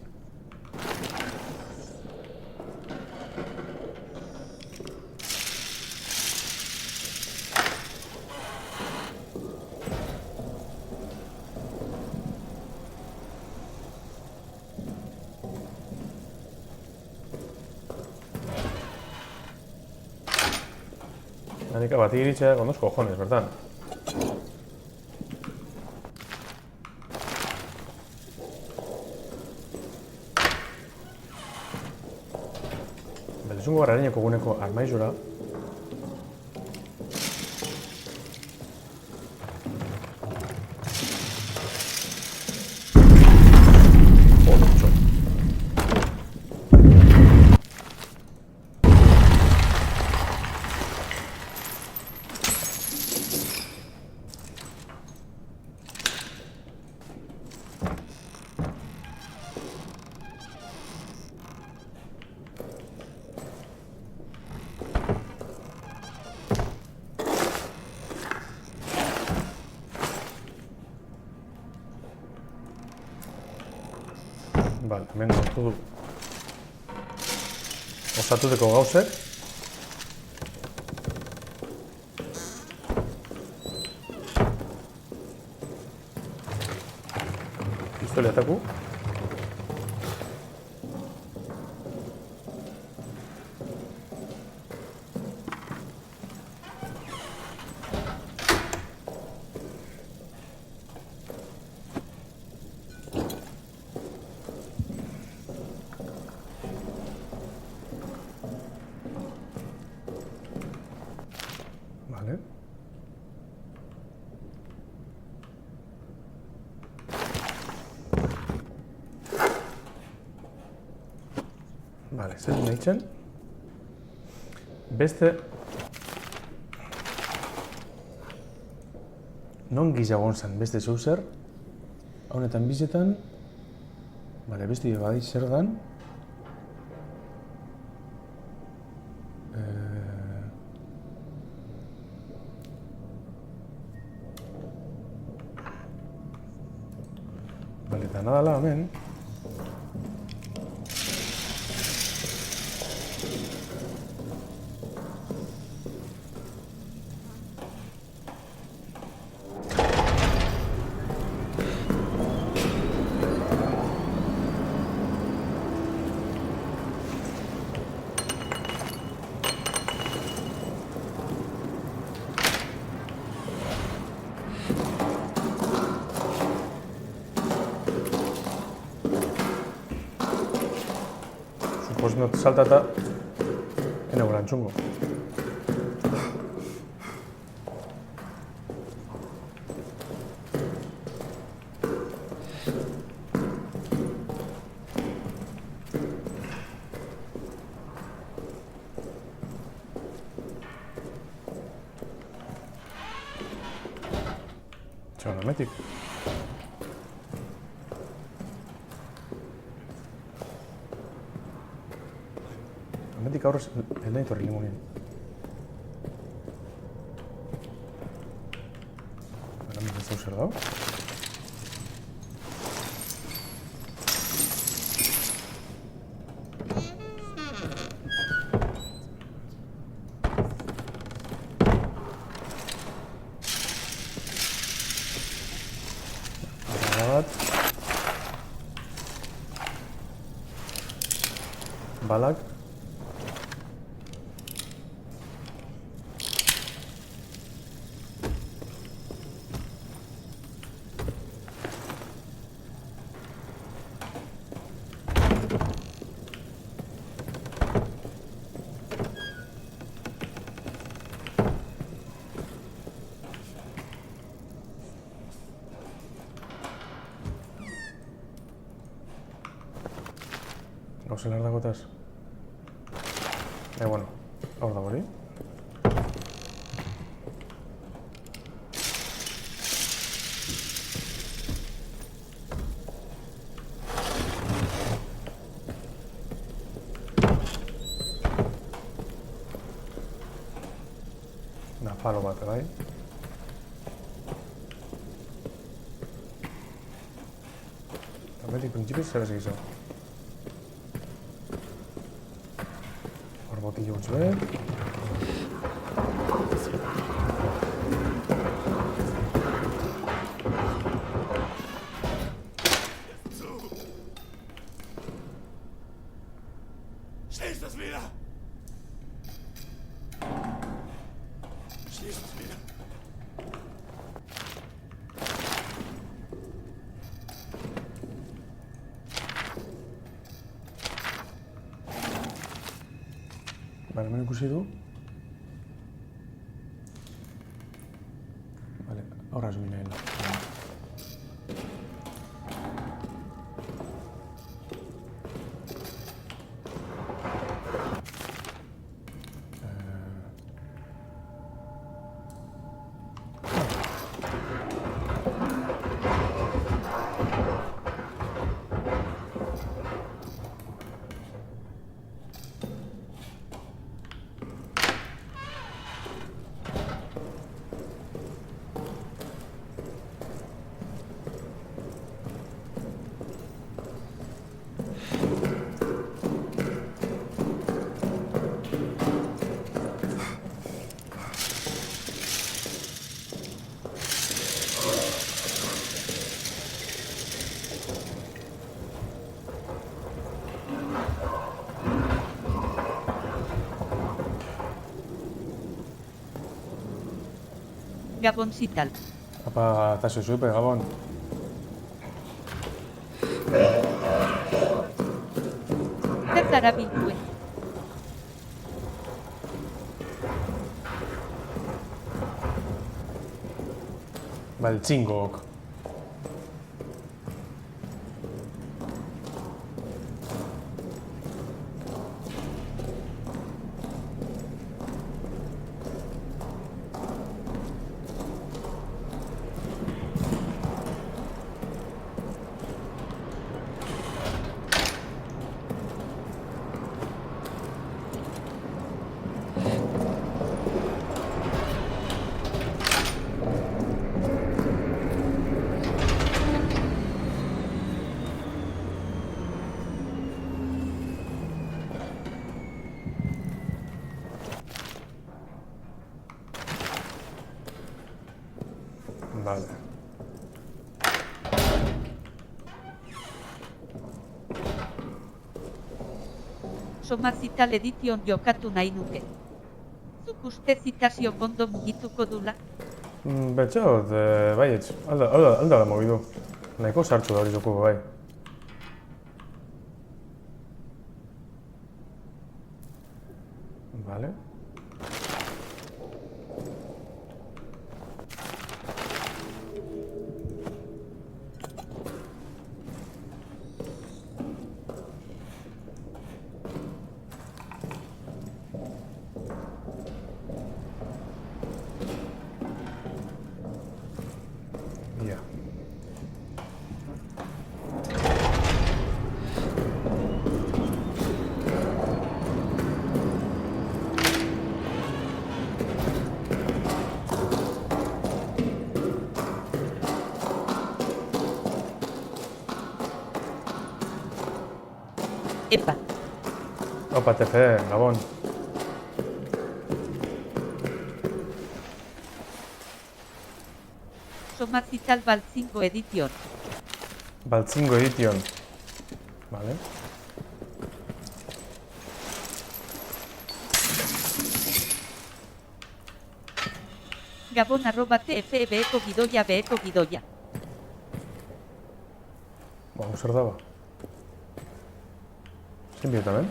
Nanika bat iritzea con dos cojones, ¿verdad? Belezungo garraineko guneko armaizura. Vale, hemen lortu du osatuteko gauzek. Pistoliataku. Vale. Vale, zer nahitzen. Beste... Non gizagon zen beste zeuzer. Honetan bizetan. Vale, beste badi zer dan. Vale, eta nadala hemen. Pues no saltata en el chungo. Chaunametik. Hemendik aurrez, ez nahi torri limonien. Hemen ez zer dago. Balak. Gauzen behar dagotaz? Bueno, hor dago hori. Da, palo bat, bai? Hemendik printzipioz zer ez egizu. Botillo gutxu behar. Schließ das wieder! Schließ das wieder! Vale, hemen ikusi du. Vale, aurra esmin nahi. Gabon zital. Apa, eta zuzupe, Gabon. Zer zara bilduen? Baltzingok. Vale. Somazital edition jokatu nahi nuke. Zuk uste zitazio bondo mugituko dula? Betxot, baietz, alda mogidu. Nahiko sartxu da hori joku, bai. Vale. Ja. Epa, Opa, TFD, Gabon. Somazital Baltzingo Edition. Baltzingo Edition. Vale. Gabon @tfbeko gidoia beko gidoia. Ba, zer daba. Zein bietan, ben?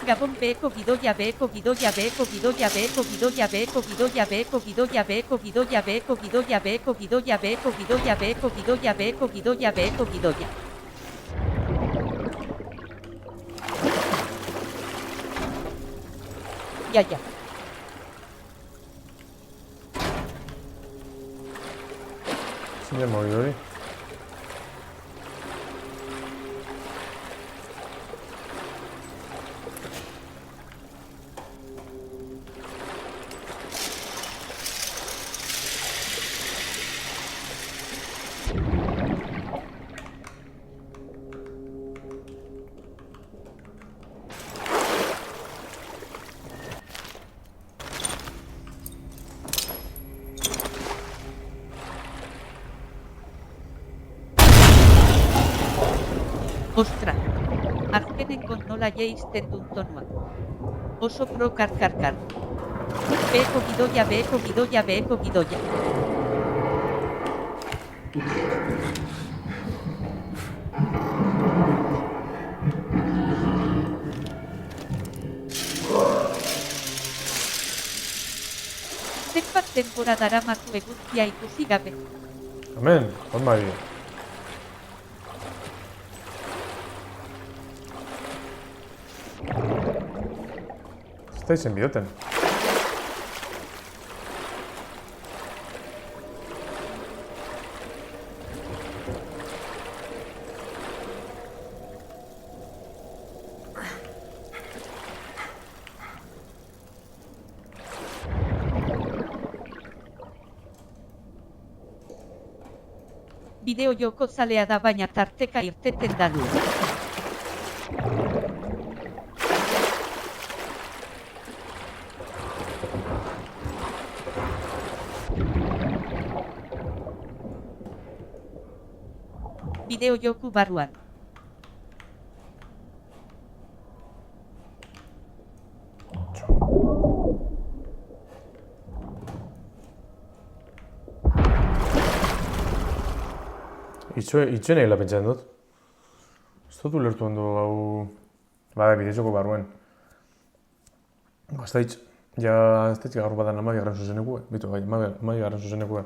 Gabon beko gidoia beko gidoia beko gidoia beko gidoia beko gidoia beko gidoia beko gidoia beko gidoia beko gidoia beko gidoia beko gidoia beko gidoia beko gidoia. Ja. Zein den mobi hori? Ostra. Azkenengo nola jeizten dut tonua. Oso pro kar. Beko gidoia beko gidoia beko gidoia. Zenbat denbora daramazu eguzkia ikusi gabe. Hemen, hon bai. Ez da izen bidoten. Bideo joko zalea da baina tarteka irteten da du. Bideo joku barruan. Itxuen egila pentsatzen dut. Ez dut ulertu ondo hau... Bada, bidezoko barruen. Ez da itx... Ja, ez da itx gaur badan 12. zuzenekue. Bitu, bai, 12. zuzenekue.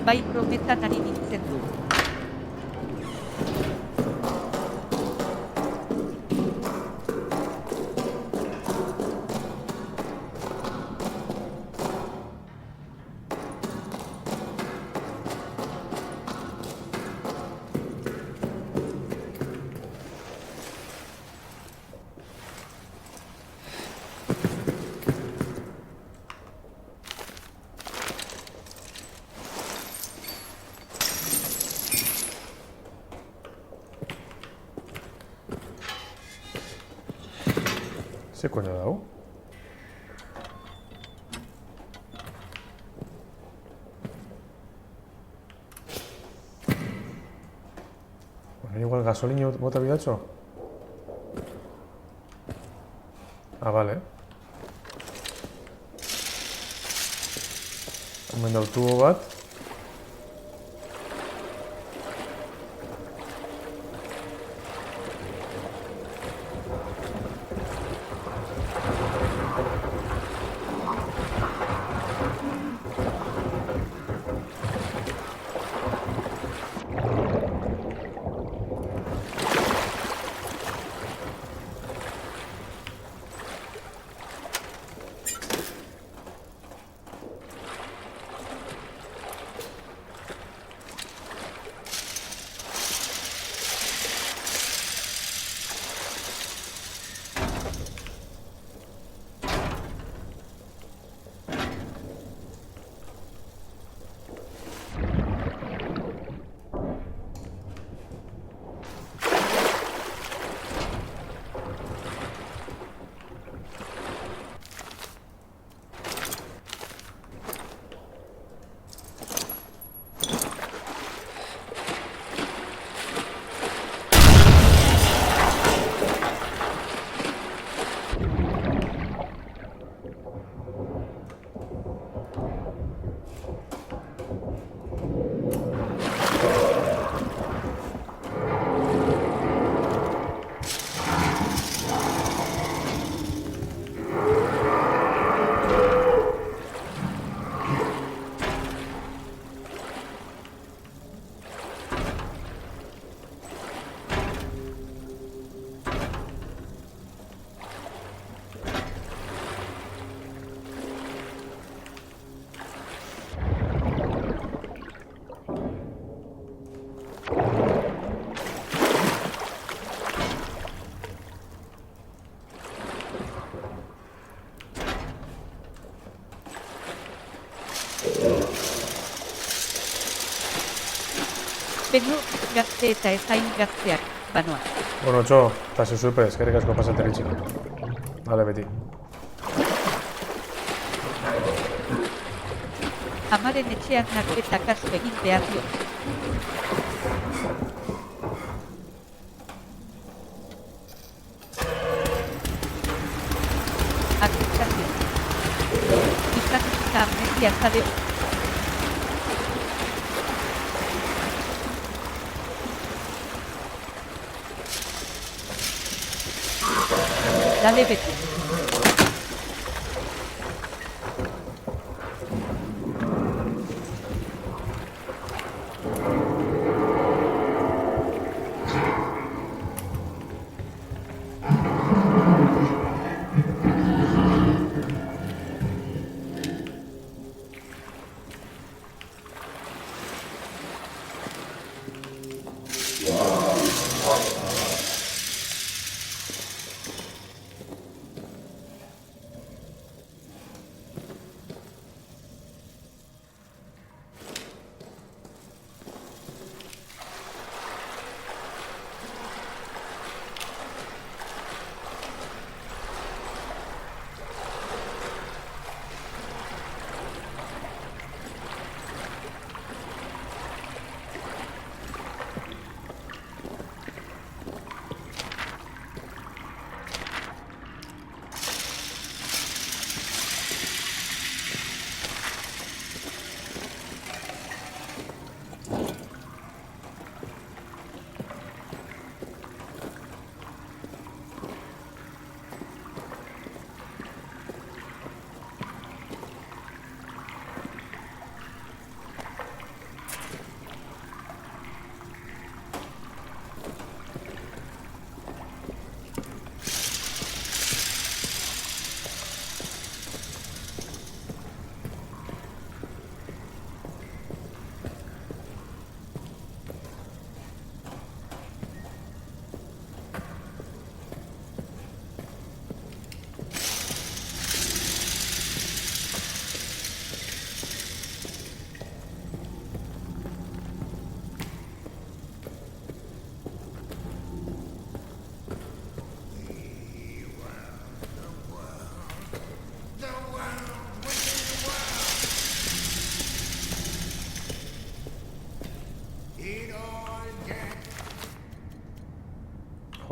Bai prometan ari nintzen du. Ze koño da hau? Igual gasolina bota bidatxo? Ah, vale. Hemen dau tubo bat. Beno, gazte eta ezain gazteak, banoa. Bueno, txo, eta zuzurpe, eskerrik asko pasateritxik. Dale, beti. Amaren etxean naketa kasu egin behar dio. Akzazio. Izatuta amnesia zaleo. Dale beti.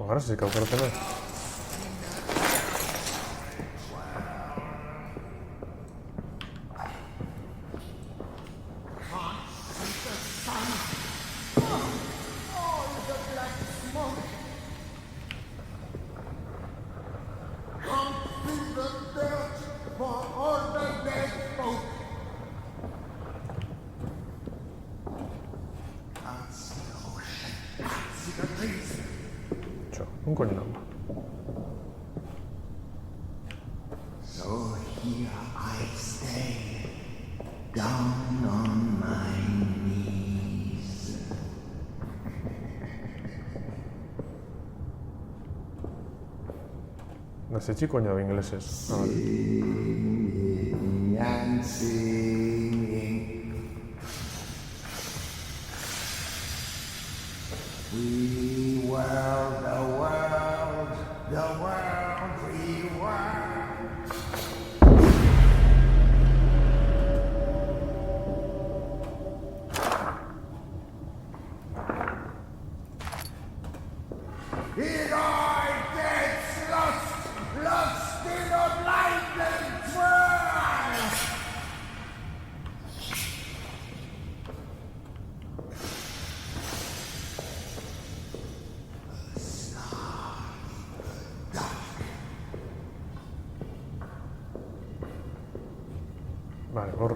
Garrazik aukeratena. Un coño no. So here I stay, down on my knees. No sé chi coño ingleses. Ah, vale. Singing and singing. We were the world, we were. It all gets lost in a blinding twirl. Vale, hor.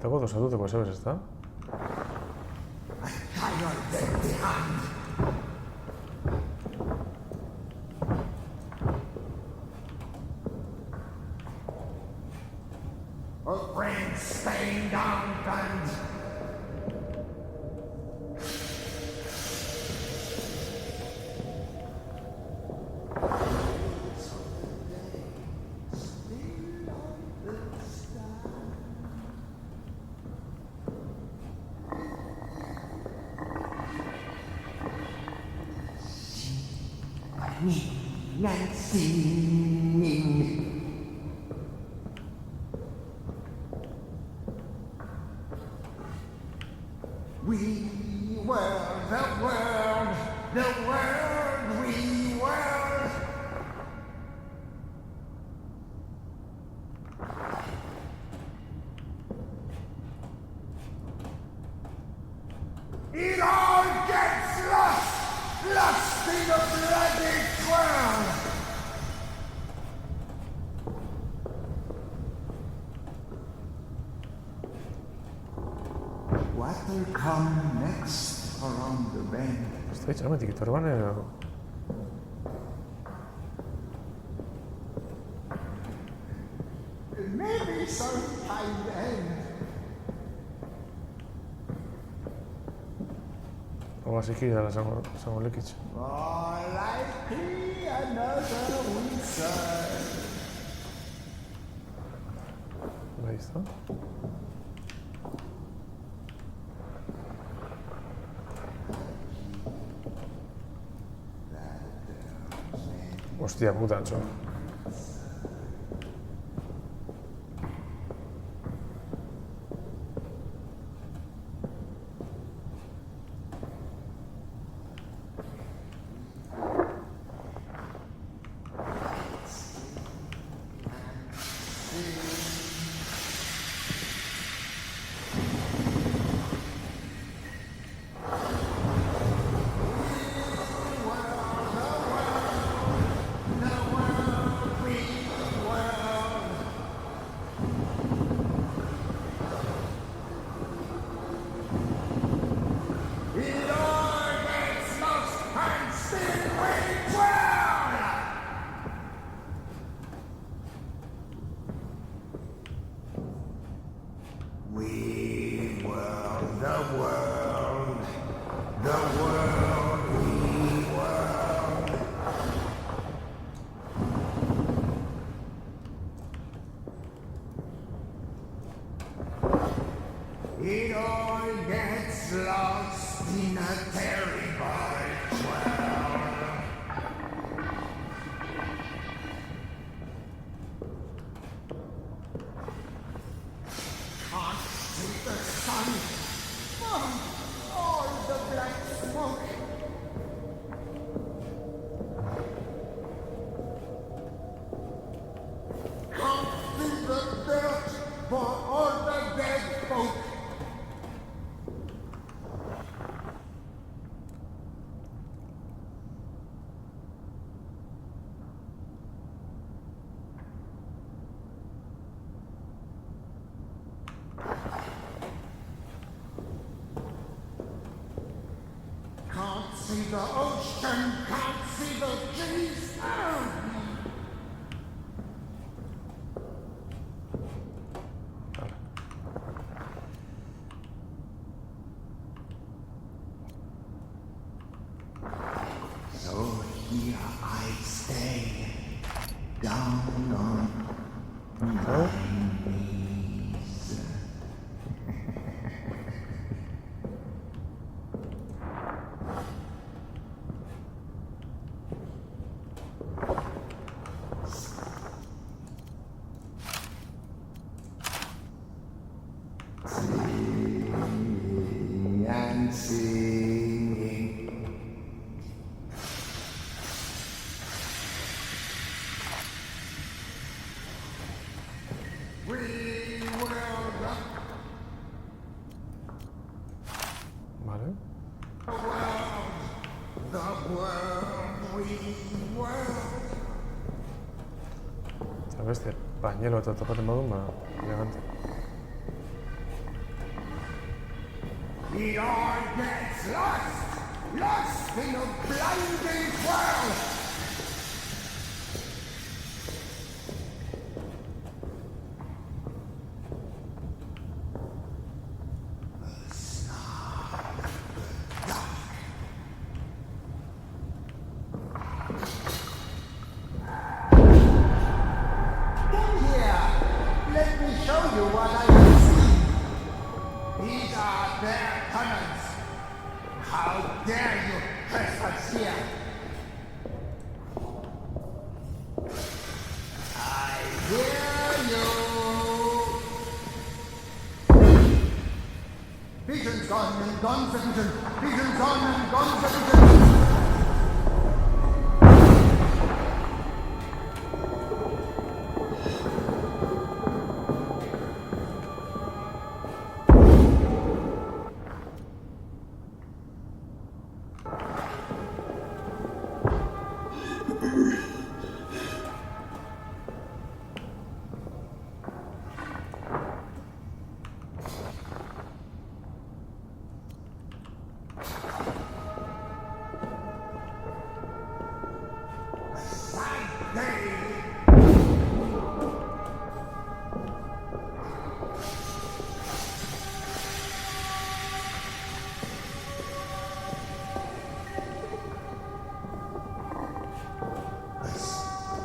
Dago dosatuteko zebez, ezta? A rain-stained mountains. And singing. We were the world, we were. It all gets lost in the bloody twirl. What will come next around the bend? Stai itxaramentik itorban, Maybe sometime then. Oga ziki dala zango lekitz. More likely another winter. Bai, ezta? Hostia puta, antxo. Planetary by 12. Can't see the sun from all the black smoke. Can't see the dirt for all the dead folk. Can't see the ocean, can't see the trees. So here I stay, down on my knees. Singing and singing. We will Vale. the world, we will. Eta beste, pañuelo eta topaten badun, ba, elegante. The all gets lost in a blinding world. Here, let me show you what I have seen. These are their tunnels. How dare you trespass here? I hear you. Vision's gone and guns are vision. Vision's gone and guns are vision.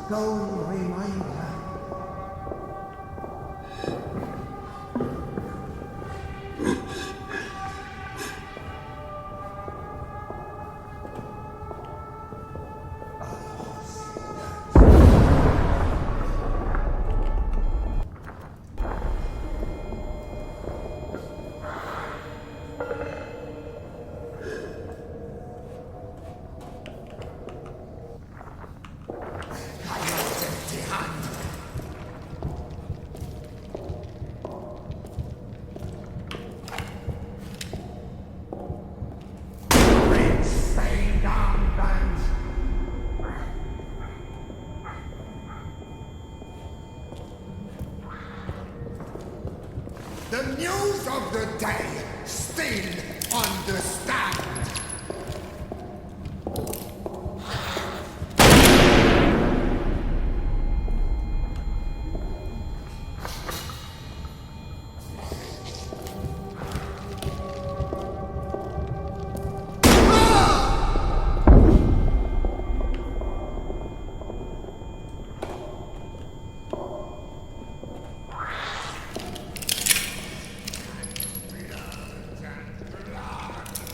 Stone reminder. The news of the day still understand.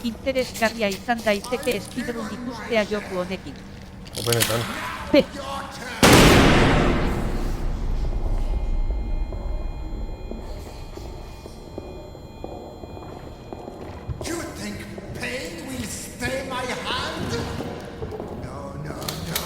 Interesgarria izan daiteke speedrun ikustea joku honekin. Benetan. Pe, You think pain will stay my hand? No, no, no.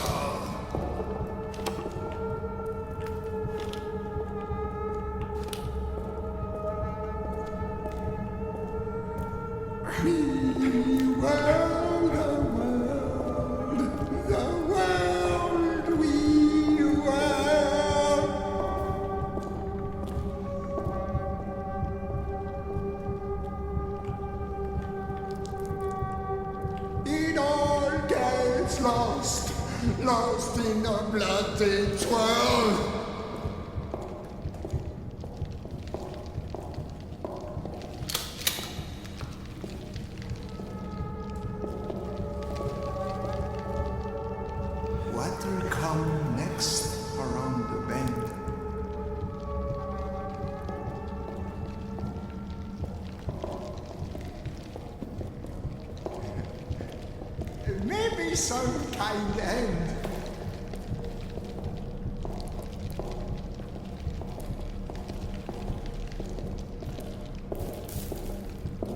It all gets lost, lost in a bloody twirl. What will come next around the bend? Maybe some kind end.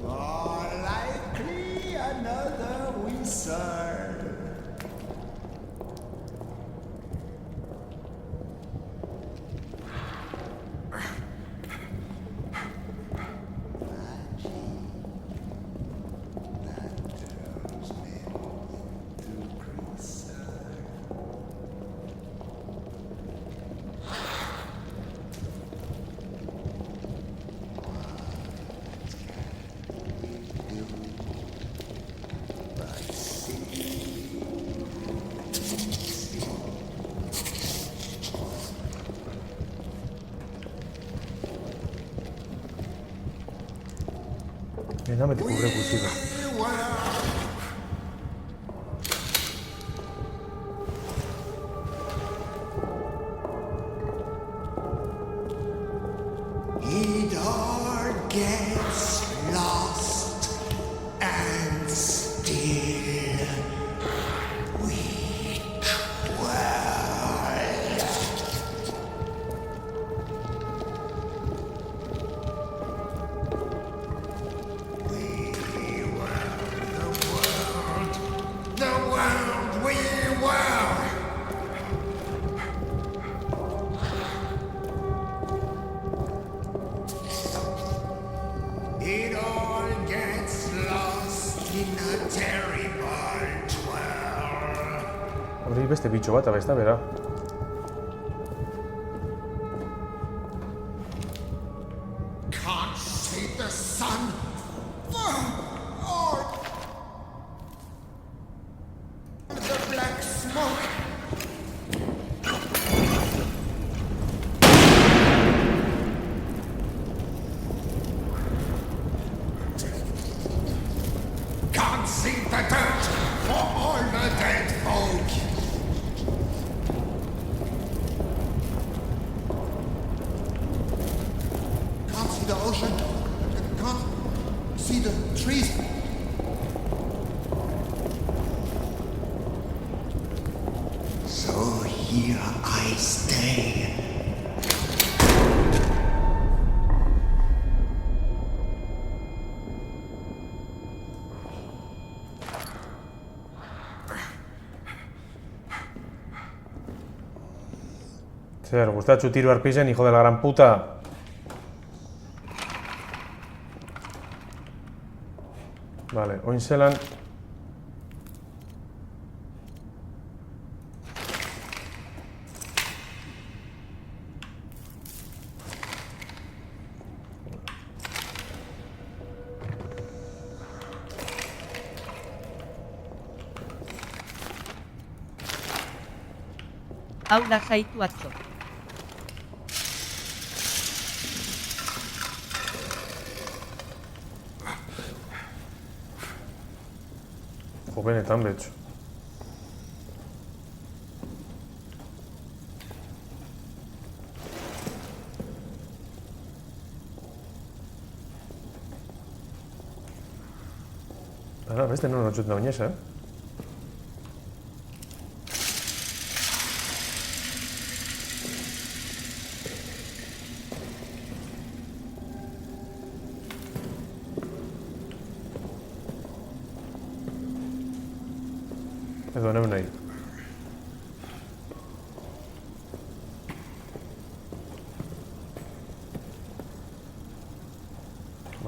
Or likely another wizard. Dame te cubre cuchillo. It all gets lost and still we twirl. We were the world we were. It all gets lost in a terrible twirl. Hori beste bitxo bat, abesta, bera. Can't see the sun. Or the black smoke. Can't see the dirt for all the dead folk. Can't see the ocean. Can't see the trees. So here I stay. Zer, gustatxu tiro arpizen, hijo de la gran puta. Vale, oin zelan... hau lasaitu atzo. Jo, benetan betxo. Ara, beste non hotxut da oinez, Edo neu nahi.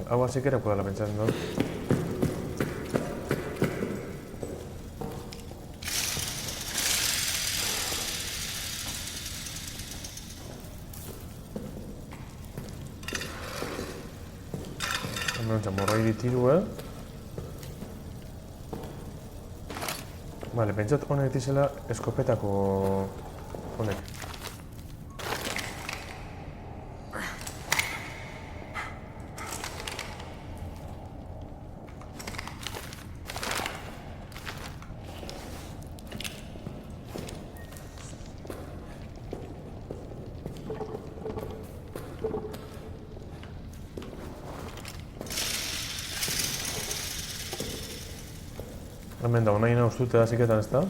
Hau así que era podala pentsando. Hemen txamorroi ditiru, Vale, pentsat honek ditizela eskopetako honek. Hemen da, nahi nauztute da ziketan, ez da?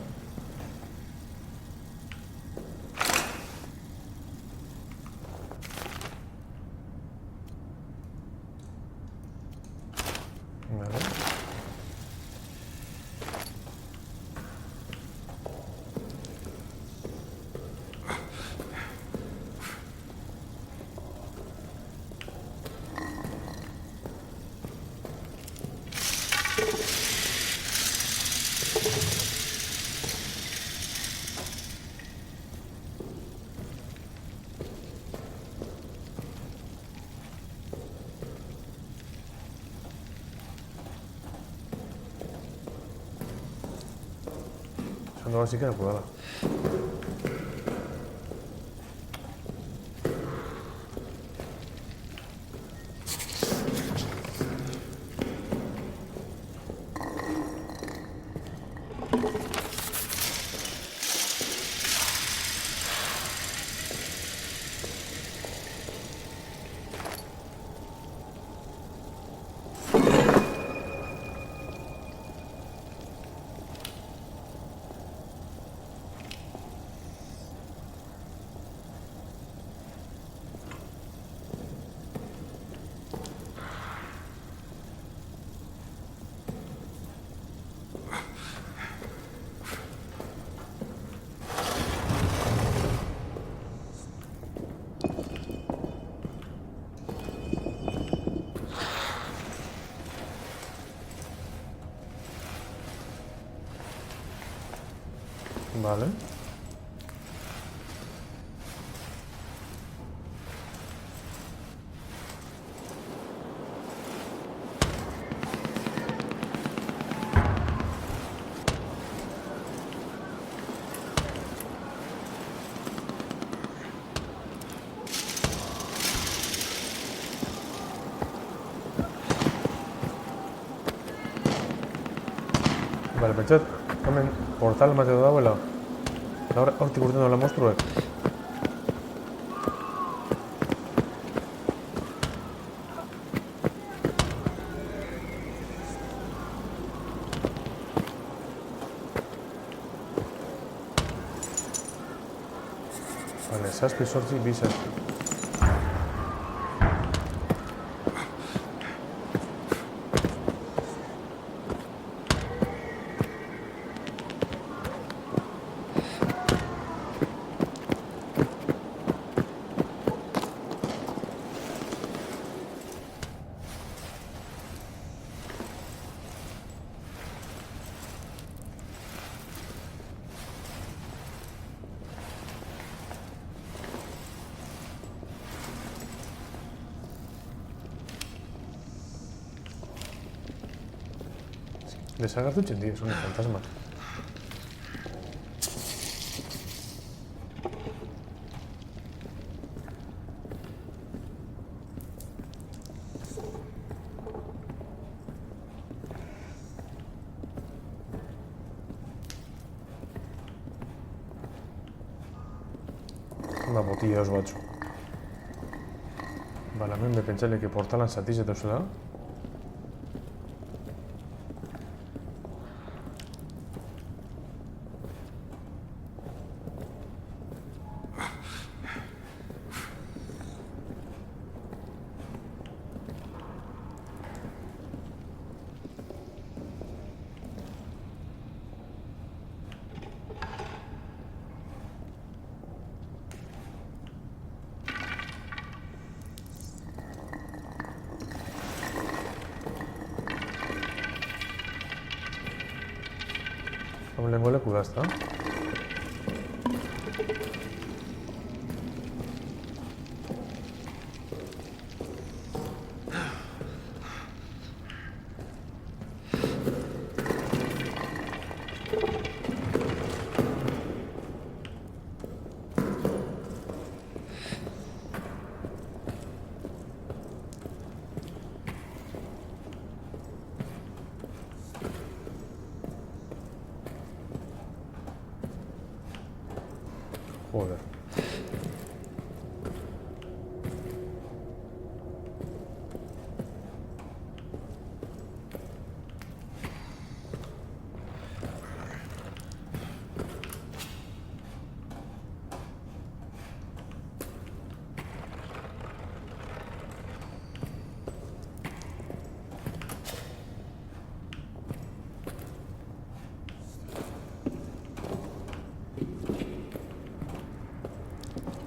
Vale. Ondo basik erako dala. Vale. Vale, pentsat, hemen portal bat edo dagoela. Hortik urten dola monstruek. Vale, zazpi, sortzi, bi zazpi. Desagertu txendia, son fantasma. Una botilla os batzu. Bala, hemen bepentsale que portalan zatiz eta zela. Hau lehenko leku da, ezta? Joder.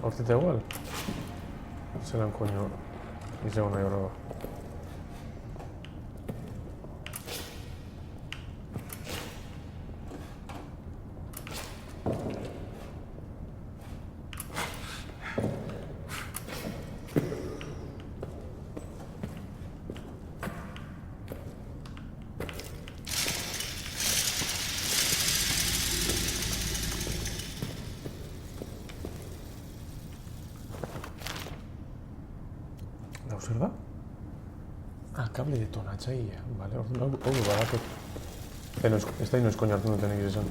Hortzita igual? Zelan koño izango nahi horrela. Hau zer da? Ah, kable detonatzailea. Vale, hau badakot. Ez da inoiz koño hartu duten egiz esan.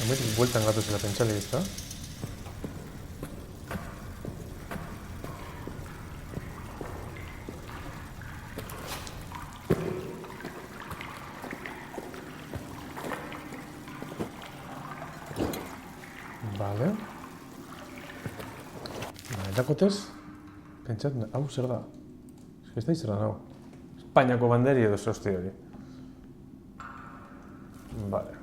Hemetik bueltan gatuzela pentsale, ezta? Vale. Edakotez, pentsat, hau zer da? Ez da izan hau. Espainiako banderi edo zosti hori. Vale.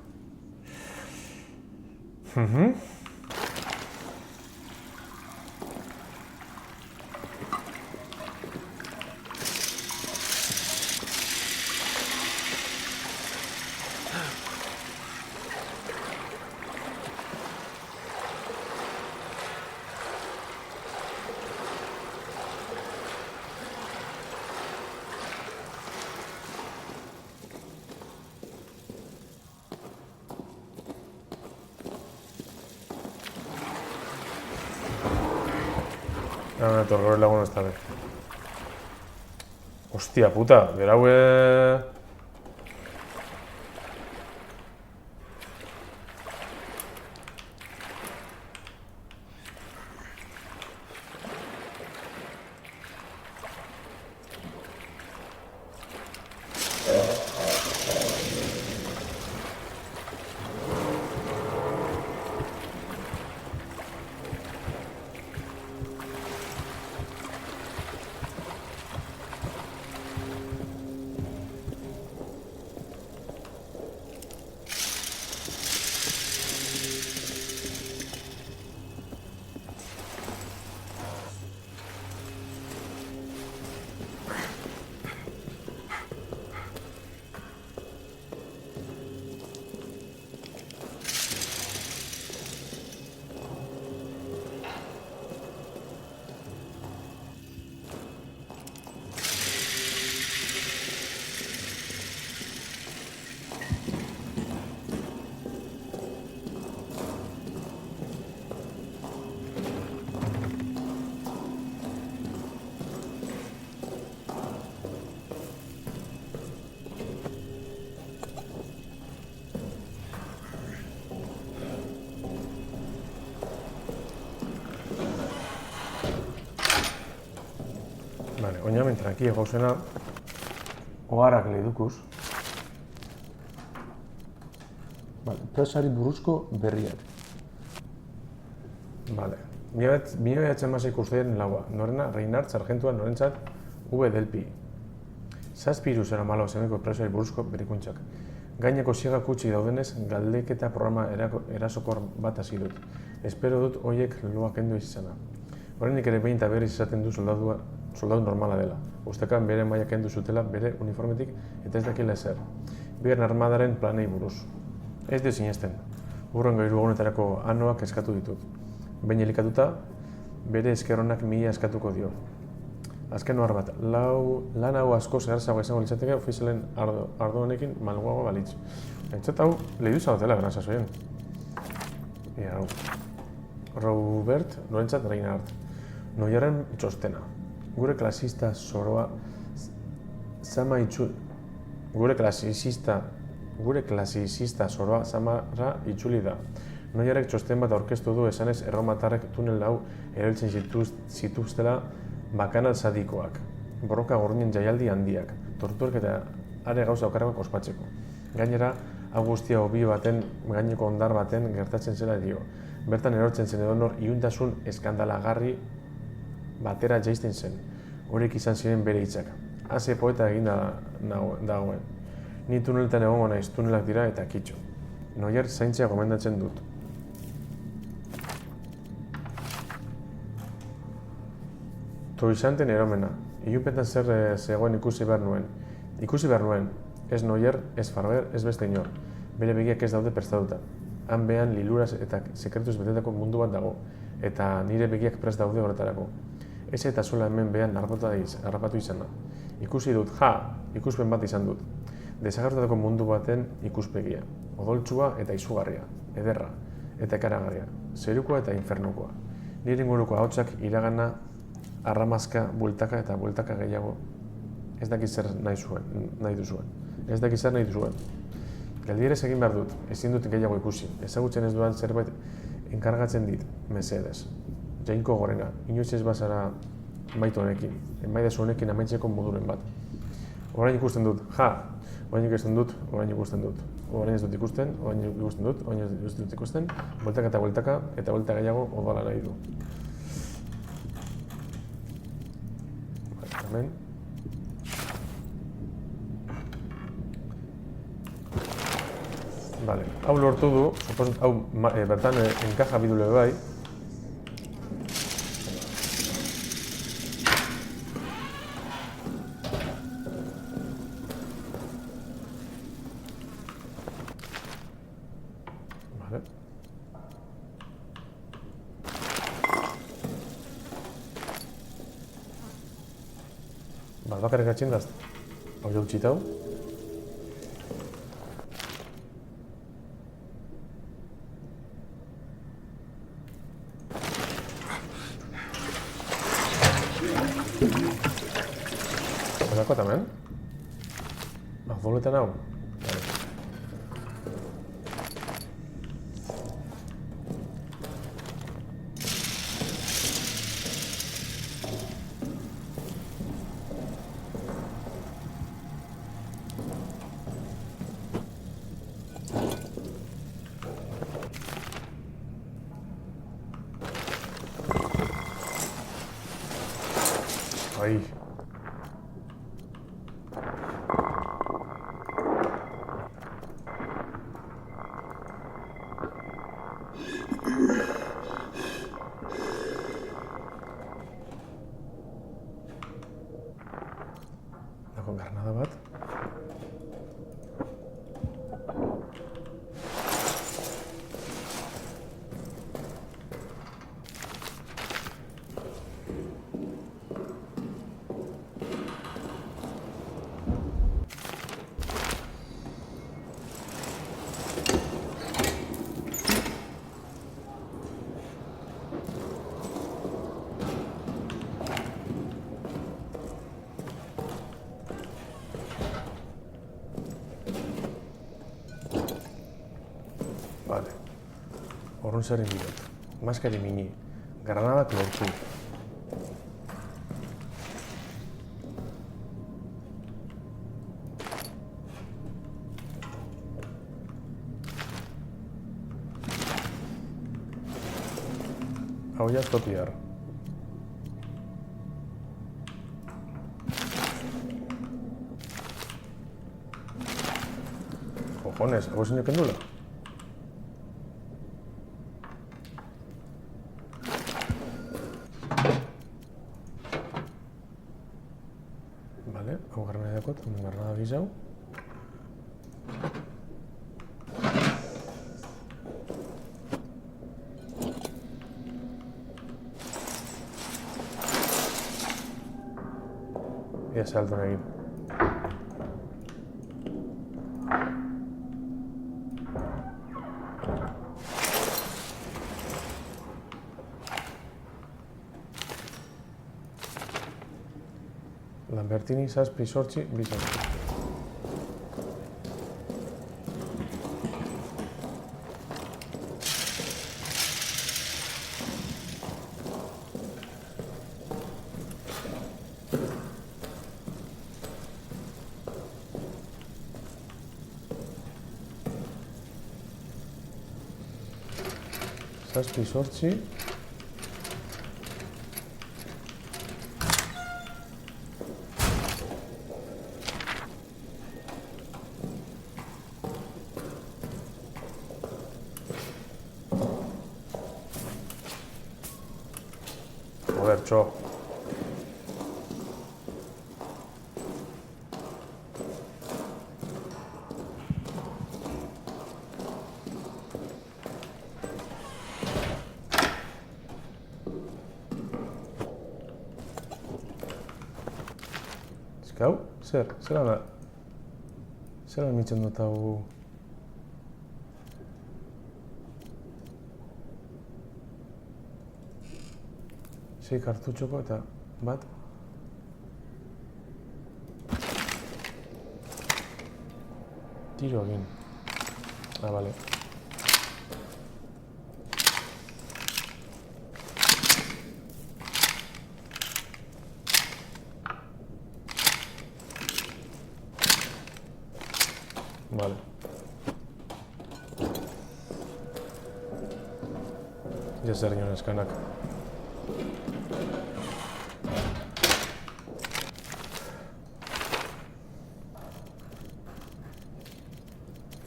No, torror lagun esta vez. Hostia puta, berau Vale, oinamen tranquilo gauzena, oharrak lehidukuz. Vale, presari buruzko berriak. Vale, 1916 urtearen laua, norena Reinhard sargentua norentzat V. Delpi. Zazpiruz malo zeneko presoari buruzko berikuntzak. Gaineko ziega kutxi daudenez, galdeketa programa erasokor bat hasi dut. Espero dut hoiek loa kendu izana. Oraindik ere behin eta berriz izaten du soldadu normala dela. Ustekan bere maila kendu zutela bere uniformetik eta ez dakila ezer. Bigarren armadaren planei buruz. Ez dio sinesten. Hurrengo 3 egunetarako anoak eskatu ditut. Behin elikatuta, bere eskerronak 1000 eskatuko dio. Azken ohar bat, lan hau asko zeharzago izango litzateke ofizialen ardo honekin malguago balitz. Entzat hau, lehidu zaudela, beran sasoien. Hau. Robert Lorentzat Reinhardt. Noiaren txostena. Gure klasista zoroa zoroa samara itzuli da. Noiarek txosten bat aurkeztu du esanez erromatarrek tunel hau erabiltzen zituztela bakanal sadikoak, borroka gorrinen jaialdi handiak, torturak eta are gauza okarrak ospatzeko. Gainera, hau guztia hobi baten, gaineko ondar baten gertatzen zela dio. Bertan erortzen zen edonor iluntasun eskandalagarri batera jaisten zen. Horiek izan ziren bere hitzak. Haze poeta eginda dagoen. Ni tuneletan egongo naiz, tunelak dira eta kitxo. Noier zaintzea gomendatzen dut. Toizanten eromena. Ilunpetan zer zegoen ikusi behar nuen. Ikusi behar nuen, ez Noier, ez Farber, ez beste inor. Bere begiak ez daude prestatuta. Han behan liluraz eta sekretuz betetako mundu bat dago, eta nire begiak prest daude horretarako. Ez eta sola hemen behan harrapatu izana. Ikusi dut, ikuspen bat izan dut. Desagertatako mundu baten ikuspegia. Odoltsua eta izugarria, ederra eta ekaragarria, zerukoa eta infernukoa. Nire inguruko ahotsak iragana, arramazka, bueltaka eta bueltaka gehiago. Ez dakit zer nahi duzuen. Ez dakit zer nahi duzuen. Galdierez egin behar dut, ezin dut gehiago ikusi. Ezagutzen ez duan zerbait enkargatzen dit, mesedez. Jainko Gorena, inoiz ez bazara maitu honekin, enmaidazu honekin amaitzeko moduren bat. Orain ikusten dut, orain ikusten dut, orain ez dut ikusten, orain ez dut ikusten, bueltaka eta bueltaka, eta buelta gehiago odala nahi du. Hemen. Vale, hau lortu du, hau bertan enkaja bidule bai. Vale. Bakarrik atxindaz, hau jautxitau. Zerako tamen? Doletan hau? Ai. Dago granada bat. Vale. Horren zerren bidot. Maskari mini. Granadak lortu. Hau ja topiar. Cojones, hau ezin eken dula? Vale, hau garrana dakot, garrana bizau. Ia salto egin. Lambertini, zazpi, sortzi, bizan. Zazpi, sortzi. Joder, txo. Hau, zelan da? Zelan mitzen dut hau... Sei kartutxoko eta bat. Tiro egin. Ah, bale. Vale. Ya zer nion eskanak.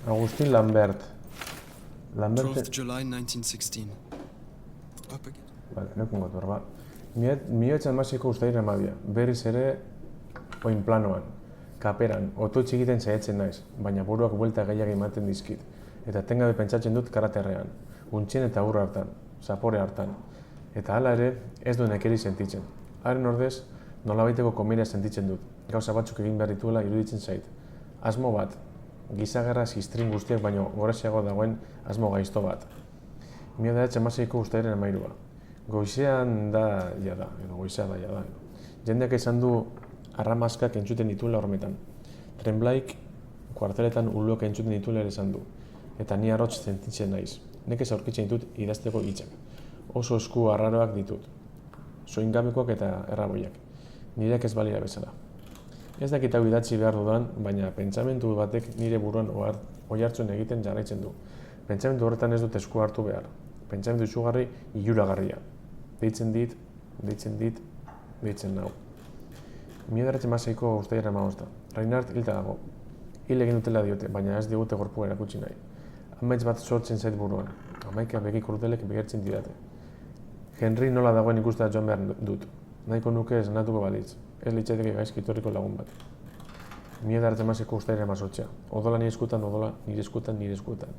Agustin Lambert. 12th July 1916. Up again. Vale, nekun gotor, ba. Mioetzen masiko ustaira amabia. Berriz ere, oin planoan. Kaperan, otoitz egiten saiatzen naiz, baina buruak buelta gehiago ematen dizkit. Eta tengabe pentsatzen dut karaterrean, untzien eta ur hartan, zapore hartan. Eta hala ere, ez du nekeri sentitzen. Haren ordez, nolabaiteko komera sentitzen dut. Gauza batzuk egin behar dituela iruditzen zait. Asmo bat, gizagerra ziztrin guztiak baino goraziago dagoen asmo gaizto bat. 1916ko ustaiaren 13. Goizean da jada, edo goizea da jada. Jendeak esan du arramaskak entzuten dituela hormetan. Tremblaik kuarteletan uloak entzuten dituela ere esan du. Eta ni arrotz sentitzen naiz. Nekez aurkitzen ditut idazteko hitzak. Oso esku arraroak ditut. Soingabekoak eta erraboiak. Nireak ez balira bezala. Ez dakit hau idatzi behar dudan, baina pentsamendu batek nire buruan oihartzuen egiten jarraitzen du. Pentsamendu horretan ez dut esku hartu behar. Pentsamendu izugarri iluragarria. Deitzen nau. 1916ko ustaiaren 15. Reinhardt hilta dago. Hil egin dutela diote, baina ez digute gorpua erakutsi nahi. Amaitz bat sortzen zait buruan. Amaika begi kurdelek begertzen didate. Henry nola dagoen ikustea joan behar dut. Nahiko nuke esnatuko balitz. Ez litzaiteke gaizki etorriko lagun bat. 1916ko ustaiaren 18. Odola nire eskutan, odola nire eskutan.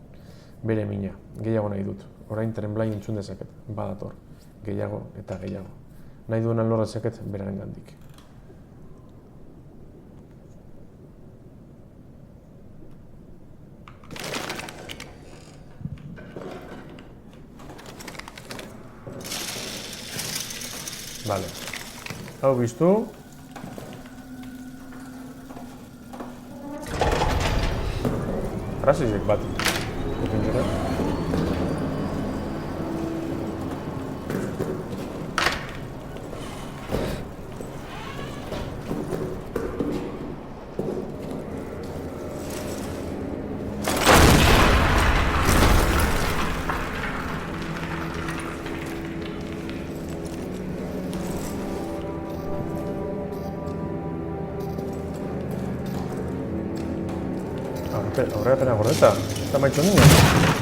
Bere mina, gehiago nahi dut. Orain Tremblay entzun dezaket, badator. Gehiago eta gehiago. Nahi duenan lor dezaket beraren gandik. Vale. Hau biztu. Frasizek bat. Ekin dira. Aurrera gordeta. Eta maitxu nina.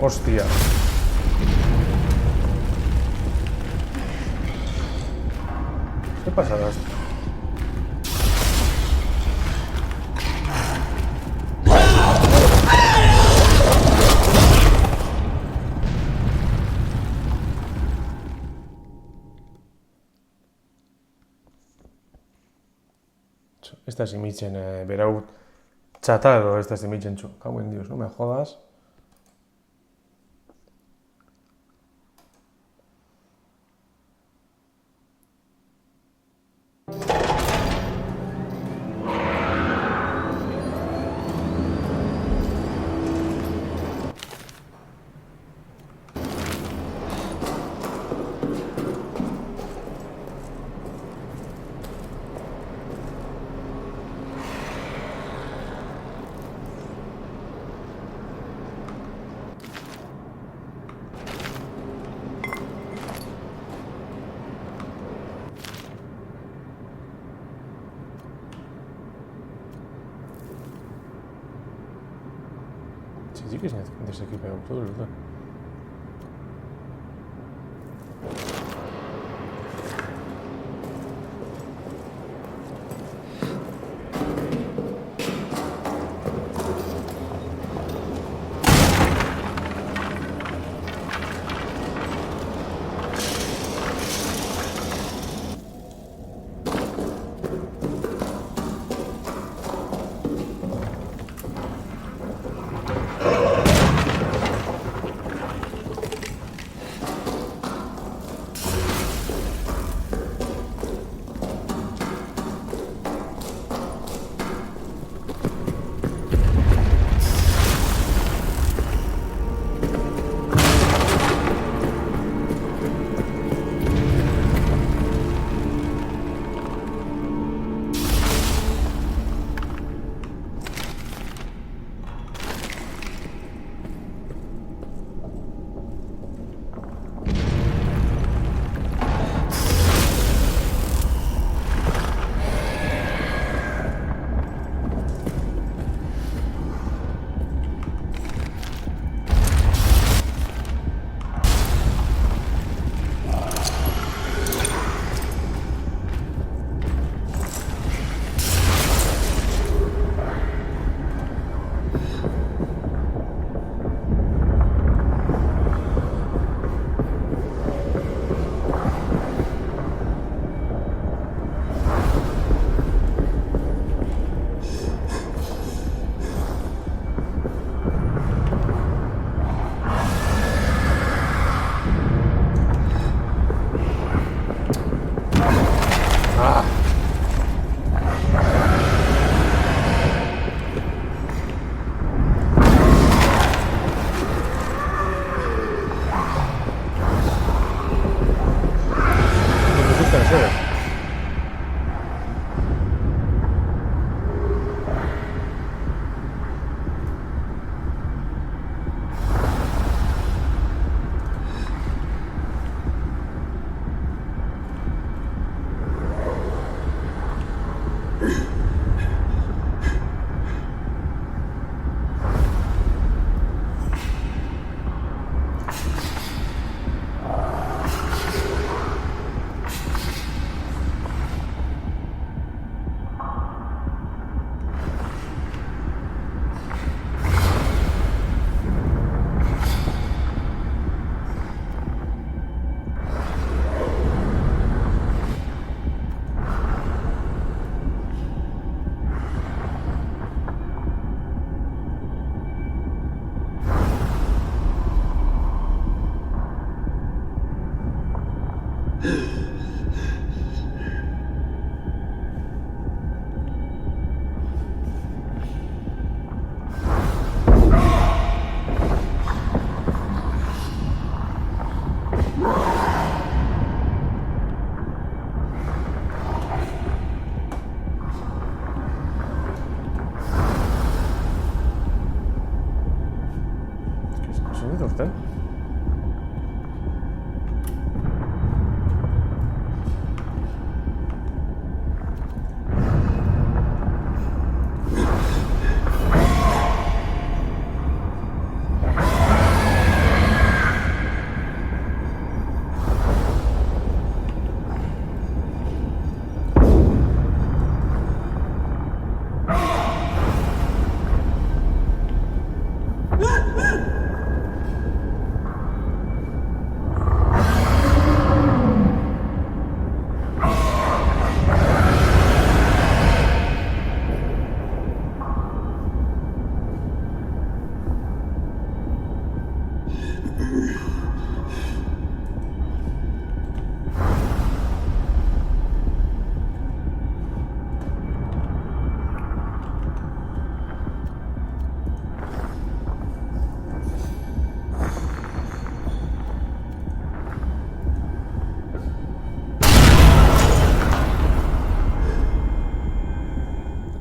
Hostia. ¿Qué pasará? Ez da simitzen, berau txatar edo ez da simitzen txu. Kago en Dios, no me jodas. Sí que es desequipado todo, ¿verdad?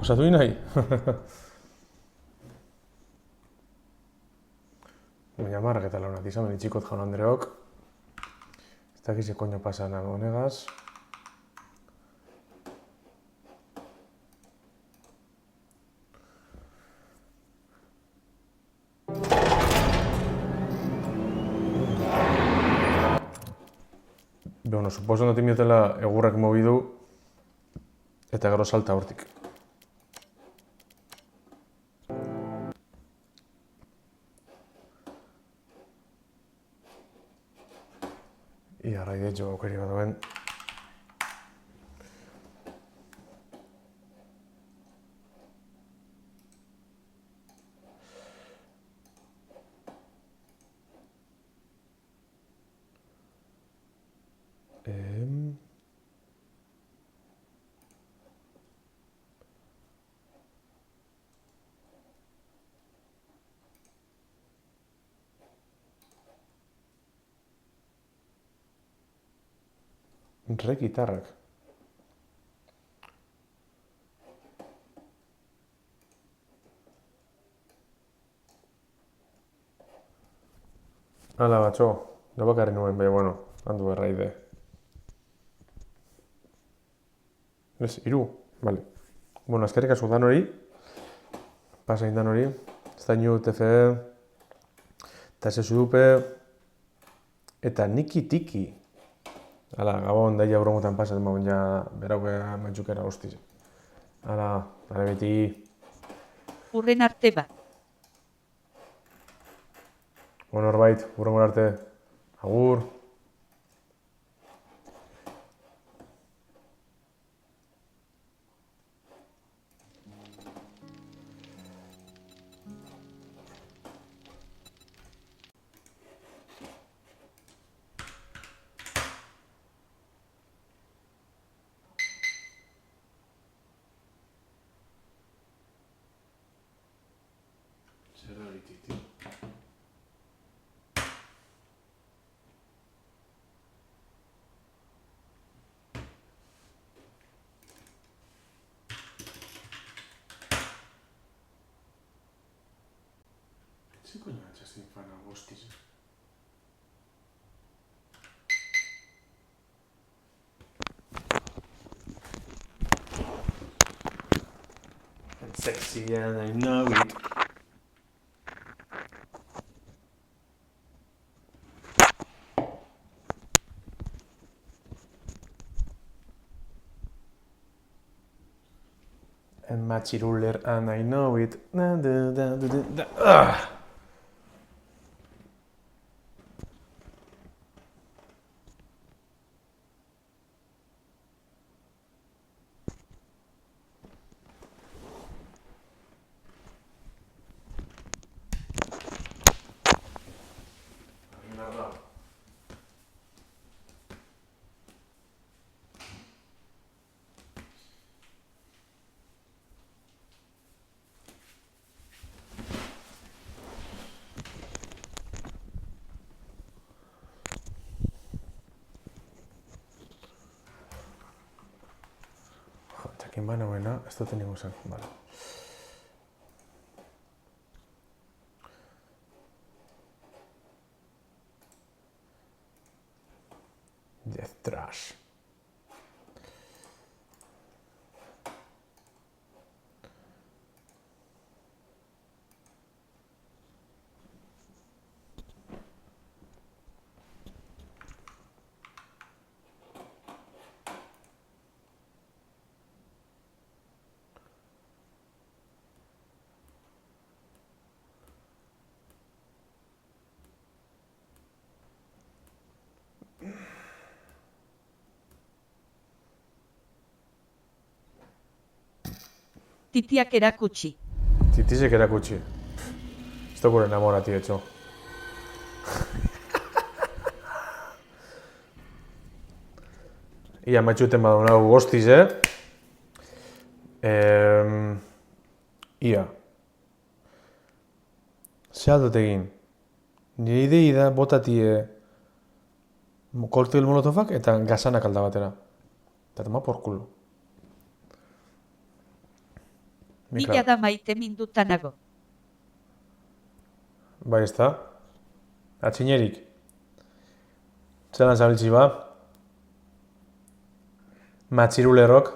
Pasatu nahi? Baina marrak eta launat izan, itxikot jaun Andreok. Ez dakize koño pasan honegaz. Bueno, suposo no timiotela egurrak mobidu eta gero salta hortik. Ia raide jo aukeri bat duen. Re gitarrak. Hala batxo, no bakarri nuen, baina bueno, handu erraide. Ez, iru, vale. Bueno, azkerrik asko dan hori, pasain dan hori, zainu TFE, eta sesudupe, eta niki tiki. Hala, gabon daia bromotan pasat maun ja berauke matxukera hostiz. Hala, beti. Urren arte bat. Bueno, norbait, urrengo arte. Agur. Zer hori, titi? Zer coño atxazten fan agostiz? It's sexy and I know it. And Machi ruler and I know it. Jakin banauena, ez dut ningu zen, bale. Death Trash. Titiak erakutsi. Titizek erakutsi. Ez dukure enamorati, etxo. Ia matxuten badu nago goztiz, Ia. Ze aldot egin? Nire idei da botatie koktel molotofak eta gasanak alda batera. Eta toma por culo. Ni Nila claro. da maite minduta nago. Bai, ez da. Atxinerik. Zelan zabiltzi ba? Matxirulerrok.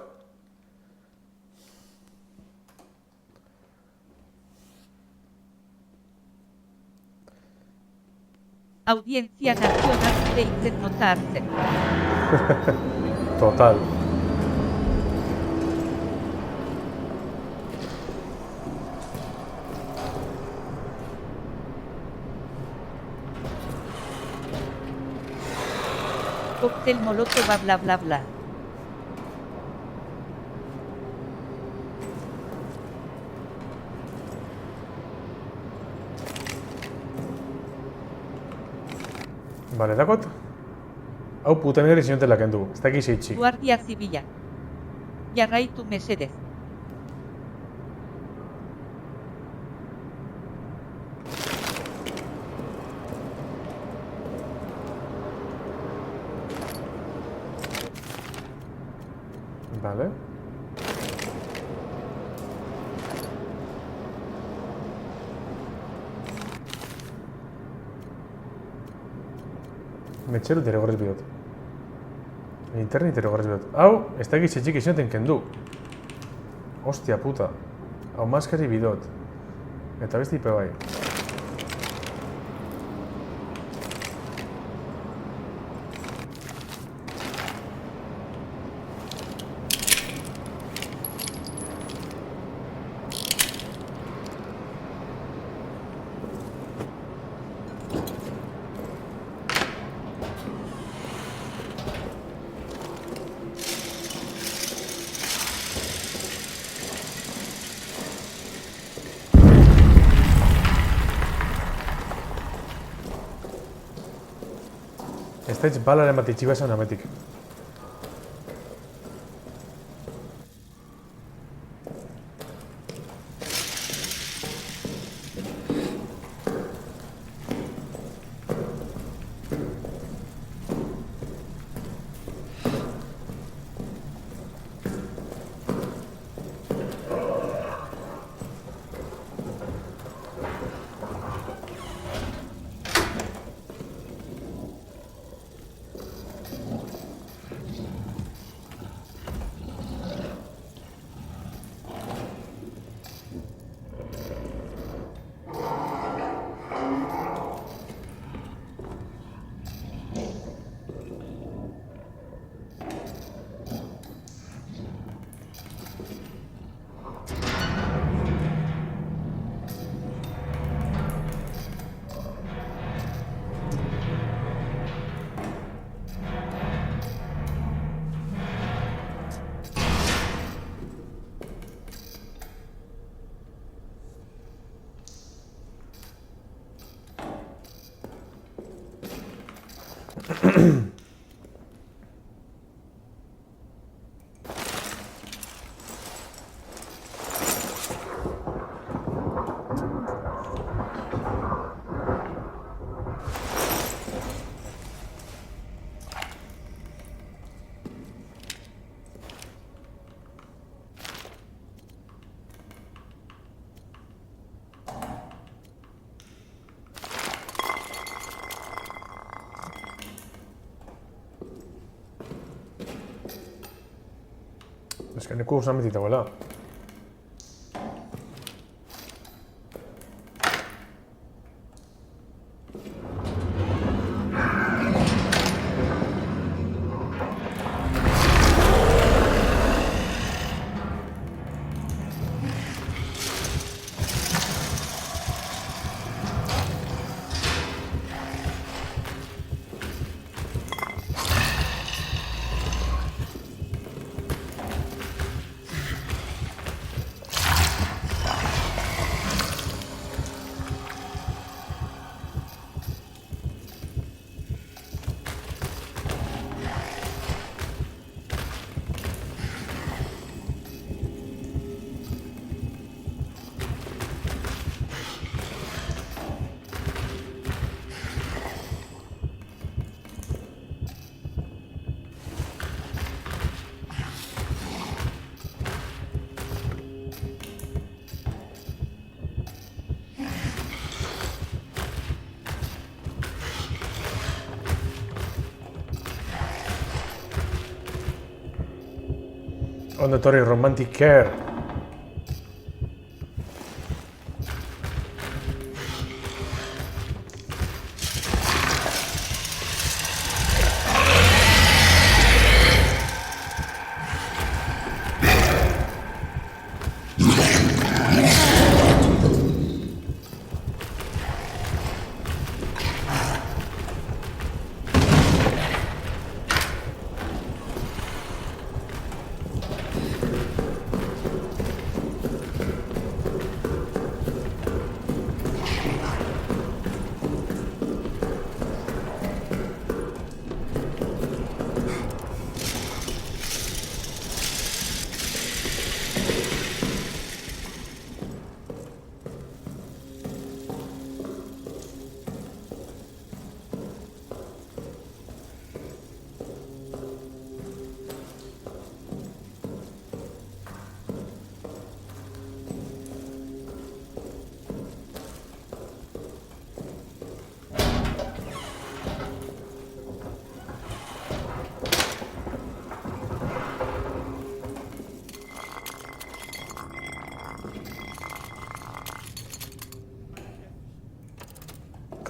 Audientzia nazional deitzen nota hartzen. Total. Koktel molotova bla bla bla. Bale, dakot? Hau puten gari zinotela kendu, ez dakiz eitxik. Guardia zibila. Jarraitu mesedez. Bale. Metxero tere gorrez bidot. Linterni tere gorrez bidot. Hau, ez da egiz etxik izinoten kendu. Ostia puta. Hau maskari bidot. Eta besti ipe bai. Ez da hitz balaren bat itxiba esan ametik. Ez que neku usan betita goela. Ondo etorri Romantic Care.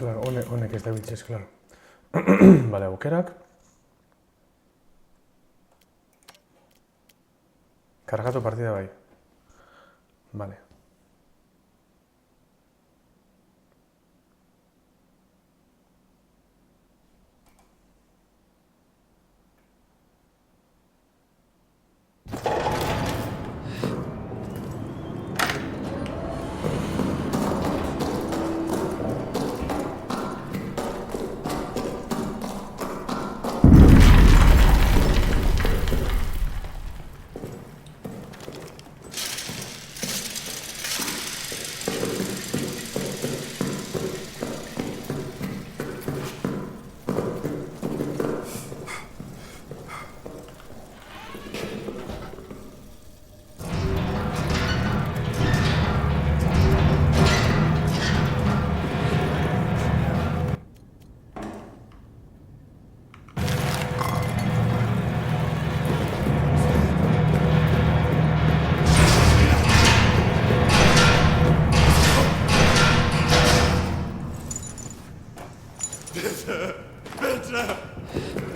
Claro, honek ez da biltzez, claro. Bale, aukerak. Kargatu partida bai. Bale.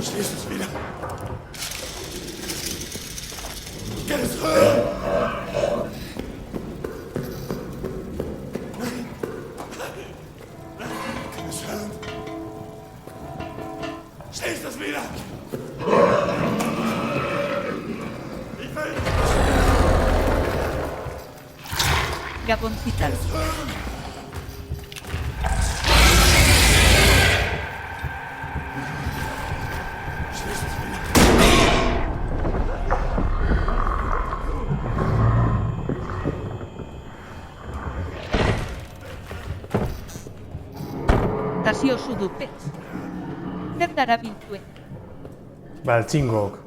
Schließ es wieder. Kann es hören? Nein. Kann es hören? Schließ es wieder. Ich will. Gaboncita. Tasio zudupe. Zer darabiltue? Ba, txingok.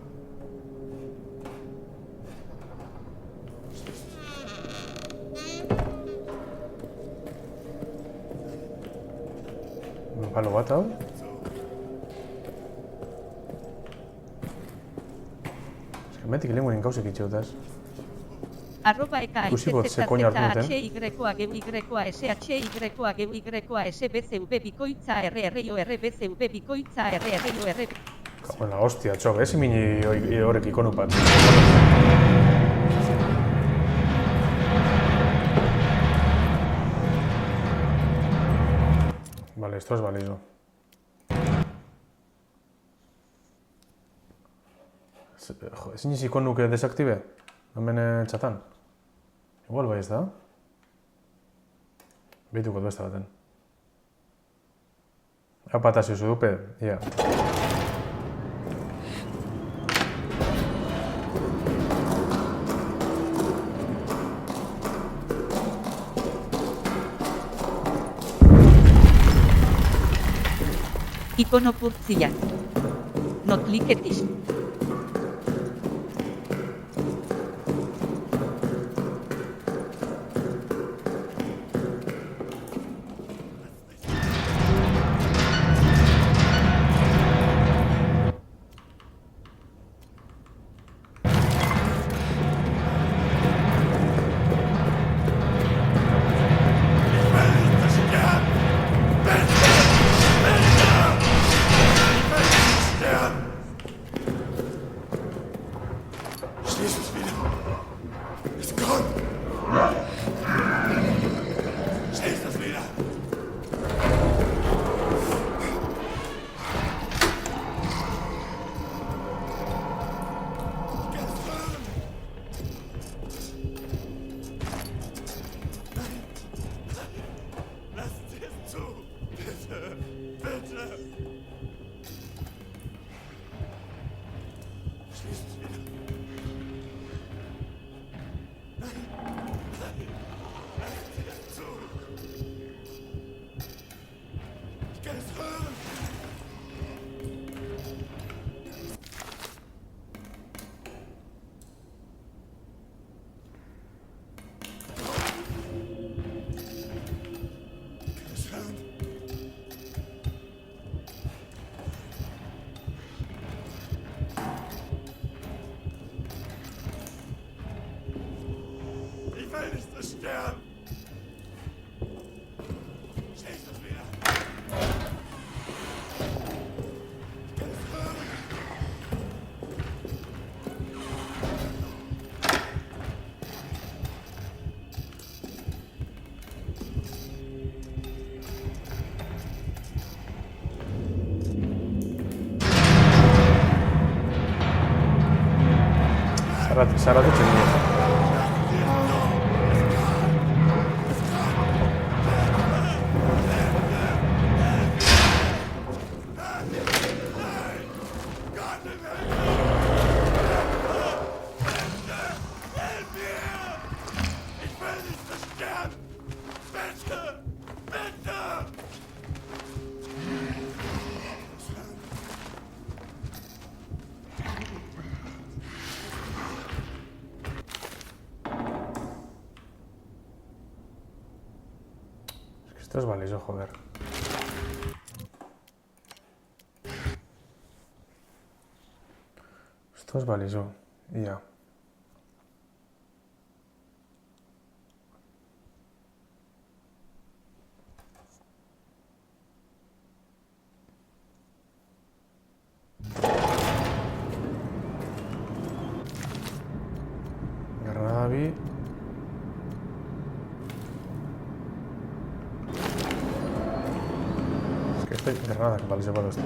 Palo bat hau. Eskemetik lenguaren gauzek itxeutaz. Arroba eka Ikusi bot, ze koño hartu duten. SBCV bikoitza RRIO bikoitza RRIO. Bueno, hostia, txok, ez imini horrek ikonu bat. Vale, esto es válido. Jo, ezin iziko nuke desaktibe? Hemen txatan? Igual bai ez da? Behituko du ez da baten. Apatazio zudupe, ia. Ikono purtzia. Notliketis. Sarratu txekin. Esto es valiso, joder. Esto es valiso. Y ya. Granada vi. Estoy granada, que vale, para esto.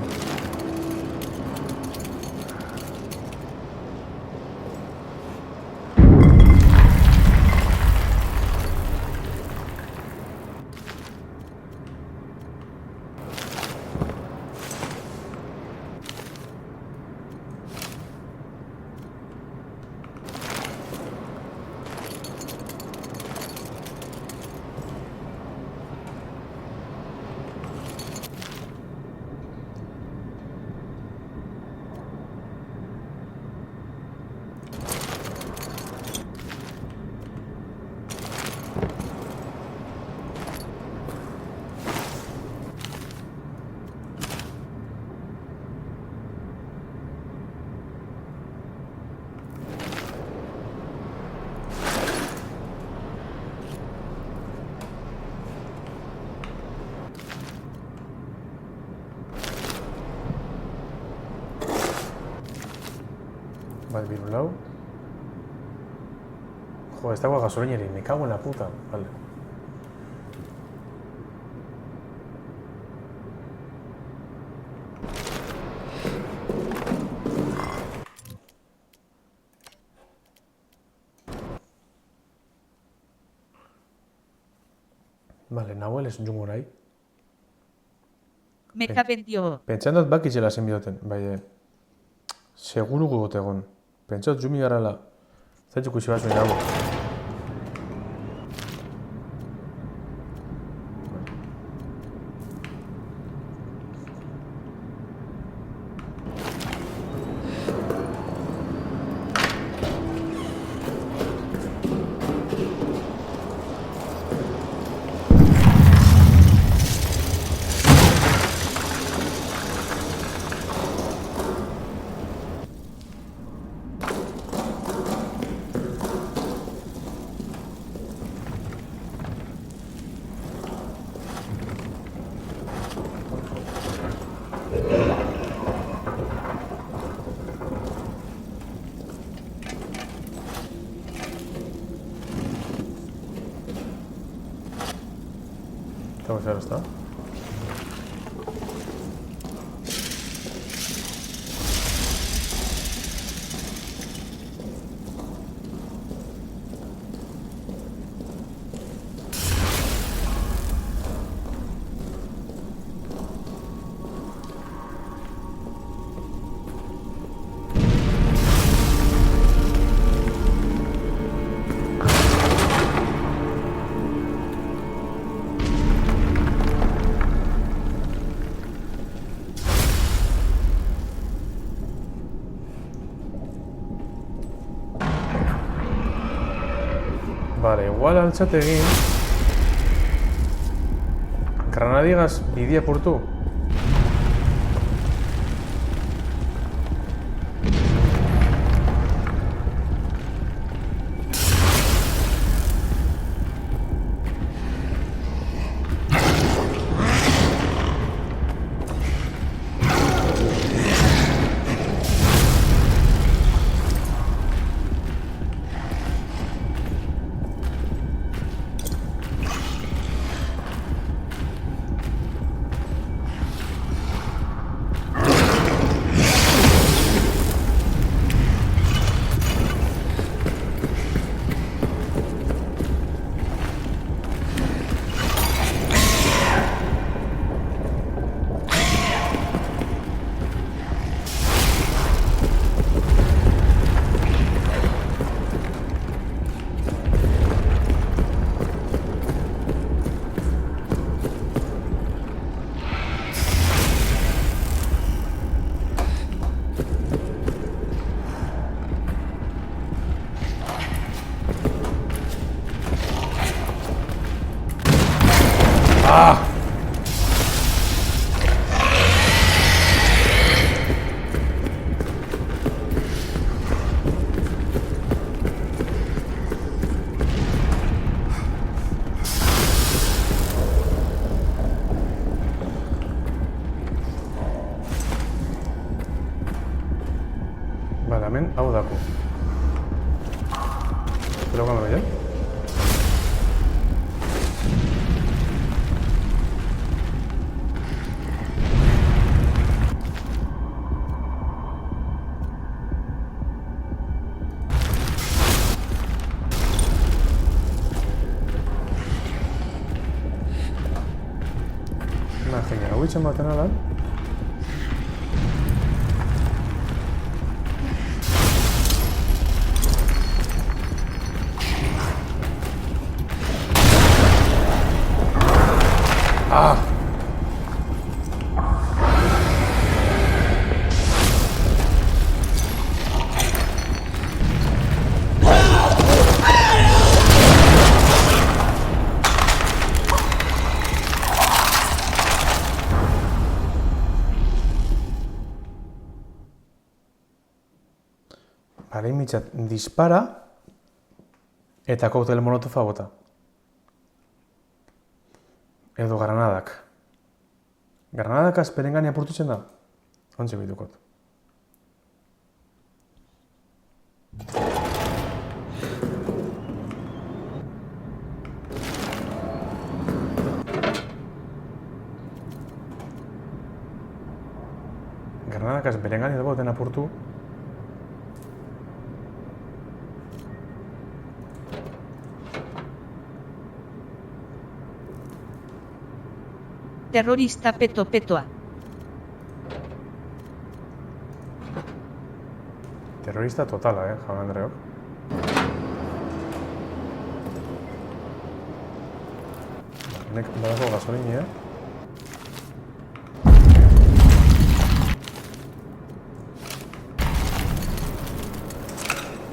Vale, bien un lado. Joder, esta agua gasolinera y me cago en la puta. Vale. Vale, Nahuel es Jungurai. Meka bendio. Pentsandot bakizela zenbioten, bai, seguru gugot egon. Pentsot jumi garala. Zaitzuk ikusi bat zuen nago. ¿Qué va a está? Vale, igual altzate egin. Granadigas bidea portu. hemen hau daku. Pero cuando me hau itxen baten alan. Ah! Bale, mitxat, dispara eta koktel molotofa bota. Edo granadak. Granadak azperengani apurtutzen da? Ontxe bitukot. Granadak azperengani edo boten apurtu. Terrorista peto-petoa. Terrorista totala, jaun Andreok. Honek badako gasolina.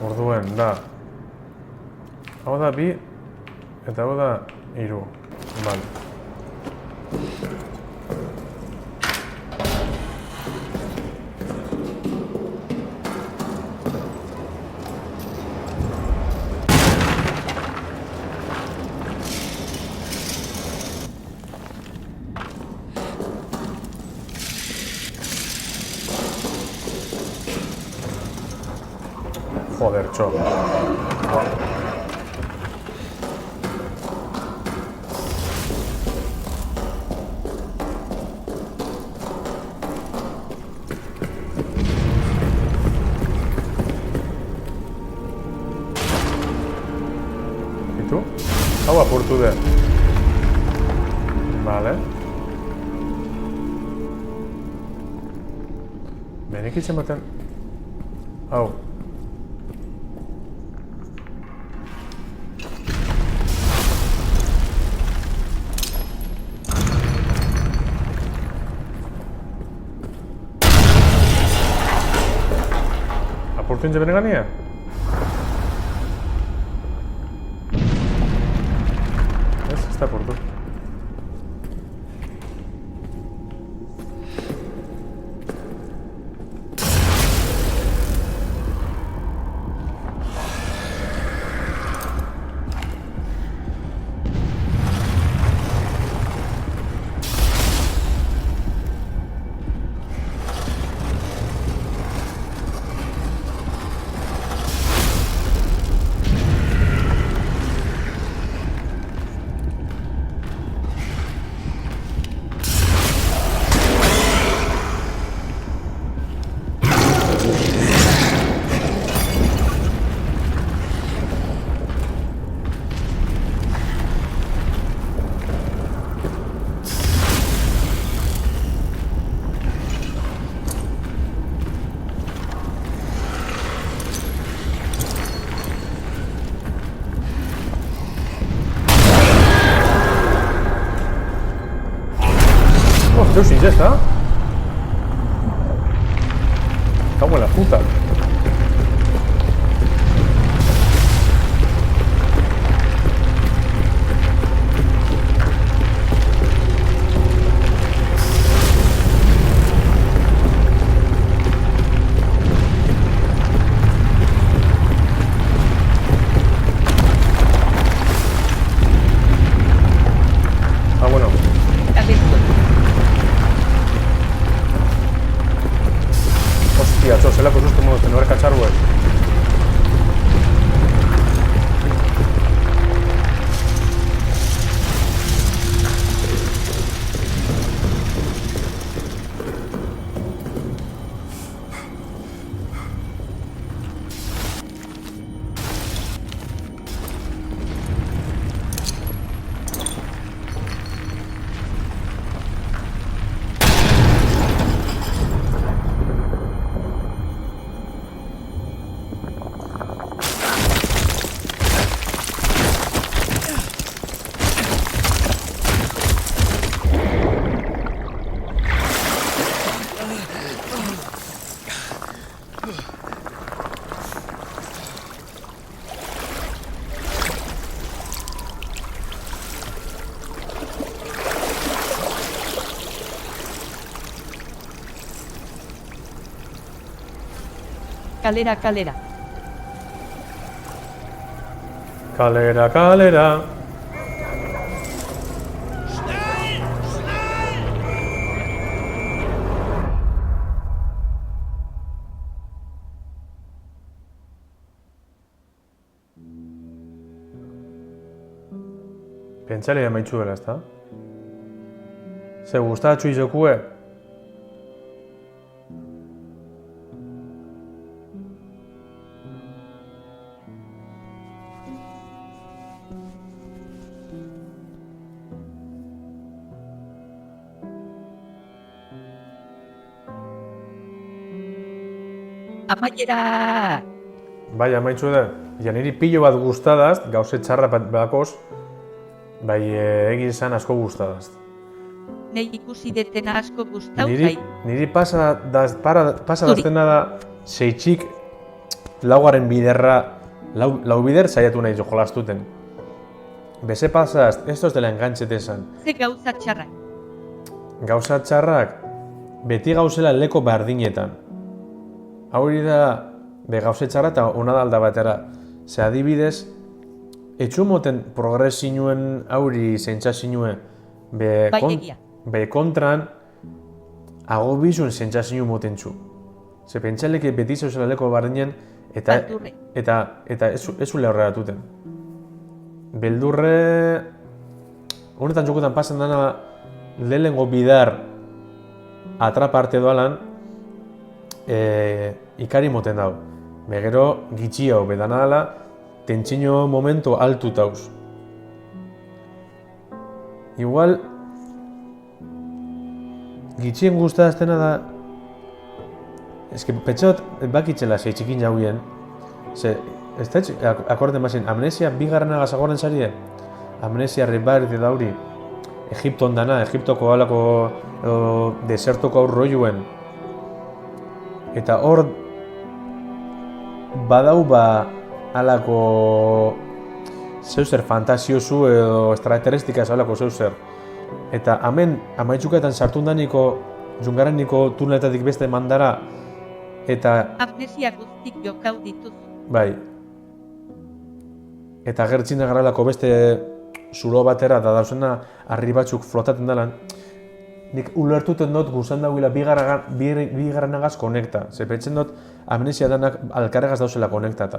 Orduen, da. Hau da 2 eta hau da 3. Vale. Joder, txo. Itu? Hau apurtu de. Vale. Benik itzen baten... Hau. Apurtu intze bene gania? Ez da apurtu. Yoshi, ya está. Cago en la puta. Ah, bueno. Hostia, atzo, zelako susto moduzten horrek atxarruek. Kalera, kalera. Kalera, kalera. Pentsale amaitzu dela, ezta? Ze gustatxu izokue? Amaiera! Bai, amaitzu da. Ja niri pilo bat gustadaz, gauze txarra bakoz, bai egin zan asko gustadaz. Nei ikusi detena asko gustau zai. Niri pasa daztena da seitxik laugaren biderra, lau bider saiatu nahi jo jolastuten. Beze pasaz, esto ez dela engantzete esan. Ze gauza txarrak. Gauza txarrak, beti gauzela leko bardinetan. Hori da, be gauze txarra eta ona da alda batera. Ze adibidez, etxumoten progresinuen auri zentxasinue, be kontran, agobizun zentxasinu motentzu. Ze pentsaleke beti zauzela leko bardinen, eta ez ule horregatuten. Beldurre, honetan jokotan pasan dana lehenengo bidar atraparte doalan, ikari moten dau. Begero gitxi hau, bedana dala, tentsino momento altu tauz. Igual, gitxien guztaztena da, pentsat bakitzela zeitxikin jauien, ze, ez da akorden mazien, amnesia bigarrenagaz agoren zarien, amnesia rebarri dauri, Egipton dana, Egiptoko alako desertoko aur roiuen, eta hor badau alako zeuzer fantasiozu edo extraterrestikaz alako zeuzer. Eta hemen amaitzuketan sartun daniko, jungareniko tuneletatik beste mandara, eta... Amnesia guztik jokau dituzu. Bai. Eta gertzina garalako beste zulo batera eta dauzena harri batzuk flotaten dalan, nik ulertuten dut guzan dauila bigarrenagaz konekta. Ze pentsen dut amnesia danak alkarregaz dauzela konektata.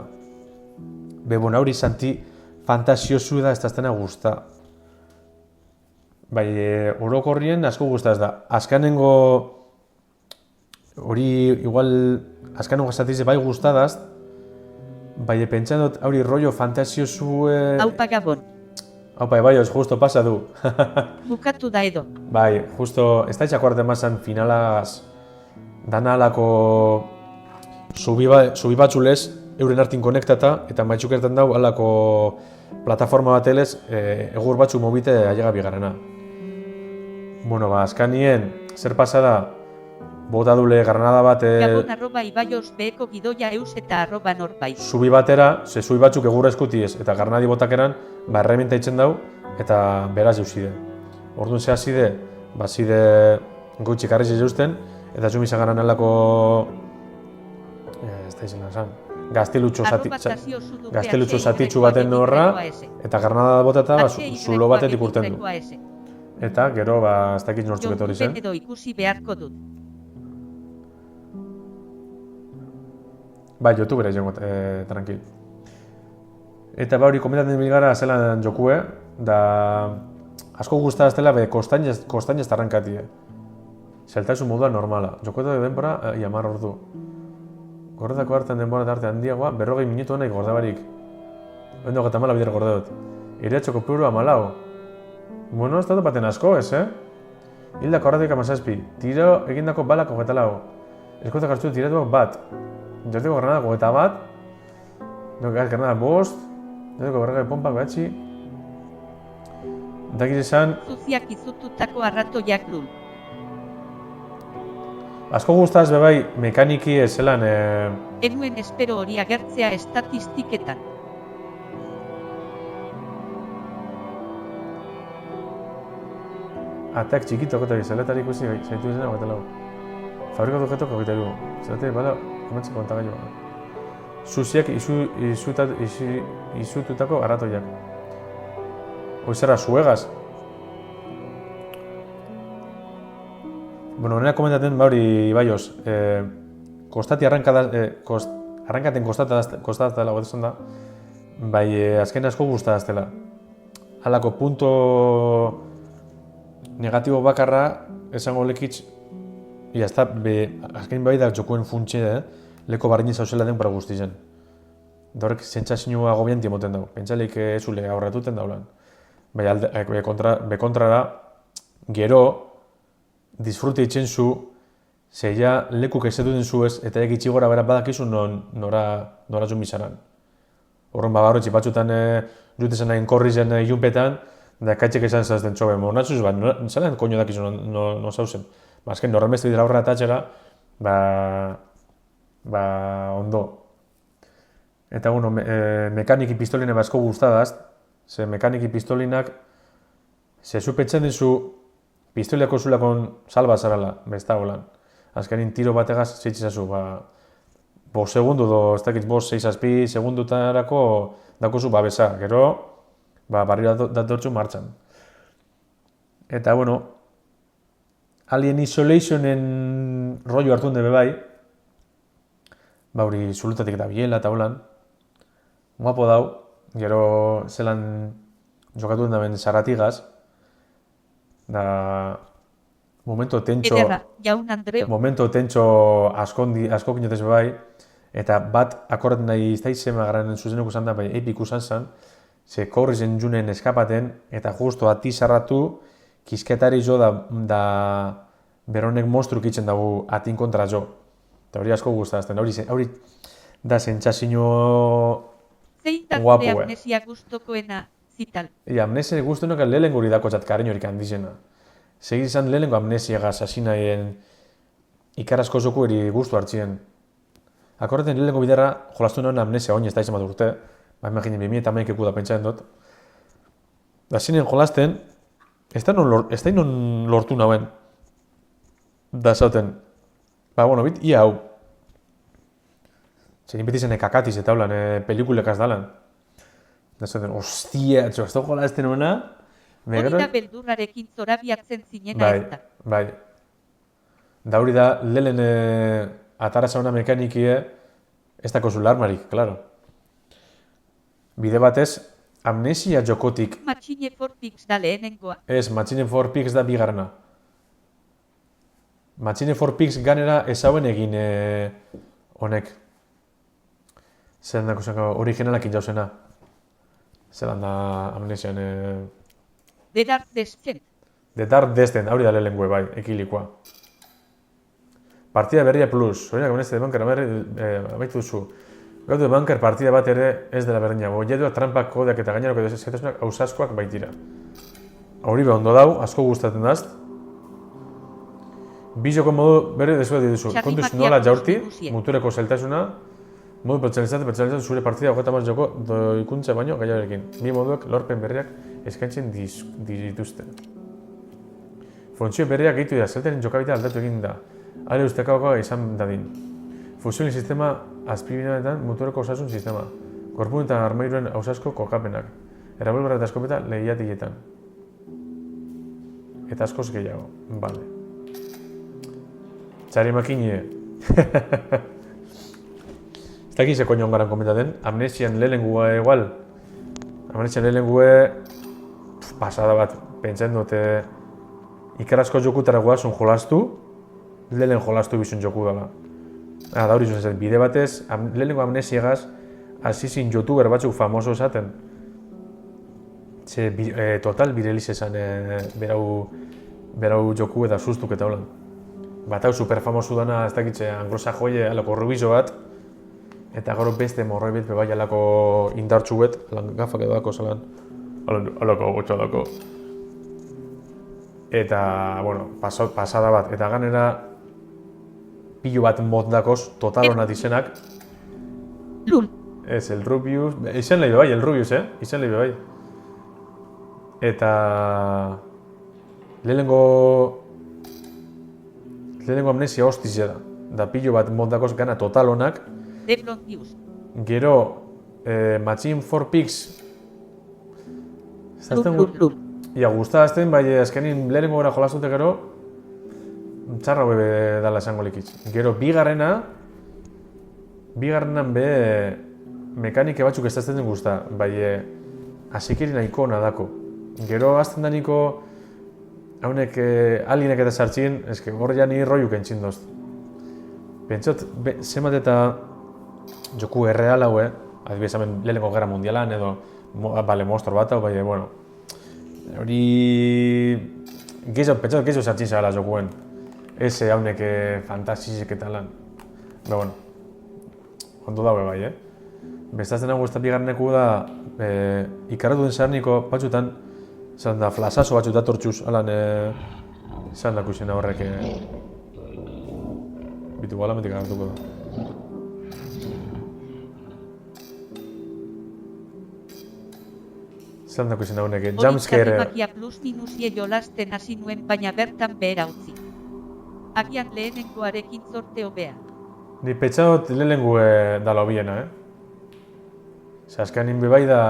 Bebon, hori zanti fantasiozu da ez daztena guzta. Bai, orokorrien asko guztaz da. Azkanengo hori igual azkanengo gazatize bai guztadaz, bai, pentsen dut hori rollo fantasiozu... Aupa Gabon. Aupa, bai, justo pasa du. Bukatu da edo. Bai, justo, ez da itxako arte mazan finalaz dana alako zubi batzulez euren hartin konektata eta maitxukertan dau alako plataforma batelez egur batzu mobite ailega bigarrena. Bueno, azkanien, zer pasada, bota dule granada bat... Gabon@ibaiosbeko gidoia eus eta @norbait. Zubi batera, ze zubi batzuk egur eskutiez eta granadi botakeran, errementa itzen dau eta beraz euside. Orduan zehazide, zide gutxik arrez eusten, eta zumi zagaran alako... ez da izan esan... Gaztelutxo zatitxu baten horra, eta granada botata zulo batetik urten du. Eta gero, ez dakit nortzuk etorri zen. Edo ikusi beharko dut. Bai, YouTubera izango, tranquil. Eta hori komentatzen bil gara zelan jokue, da asko gustaztela be kostainez tarrankatie. Zeltasun modua normala. Jokoetak denbora 10 ordu. Gordako hartzen denbora tarte handiagoa 40 minutu nahi gordabarik. Ondo 24 bider gorde dut. Iretxoko puru 14. Bueno, ez dut baten asko, ez, Hildako horretik 17. Tiro egindako balak 24. Eskuetak hartu tiratuak bat. Jortiko granada 21. Granada 5. Jortiko berrega pompak behatzi. Dakit esan... Zuziak izututako arratoiak lul. Asko gustaz bebai mekaniki ezelan... Enuen espero hori agertzea estatistiketan. Atak txikito eta zelatari ikusi zaitu izena hogeita lau. Fabrikatu objetok hogeita du. Zelatari bala emantzeko kontagailua. Zuziak izututako arratoiak. Hoizera zuegaz. Bueno, honera komentaten bauri ibaioz. Kostati arrankaten kostataztela gotezen da. Bai, azken asko guztataztela. Halako punto negatibo bakarra esango lekitz. Ia, ez da, azken bai da jokuen funtxe, leko barrini zauzela den para guztizen. Da horrek sentsazioa agobianti emoten dago. Pentsaleik ezule aurratuten daulan. Bai, bekontrara, gero, disfrute itzen zu, zeia lekuk ezetuten zu ez, eta egitzi gora bera badakizu nora zun bizaran. Horren bagarrotxi batzutan jutezen nahin korri zen junpetan, da kaitxek esan zazten txobe, monatzuz bat, zelan koño dakizu no zauzen. Azken, norren beste bidera horra atatxera, ondo. Eta, bueno, mekaniki pistoline basko guztadaz, ze mekaniki pistolinak, ze zupetzen dizu, pistoliako zulakon salba zarala, besta holan. Azkenin tiro bategaz zeitzizazu, 5 segundu do, ez dakit 5-6 segundutarako dakozu babesa, gero, barri datortzu martxan. Eta, bueno, Alien Isolationen rollo hartu hende bebai, hori zulutatik eta biela eta holan, guapo dau, gero zelan jokatu den daben zaratigaz, da momento tentxo, Ederra, jaun Andreo. momento tentxo asko kinotez bebai, eta bat akordaten nahi iztaizema garen zuzeneko zan da, bai epiku zan, ze korri zen junen eskapaten, eta justo ati zarratu, kisketari jo da beronek monstru kitzen dago atin kontra jo. Eta hori asko guztazten, hori da sentsazio Zein guapo, da amnesia gustokoena zital. Amnesia guztuenak lehenengo hori dako txatkarein handizena. Segit izan lehenengo amnesiagaz hasi nahien ikarazko zoku eri guztu hartzien. Akordaten lehenengo biderra jolastu nuen amnesia oin ez da izan bat urte, imaginen 2008 da pentsaren dut. Da zinen jolasten, ez da non lortu nauen. Da zauten, bueno, bit, ia hau. Zein beti zen kakatiz eta holan, pelikulekaz dalan. Da zauten, ostia, ez da jolazten nuena. Hori da beldurrarekin zorabiatzen zinena ez da. Bai. Da hori da, lehen atara zauna mekanikie, ez dako zula armarik, klaro. Bide batez, amnesia jokotik... Machine 4 Pigs da lehenengoa. Ez, Machine 4 Pigs da bigarrena. Machine 4 Pigs ganera ez hauen egin honek. Zeran dako zenko originalak injauzena. Zeran da amnesian... The Dark Descent. The Dark Descent, hori da lehenengoe bai, ekilikoa. Partida berria plus, horiak amnesia de banker amaitu duzu. Gautu de banker partida bat ere ez dela berdina. Boietuak, trampak, kodeak eta gaineroko zetasunak ausaskoak baitira. Hori be ondo dau, asko gustatzen daz. Bizoko modu berri dezuet dituzu. Kontuz nola jaurti, mutureko zeltasuna, modu pertsonalizatu zure partida hogeita maz joko doikuntza baino gaiarekin. Bi moduak lorpen berriak eskaintzen dituzte. Funtzio berriak gehitu dira, zeltaren jokabita aldatu egin da. Ale ustekagoa izan dadin. Fusioen sistema azpibinanetan mutureko osasun sistema. Korpun eta armairuen ausasko kokapenak. Erabolbarra eta eskopeta lehiatietan. Eta askoz gehiago. Bale. Txari makine. Ez dakit ze koñon garan komentaten, Amnesian lehenengoa igual. Amnesian lehenengoa pasada bat, pentsen dute ikarazko jokutara guazun jolastu, lehen jolastu bizun joku dela. Da hori zuzen, bide batez, lehenengo Amnesiagaz, azizin youtuber batzuk famoso esaten. Ze total bireliz esan berau joku eta sustuk eta holan. Bat hau superfamosu dana, ez dakitze, anglosajoie alako rubizo bat, eta gero beste morroi bet bebai alako indartxu bet, gafak edo dako zelan, alako gotxo dako. Eta, bueno, pasada bat, eta ganera pilo bat mod dakoz, total honat izenak. Lul. Ez, el Rubius, izen lehi bai, el Rubius, izen lehi bai. Eta lehenengo Amnesia hostizia da. Da pilo bat mondakoz gana total honak. Defrontius. Gero, Machine for Pigs. Lul. Ia, guztazten, bai azkenin lehenengo gora jolastute gero, txarra bebe dala esango likitz. Gero, bigarrenan be mekanike batzuk ez dazten guzta, bai asikiri nahiko nadako. Gero azten daniko haunek alienek eta sartxin, eske hor ja ni roiuk entzin dozt. Pentsot, zemat eta joku erreal hau, adibidez hemen lehenengo gerra mundialan edo monstro bat hau, bai, bueno, hori pentsot gehiago sartxin zagala jokuen. Ez haunek fantasizek eta lan. Bueno, ondo daue bai, Bestazten hau ez da bigarreneku da, ikaratu den zarniko batzutan, zan da flasazo batzut datortxuz, alan, zan dako izena horrek, bitu balamentik agartuko da. Zan dako izena horrek, jumpscare. Magia plus minusie jolasten hasi nuen baina bertan behera utzi. Agian lehenengoarekin zorte hobea. Ni petxadot lehenengo dala hobiena, Azkanin bebai da...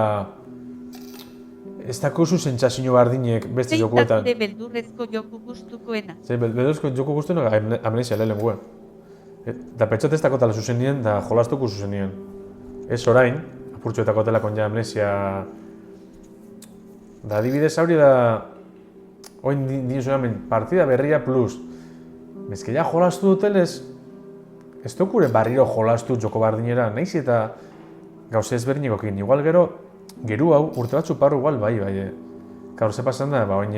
Ez dako zu sentsazio bardinek beste jokuetan. Zein da beldurrezko joku gustukoena? Beldurrezko joku gustuena Amnesia lehenengoa. Da petxot ez dako tala zuzen nien, da jolastuko zuzen nien. Ez orain, apurtxoetako telakon ja Amnesia... Da adibidez hori da... Oin diozu hemen, partida berria plus. Bezke ja jolastu dutelez... Ez dokure barriro jolastu joko bardinera, nahiz eta... Gauze ezberdinekokin, igual gero hau urte batzu parru igual bai. Gaur ze pasan da, oin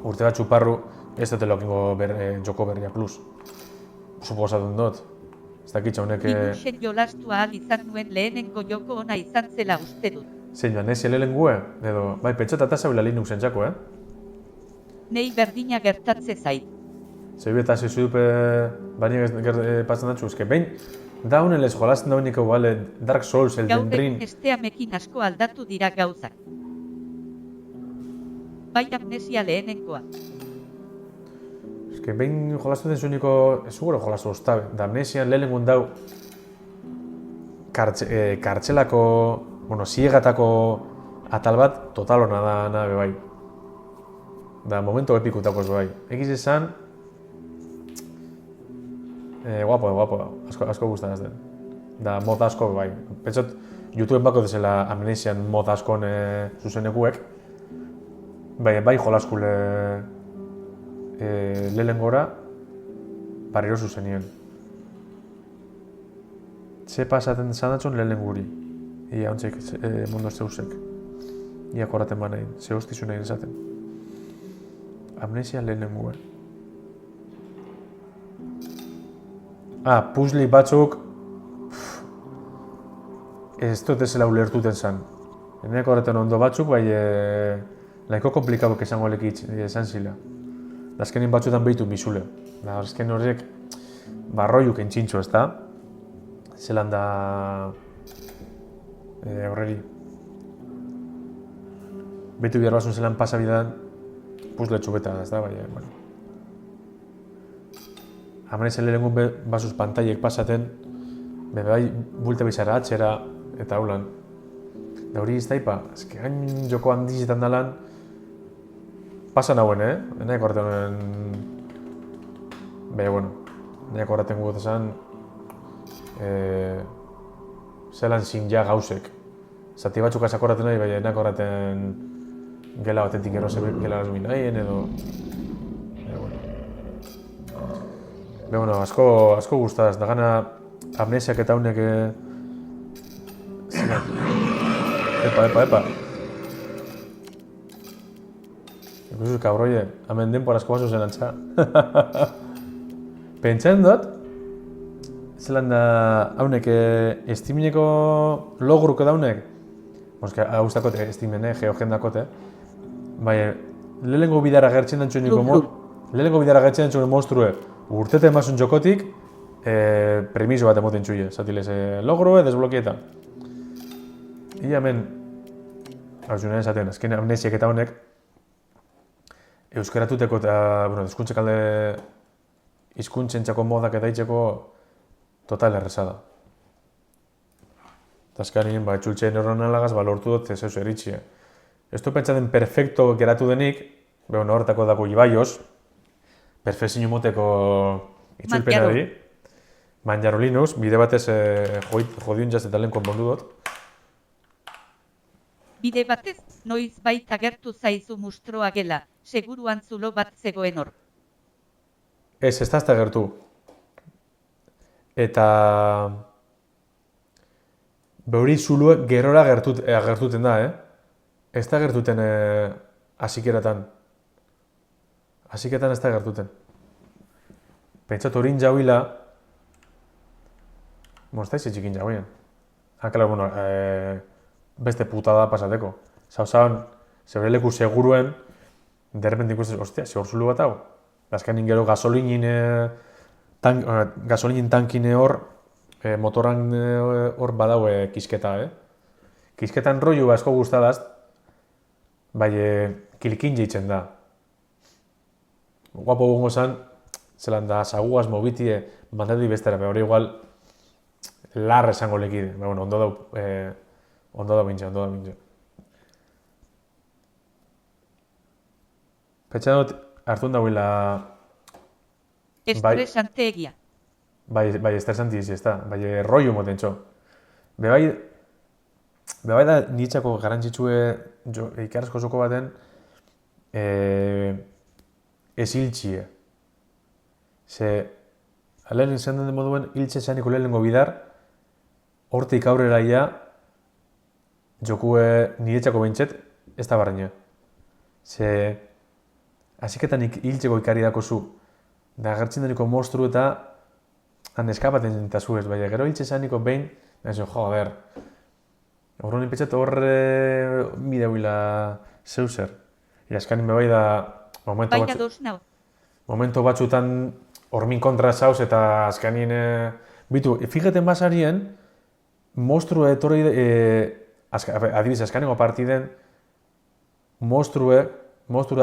urte batzu parru ez dute lokingo joko berria plus. Suposatun dut. Ez dakitza honek... Minusen jolastu ahal izan nuen lehenengo joko ona izan zela uste dut. Zein Amnesia lehenengoa, edo, bai, pentsota eta zabila Linuxen txako, Nei berdina gertatze zait. Zei eta zezudupe bainak pasan datzu, ezke behin, da honen lez jolazten da honiko Dark Souls, Elden Ring... Gaur esteamekin asko aldatu dira gauzak. Bai Amnesia lehenengoa. Ezke behin jolazten den zueniko, ez zugoro jolaztu oztabe, da Amnesia lehenengoen dau kartxelako, ziegatako atal bat total hona da nabe bai. Da momento epikutakoz bai. Egiz esan, guapo, asko guztaz den. Da mod asko bai. Pentsot, YouTubeen bako dezela Amnesian mod askon zuzenekuek. Bai jolaskule lehengora barriro zuzenien. Ze pasaten zanatxon lehenguri. Ia ontsek mundu zeusek. Ia korraten banain, ze hostizu nahi esaten. Amnesia lehenengoa. Puzzle batzuk... Ez dut ezela ulertuten zan. Eneak horretan ondo batzuk, bai... Laiko komplikabok esango lekitz, esan zila. Azkenin batzutan behitu misule. Azken horrek... Barroiuk entxintxo, ez da? Zelan da... Horreri. Behitu behar basun zelan pasabidan... Puzzle txubeta, ez da, bai... Amnesia lehenengun basuz pantaiek pasaten, bai bulte bizarra atxera eta haulan. Da hori ez daipa, ezke gain joko handizetan dalan, pasan hauen, Nahiak horretan honen... Nahiak horretan gugot esan, zelan zinja gauzek. Zati batzuk asakorraten nahi, baina enak horreten gela batetik gero gela gazmin nahien edo... bueno, asko gustadaz, da gana amnesiak eta honek... Epa. Ikusi, kabroie, hemen denpor asko baso zen antza. Pentsatzen dut, zelan da haunek Steameko loguruko daunek, moska hauztako Steamen, geogendakote, bai, lehenengo bidara gertzen dantxueniko monstrue, urtete emasun jokotik, premiso bat emoten txuie, zatilez, logrue, desblokieta. Ia hemen, hau zuen esaten, azken amnesiak eta honek, euskaratuteko eta, hizkuntzek alde hizkuntzentzako modak eta hitzeko total erreza da. Eta azkanien, etxultxeen erronalagaz, lortu dut zeus eritxie. Ez du pentsaten perfecto geratu denik, horretako dako Ibaioz, perfezio moteko itzulpenari, Manjaro Linux, bide batez jodiun jaz eta lehen konpondu dut. Bide batez, noiz baita gertu zaizu mustroa gela, seguruan zulo bat zegoen hor. Ez da gertu. Eta... Beuri zulue gerora gertuten da, Ez da gertuten hasikeratan. Hasiketan ez da gertuten. Pentsatu horin jauila... Mostaiz etxikin jauien. Claro, beste putada pasateko. Zauzan, zeure leku seguruen, derrepente ikustez, ostia, ze hor zulu bat hau. Azkanin gero gasolinin tankine hor, motoran hor badau kisketa, Kisketan rollu asko guztadaz, bai kilkin jeitzen da. Guapo gongo zan, zelan da, saguaz mobitie, mandati bestera, hori igual, lar esango lekide. Ondo da bintxe. Petxan dut, hartun dauela... Estresante egia. Bai, estresante izi, ez da. Bai, rollo moten txo. Bebai da niretzako garantzitsue ikarazko zoko baten eziltxie. Ze, lehen izan den moduen, hiltxe zaniko lehenengo bidar, hortik aurrera ia, jokue niretzako behintzet, ez da barreina. Ze, hasiketan hiltzeko ikari dako zu, da agertzen deniko monstru eta han eskapaten eta zu ez, baina gero hiltxe zaniko behin, joder, horren inpetxat horre mideuila zeuzer. Azkanin bebai da momento batzutan hormin kontra zauz eta azkanin... Bitu, figeten basarien, monstrua etorri... Adibiz, azkanengo partiden, monstrua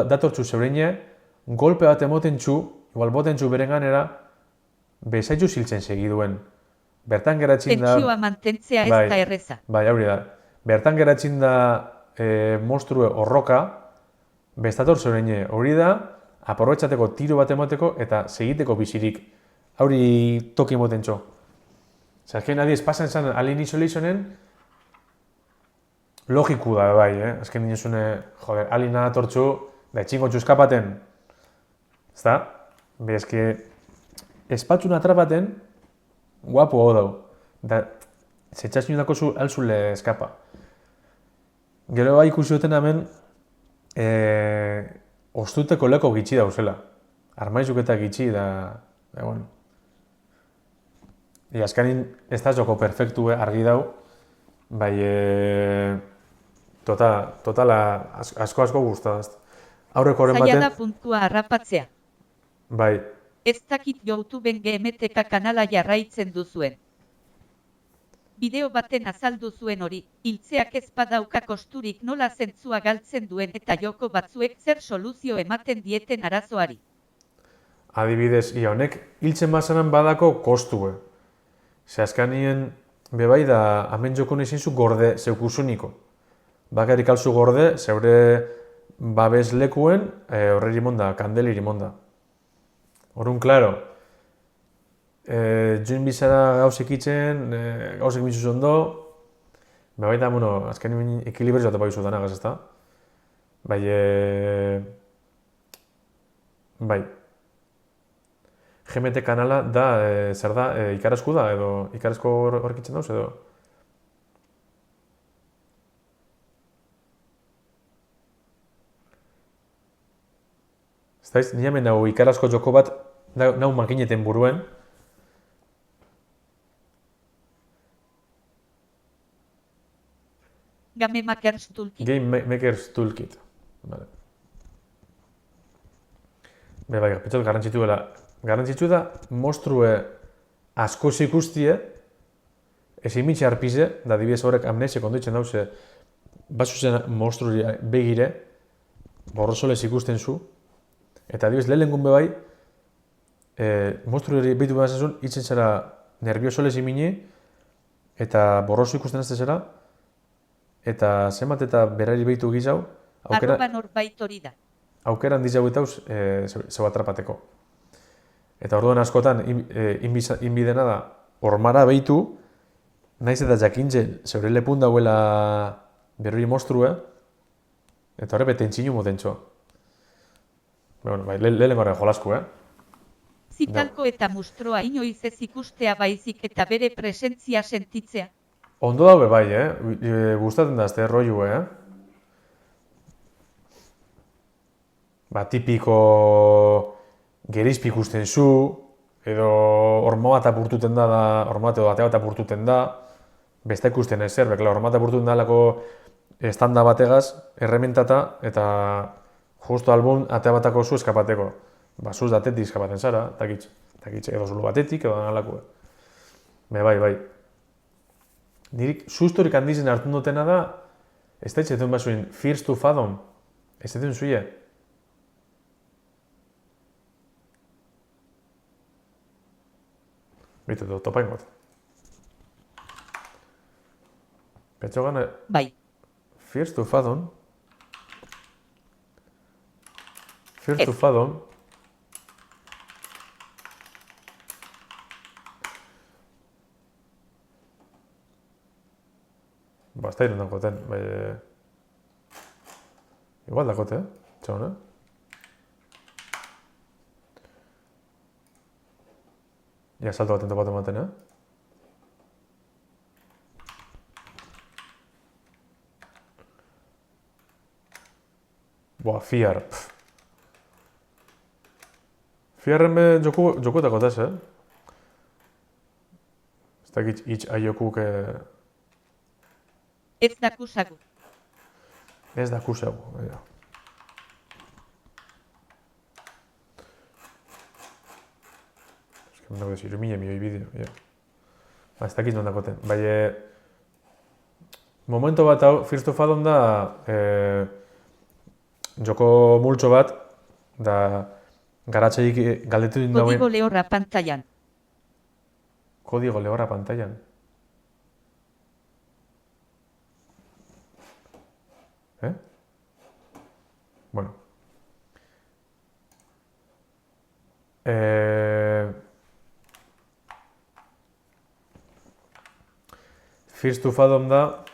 datortzu zeureine, golpe bat emoten txu, igual boten txu beren ganera, bezaitzu ziltzen segiduen. Bertan geratzen da... Tentsioa mantentzea ez da erreza. Bai, hori da. Bertan geratzen da monstrue horroka, bestator zeureine hori da, aprobetxateko tiro bat emoteko eta segiteko bizirik. Hori toki emoten txo. Azken adiez, pasan zen Alien Isolationen, logiku da, bai, azken niozune, joder, Aliena datortxu, da etxingo txu eskapaten. Ezta? Bezke, espatzun atrapaten, guapo hau dau. Da, zetxatzen dako zu, alzule eskapa. Gero bai ikusi duten hemen, ostuteko leko gitxi dauzela. Armaizuk eta gitxi da, bueno. Azkanin ez da joko perfektu argi dau, bai, totala asko guztadaz. Aurreko horren baten... Zaila da puntua harrapatzea. Bai. Ez dakit YouTubeen GMTK kanala jarraitzen duzuen. Bideo baten azaldu zuen hori, hiltzeak ez badauka kosturik nola zentzua galtzen duen eta joko batzuek zer soluzio ematen dieten arazoari. Adibidez, ia honek, hiltzen bazanan badako kostue. Ze azkanien, bebai da, hemen joko nezin zu gorde zeukusuniko. Bakarik alzu gorde, zeure babes lekuen, horre irimonda, kandeli irimonda. Horun, klaro, joan bizara gauzek itzen, gauzek bizuz ondo, baita, bueno, azken ekilibrez bat bai zuten agaz, ezta? Bai, bai. GMT kanala da, zer da, ikarazku da, edo ikarazko horkitzen dauz, edo? Ez daiz, ni hemen nau ikarazko joko bat, nau makineten buruen. Game Maker's Toolkit. Game Maker's Toolkit. Vale. Bai, pentsat garrantzitsu dela. Garrantzitsu da, monstrue asko ikustie, ez imitxe arpize, da dibidez horrek amnesiak ondoitzen dauze, basuzen monstruri begire, borrosolez ikusten zu, eta adibidez lehenengun bebai, monstruri behitu behar zazun, itzen zera nerviosolez imini, eta borroso ikusten ez zera, eta zenbat eta berari behitu gizau, Arroba norbait hori da. aukeran dizau eta zeu atrapateko. Eta orduan askotan, inbidena da, ormara behitu, naiz eta jakintze, zeure lepun dauela berri monstrue, eta horre betentzinu motentxo. Bueno, bai, lehenko horren jolasku, Zitalko eta mustroa inoiz ez ikustea baizik eta bere presentzia sentitzea. Ondo daube bai, gustatzen da azte rollu, Ba, tipiko gerizpi ikusten zu, edo horma bat apurtuten da, horma bat edo bate bat apurtuten da, beste ikusten ez zer, bekla, horma bat apurtuten da lako estanda bategaz, errementata, eta justo albun ate batako zu eskapateko. Ba, zuz datetik eskapaten zara, takitz, edo zulu batetik, edo alako. Bai. Nirik sustorik handizen hartun dutena da, ez da itxetun basuen Fears to Fathom, ez da zuie. Bitu, topain got. Petxo gana... Bai. Fears to Fathom. Fears to Fathom. Ba, ez da irun dakoten. Igual dakote, txauna. Ja, salto baten topatu ematen, Boa, Fiar. Fiarren be jokutako taz, Ez dakit hitz aiokuk... Ez dakusagu. Ez dakusagu, ja. Nago desiru, milioi bideo, ja. Ba, ez dakit non dakoten. Bai, momento bat hau, Fears to Fathom da, joko multxo bat, da garatxeik galdetu din dauen... Kodigo lehorra pantailan. Kodigo lehorra pantailan. Bueno. Fears to Fathom da...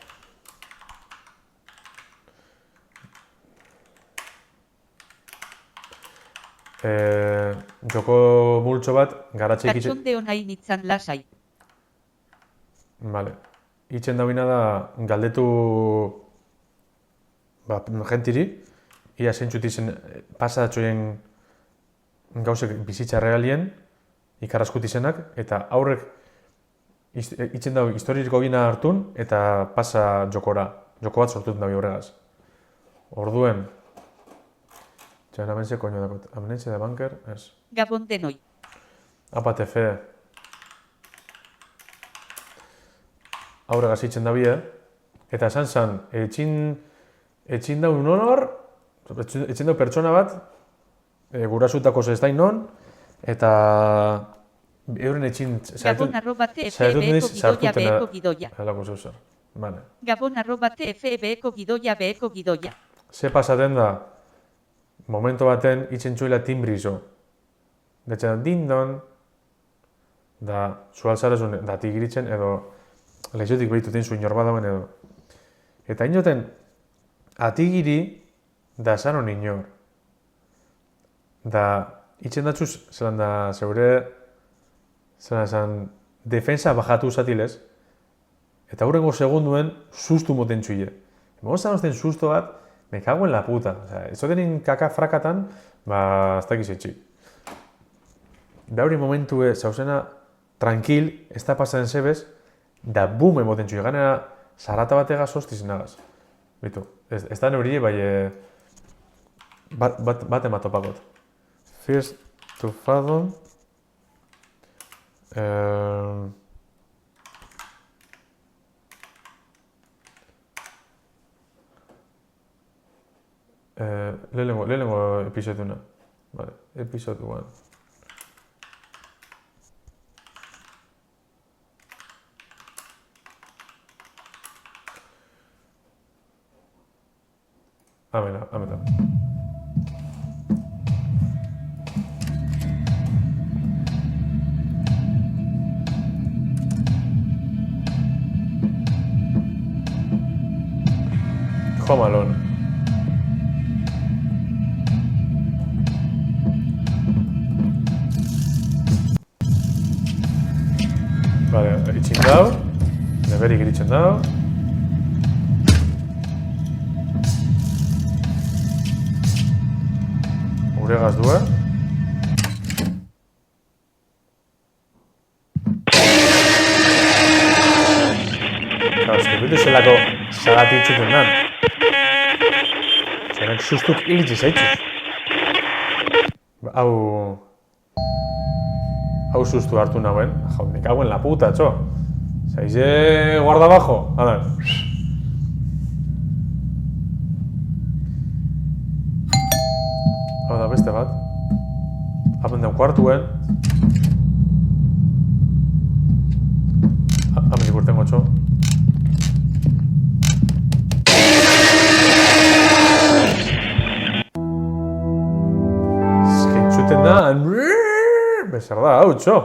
joko multxo bat, garatxe ikitzen... Katxonde honai nitzan lasai. Vale. Itzen dauina da, galdetu... Ba, gentiri, ia zentxut izen pasadatxoen gauzek bizitza realien, ikarraskut izenak, eta aurrek itzen dago histoririko bina hartun, eta pasa jokora. Joko bat sortuten dago horregaz. Orduen, txan amense koño dakot. Amense da banker, ez. Gabon denoi. Apate fe. Aurregaz itzen dago eta esan zan, etxin daun honor, etxin daun pertsona bat, gurasutako zestain non, eta euren etxin... Gabon@tfbeko gidoia beheko gidoia. Halako zeuzer, bale. Gabon@tfbeko gidoia beheko gidoia. Ze pasaten da, momento baten itzen txuela timbrizo. Detxan, dindon, da zu altzarezun da tigiritzen edo lehiotik behituten zu inor badauen edo. Eta inoten, atigiri da sanon inor. Da, itxen datzuz, zelan da, zeure, zelan esan, defensa bajatu usatilez, eta hurrengo segunduen sustu moten txuile. Emo zanozten susto bat, me cago en la puta. O sea, eso tenin kaka frakatan, ba, ez dakiz etxi. Da hori momentue, zauzena, tranquil, ez da pasaden zebez, da boom emoten txuile. Ganera, zarata bategaz hostiz nagaz. Bitu, ez da neurie, bai, bat ematopakot. First to fathom. Lehenengo episoduna. Vale, episode 1. Amena. Home Alone. Vale, itxin dau. Neberik iritzen dau. Uregaz due. Claro, ez que bitu zelako zagati itxuten dan. Zerak sustuk hilitzi zaitzuz. Hau sustu hartu nahuen. Jau, me cago en la puta, txo. Zaize guarda bajo. Hala. Hau da beste bat. Hapen den kuartuen. Hapen ikurten gotxo. Zuten da, bezer da, hau, txo.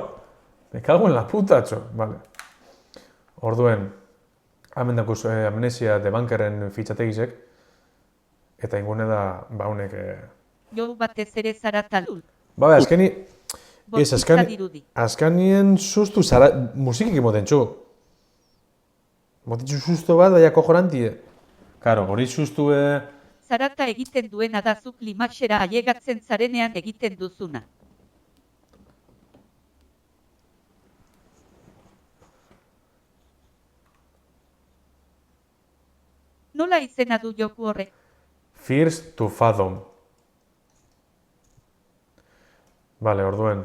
Me cago en la puta, txo. Vale. Orduen, hamen dakuz amnesia de bankeren fitxategizek, eta ingune da, ba, honek... Jo batez ere zara talul. Ba, azkeni... Ez, Bortitza dirudi. azkanien sustu zara... Musikik emoten txu. Motitzu susto bat, daia kojorantie. Karo, hori sustu... Zarata egiten duena da zuk limaxera ailegatzen zarenean egiten duzuna. Nola izena du joku horrek? First to fathom. Vale, orduen.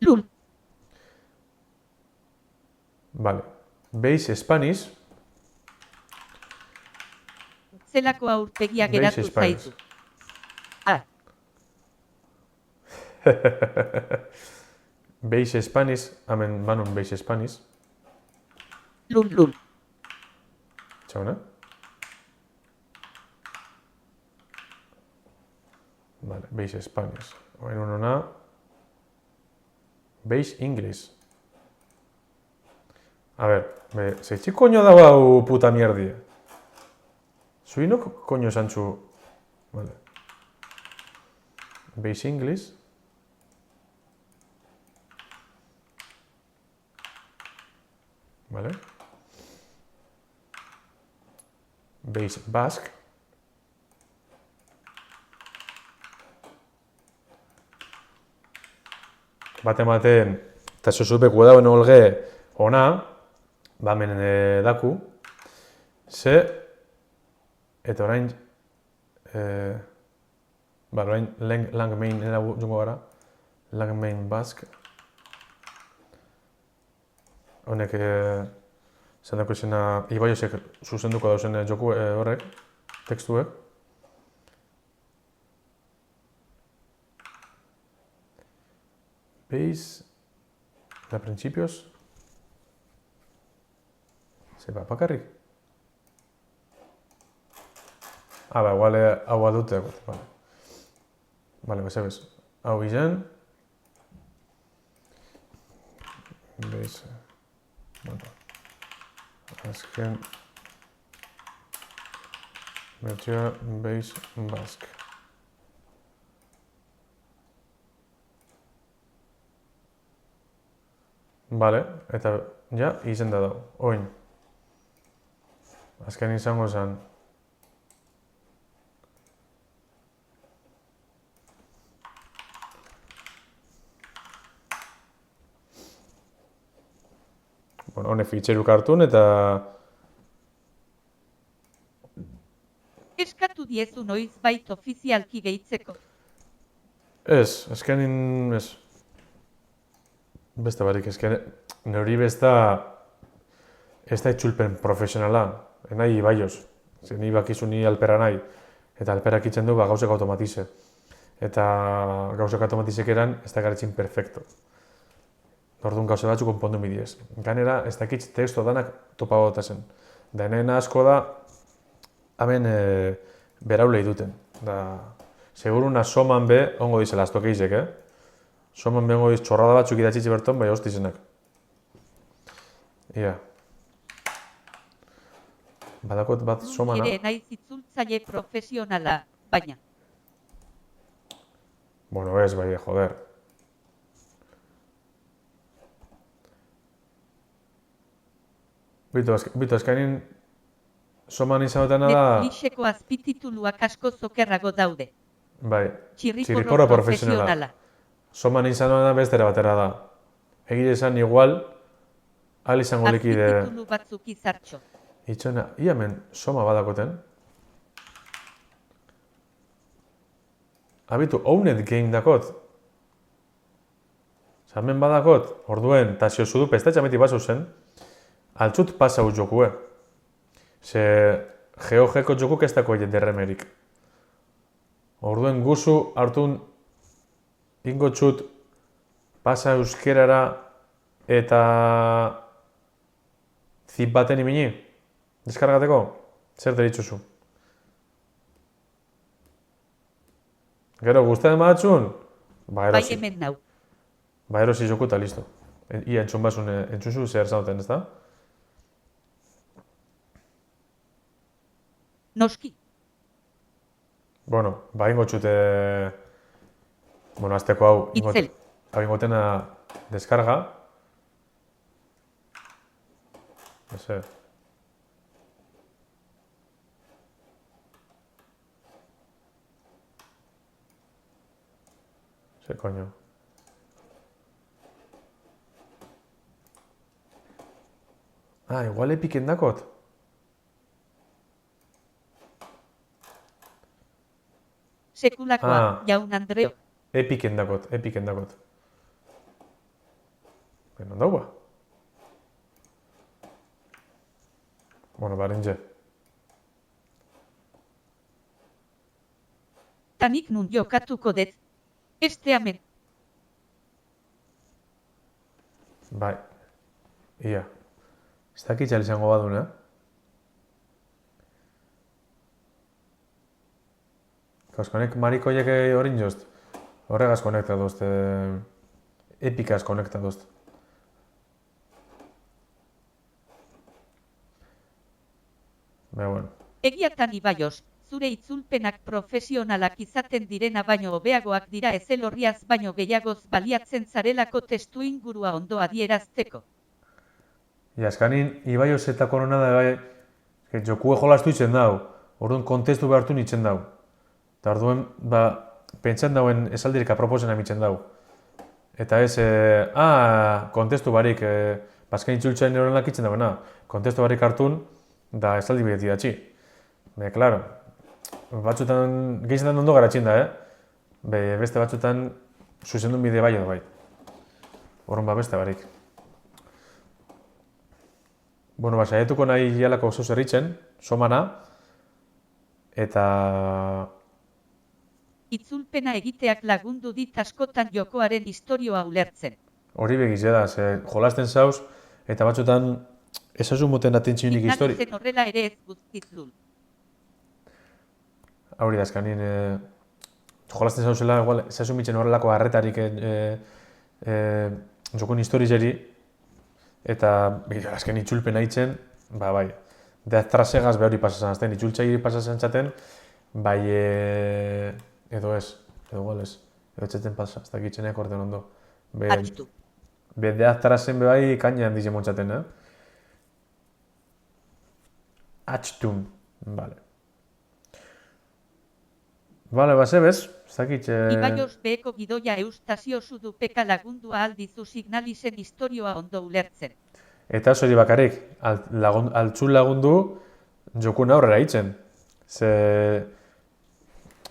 Lul. Vale. Base Spanish. Zelako aurpegia Base geratu Spanish. zaizu. Ah, Base Spanish. Hemen banon Base Spanish. lul. Txauna. Vale, Base Spanish. Oain unona. Base English. A ver, zeitxik koño dago hau puta mierdie. Zuinok koño esantzu... Vale. Base English. Vale. Base Basque. Batematen, eta zuzupeko dauen olge ona, bamen daku, ze, eta orain, orain lang main jungo gara, lang main Basque. Honek, zendako izena, Ibaiosek zuzenduko dauzen joku horrek, tekstuek. Base, da principios, zeba bakarrik. Ba, igual hau adute, vale. Vale, bezabez. Hau izen. base, bueno, azken bertsioa base Basque. Vale, eta ja, izenda dago, oin. Azken izango zen. Bueno, hone fitxeruk hartun eta Eskatu diezu noizbait ofizialki gehitzeko. ez, azkenin ez. Beste barik, ezken neuri besta ez da itzulpen profesionala, nahi ibaioz. Zer ni bakizu ni alpera nahi, eta alperak itzen du gauzek automatize. Eta gauzek automatizek eran ez da garetzin perfecto. Orduan gauze batzu konpondu midiez. Ganera, ez dakitz teksto danak topa zen. Da enena asko da, hemen beraulei duten. Da, seguruna soman be, ongo dizela, aztoke izek, Soman be ongo diz txorrada batzuk idatzitzi berton, bai hostizenak. Ia. Badakot bat somana. Ere naiz itzultzaile profesionala, baina. Bueno, ez, bai, joder. Bito, eskainin soman izan dutena da... Netflixeko azpitituluak asko zokerrago daude. Bai, Txirriporro profesionala. Soman izan dutena bestera batera da. Egile esan igual, al izango likide... Azpititulu batzuk izartxo. Itxona, iamen soma badakoten. Abitu, owned game dakot. Zamen badakot, orduen, tasio zudu pestatxameti basu zen, altzut pasau jokue. Ze GeoGeko jokuk ez dako egin derremerik. Orduen guzu hartun ingo txut pasa euskerara eta zip baten imini. Deskargateko? Zer deritzuzu? Gero, guztien batzun? Ba, Bai erosi. hemen nau. Ba, erosi joku eta listo. Ia entzun basun, entzunzu zer zauten, ez da? Noski. Bueno, ba, ingo txute... Bueno, azteko hau... Itzel. Hau ingotena deskarga. Eze. Ze koño. Ah, igual Epiken dakot. Sekulakoa, Ah. jaun Andreo. Epiken dakot. Non daua? Bueno, barintxe. Tanik nun jokatuko dut. Este hemen. Bai. Ia. Ez dakitxal izango baduna. Kaskonek marikoiek horin jozt. Horregaz konekta dozt. Epikaz konekta dozt. Baina, bueno. Egiatan ibaioz, zure itzulpenak profesionalak izaten direna baino hobeagoak dira ezelorriaz baino gehiagoz baliatzen zarelako testu ingurua ondo adierazteko. Ja, eskanin, Ibaioz eta korona da, bai, jokue jolastu itzen dau, orduan kontestu behartu nitzen dau. Eta orduan, ba, pentsan dauen esaldirik aproposena mitzen dau. Eta ez, kontestu barik, bazken itzultzain horrenak itzen dauena, kontestu barik hartun, da esaldi bideti datxi. Baina, klaro, batzutan, gehizetan ondo garatzen da, beste batzutan, zuzendun bide bai edo bai. Horren ba, beste barik. Bueno, ba, saietuko nahi hialako oso zerritzen, somana, eta... Itzulpena egiteak lagundu dit askotan jokoaren istorioa ulertzen. Hori begiz da, ze jolasten zauz, eta batzutan ezazu moten atentzionik histori. Ignatzen horrela ere ez guztitzul. Hori da, eskanien, jolasten zauzela, igual, ezazu mitzen horrelako harretarik jokun historizeri, Eta azken itxulpen haitzen, bai, Death Trasegaz behori pasatzen azten, itxultzairi pasatzen txaten, bai, edo ez, edo gol ez, edo txeten pasa, ez dakitzeneak orden ondo. Hartu. Death Trasen bai kaina handize montxaten, Atxtun, bale. Bale, bez, ez dakitxe... Ibaios beheko gidoia eustazio zudupeka lagundua aldizu signalisen historioa ondo ulertzen. Eta hori bakarrik, altzun lagundu jokun aurrera hitzen. Ze...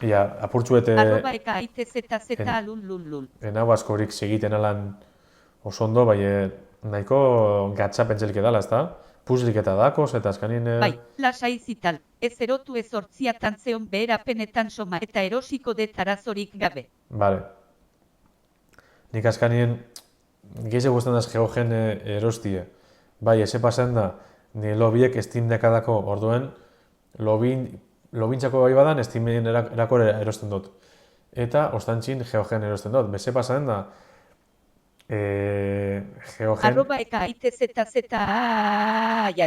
Ia, apurtzuete... Arroba eka AITZZ lul. Enau askorik segiten alan oso ondo, bai nahiko gatsa pentselik edala, ezta? Puzlik eta dakoz, eta azkanin... Bai, lasai zital, ez erotu ez hortziatan zeon beherapenetan soma eta erosiko detarazorik gabe. Bale. Nik azkanien gehiago guztan daz geogen erostie. Bai, eze pasen da, ni lobiek Steam dekadako orduen, lobintzako bai badan Steamen erako erosten dut. Eta ostantxin geogen erosten dut. Beze pasen da, geogen... Arroba eka AITZZ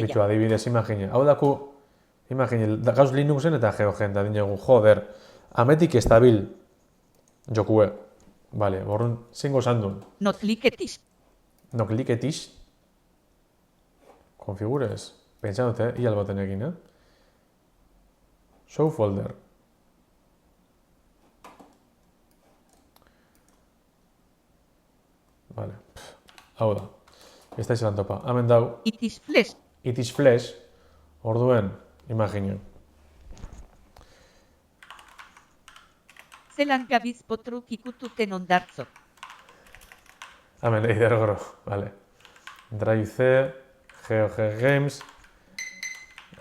Bitu, adibidez, imagine. Hau daku, imagine, gauz Linuxen eta geogen, da dinegu, joder, ametik estabil jokue. Bale, borrun, zingo zandun. Notliketiz. Nokliketiz. Konfigurez. Pentsa dute, ial baten egin, Show folder. Vale. Hau da. Ez da izan topa. Hemen dau. It is flash. It is flash. Orduen, imagine. Zelan gabiz potruk ikututen ondartzo. Hemen, eider goro. Vale. Drive C, GeoG Games,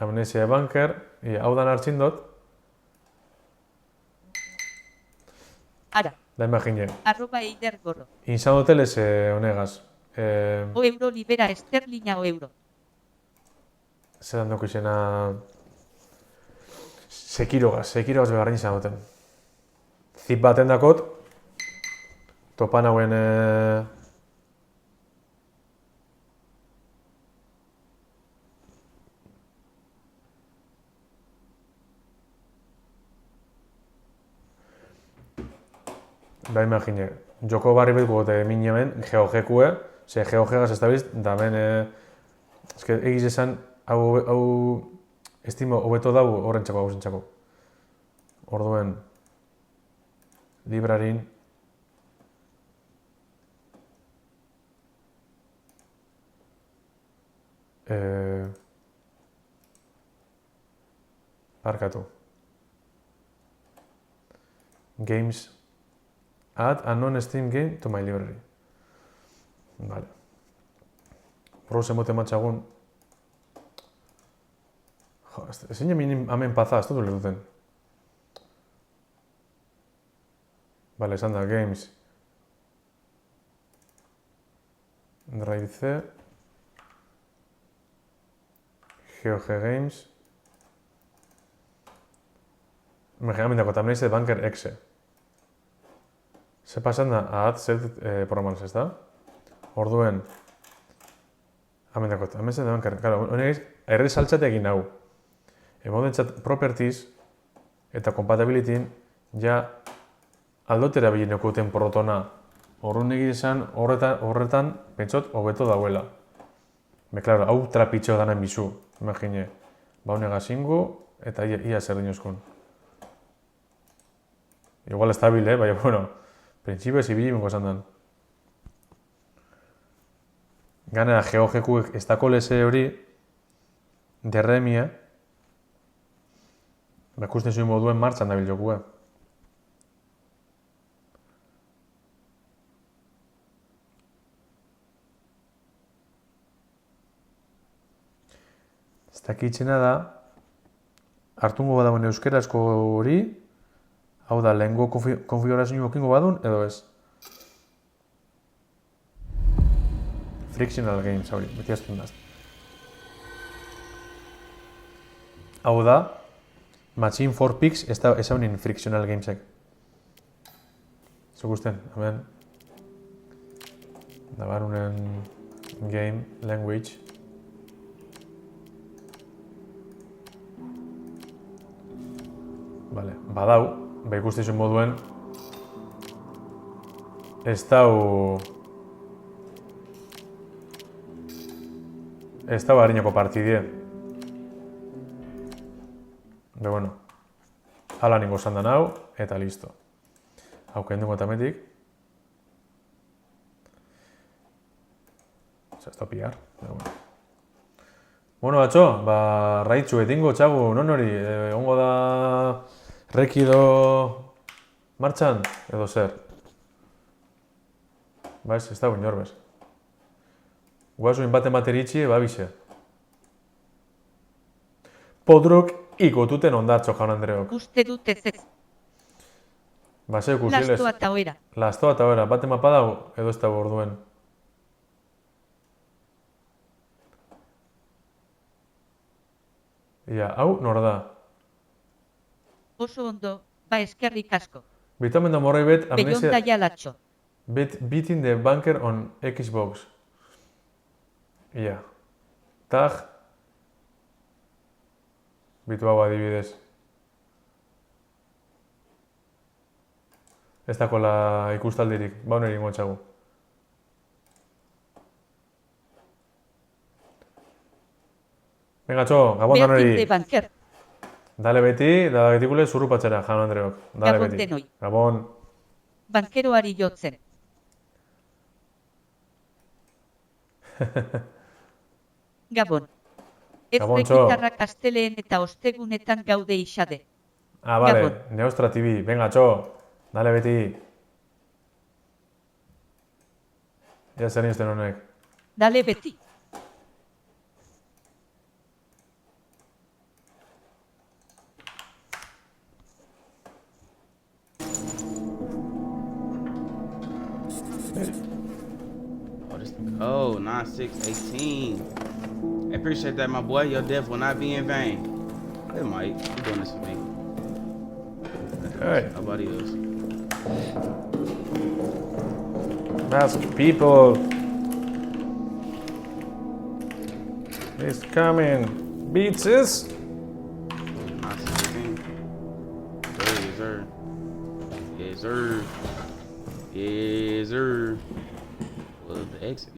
Amnesia Bunker, hau dan hartzin dut. Ara. Da imagine. Arroba eider goro. Insan hoteles honegaz. O euro libera esterlina o euro. Zeran doko izena... Sekirogaz begarrin izan duten. Zip baten dakot, topan hauen... Da imagine, joko barri betko gote min hemen, geogekue, ze geogegaz ez da biz, da hemen... Ezke, egiz esan, hau estimo hobeto dau horrentzako hau zentzako. Orduen, librarin, parkatu. Games, add a non-Steam game to my library. Vale. Browse mote matxagun. Jo, ezin jamin hemen paza, ez dut duten. Vale, esan da, games. Drive C. GeoG Games. Hemen dako, tamneiz de Bunker Exe. Ze pasan da, add set programas, ez da? Orduen, hemen dako, tamneiz de Bunker, claro, honegiz, erre saltxate egin hau. Emodentzat properties eta compatibilityin ja aldotera bilineko duten protona. Horren egizan horretan pentsot hobeto dauela. Klaro, hau trapitxo danen bizu, imagine. Ba honega zingu eta ia zer dinozkun. Igual estabil, baina, bueno, printzipio ez ibili mingo esan dan. Ganera, geogekuek ez dako leze hori, derremia, ikusten zuen moduen martxan dabil jokue. Ez dakitzena da, hartungo badauen euskarazko hori, hau da, lehengo konfigurazio okingo badun, edo ez? Frictional Games, hori, beti azten daz. Hau da, Machine 4 Pix ez haunin Frictional Gamesek. Zuk usten, hemen. Da barunen Game, language. Vale, badau, ikusten moduen. Ez dau harinoko partidie. Be bueno, hala ningo zandan hau, eta listo. Hau kenduko tametik. Ez da piar, pero bueno. Bueno, atxo, raitzu etingo txagu, non hori, ongo da rekido martxan, edo zer? Ez da inor bez. Guazuin baten bateritxi, bize. Podruk ikotuten ondartxo, jaun Andreok. Uste dut ez ez. Zeuk usiles. Lastoa eta oera. Lastoa eta oera, baten mapa dago, edo ez dago orduen. Ia, hau nor da? Oso ondo, eskerrik asko. Bitamen da morroi bet Bellonda amnesia... jalatxo. Beating the bunker on Xbox. Ia. Tag. Bitu hau adibidez. Ez dakola ikustaldirik, bauneri ingo txagu. Venga, txo, gabon danori. Beating the bunker. Dale beti, da betikule zurrupatzera, jaun Andreok. Dale Gabon beti. denoi. Gabon. Bankeroari jotzen. Gabon. Ez Gabon, txo. gitarrak asteleen eta ostegunetan gaude isade. Vale, Gabon. Neostra TV. Venga, txo. Dale beti. Ja zer nizten honek. Dale beti. Oh, 9618. I appreciate that, my boy. Your death will not be in vain. It might. You're doing this for me. Hey. Nobody else. Masked people. He's coming. Beaches. 9618. Yes, sir. Yes, sir. Yes, sir. Well, the exit.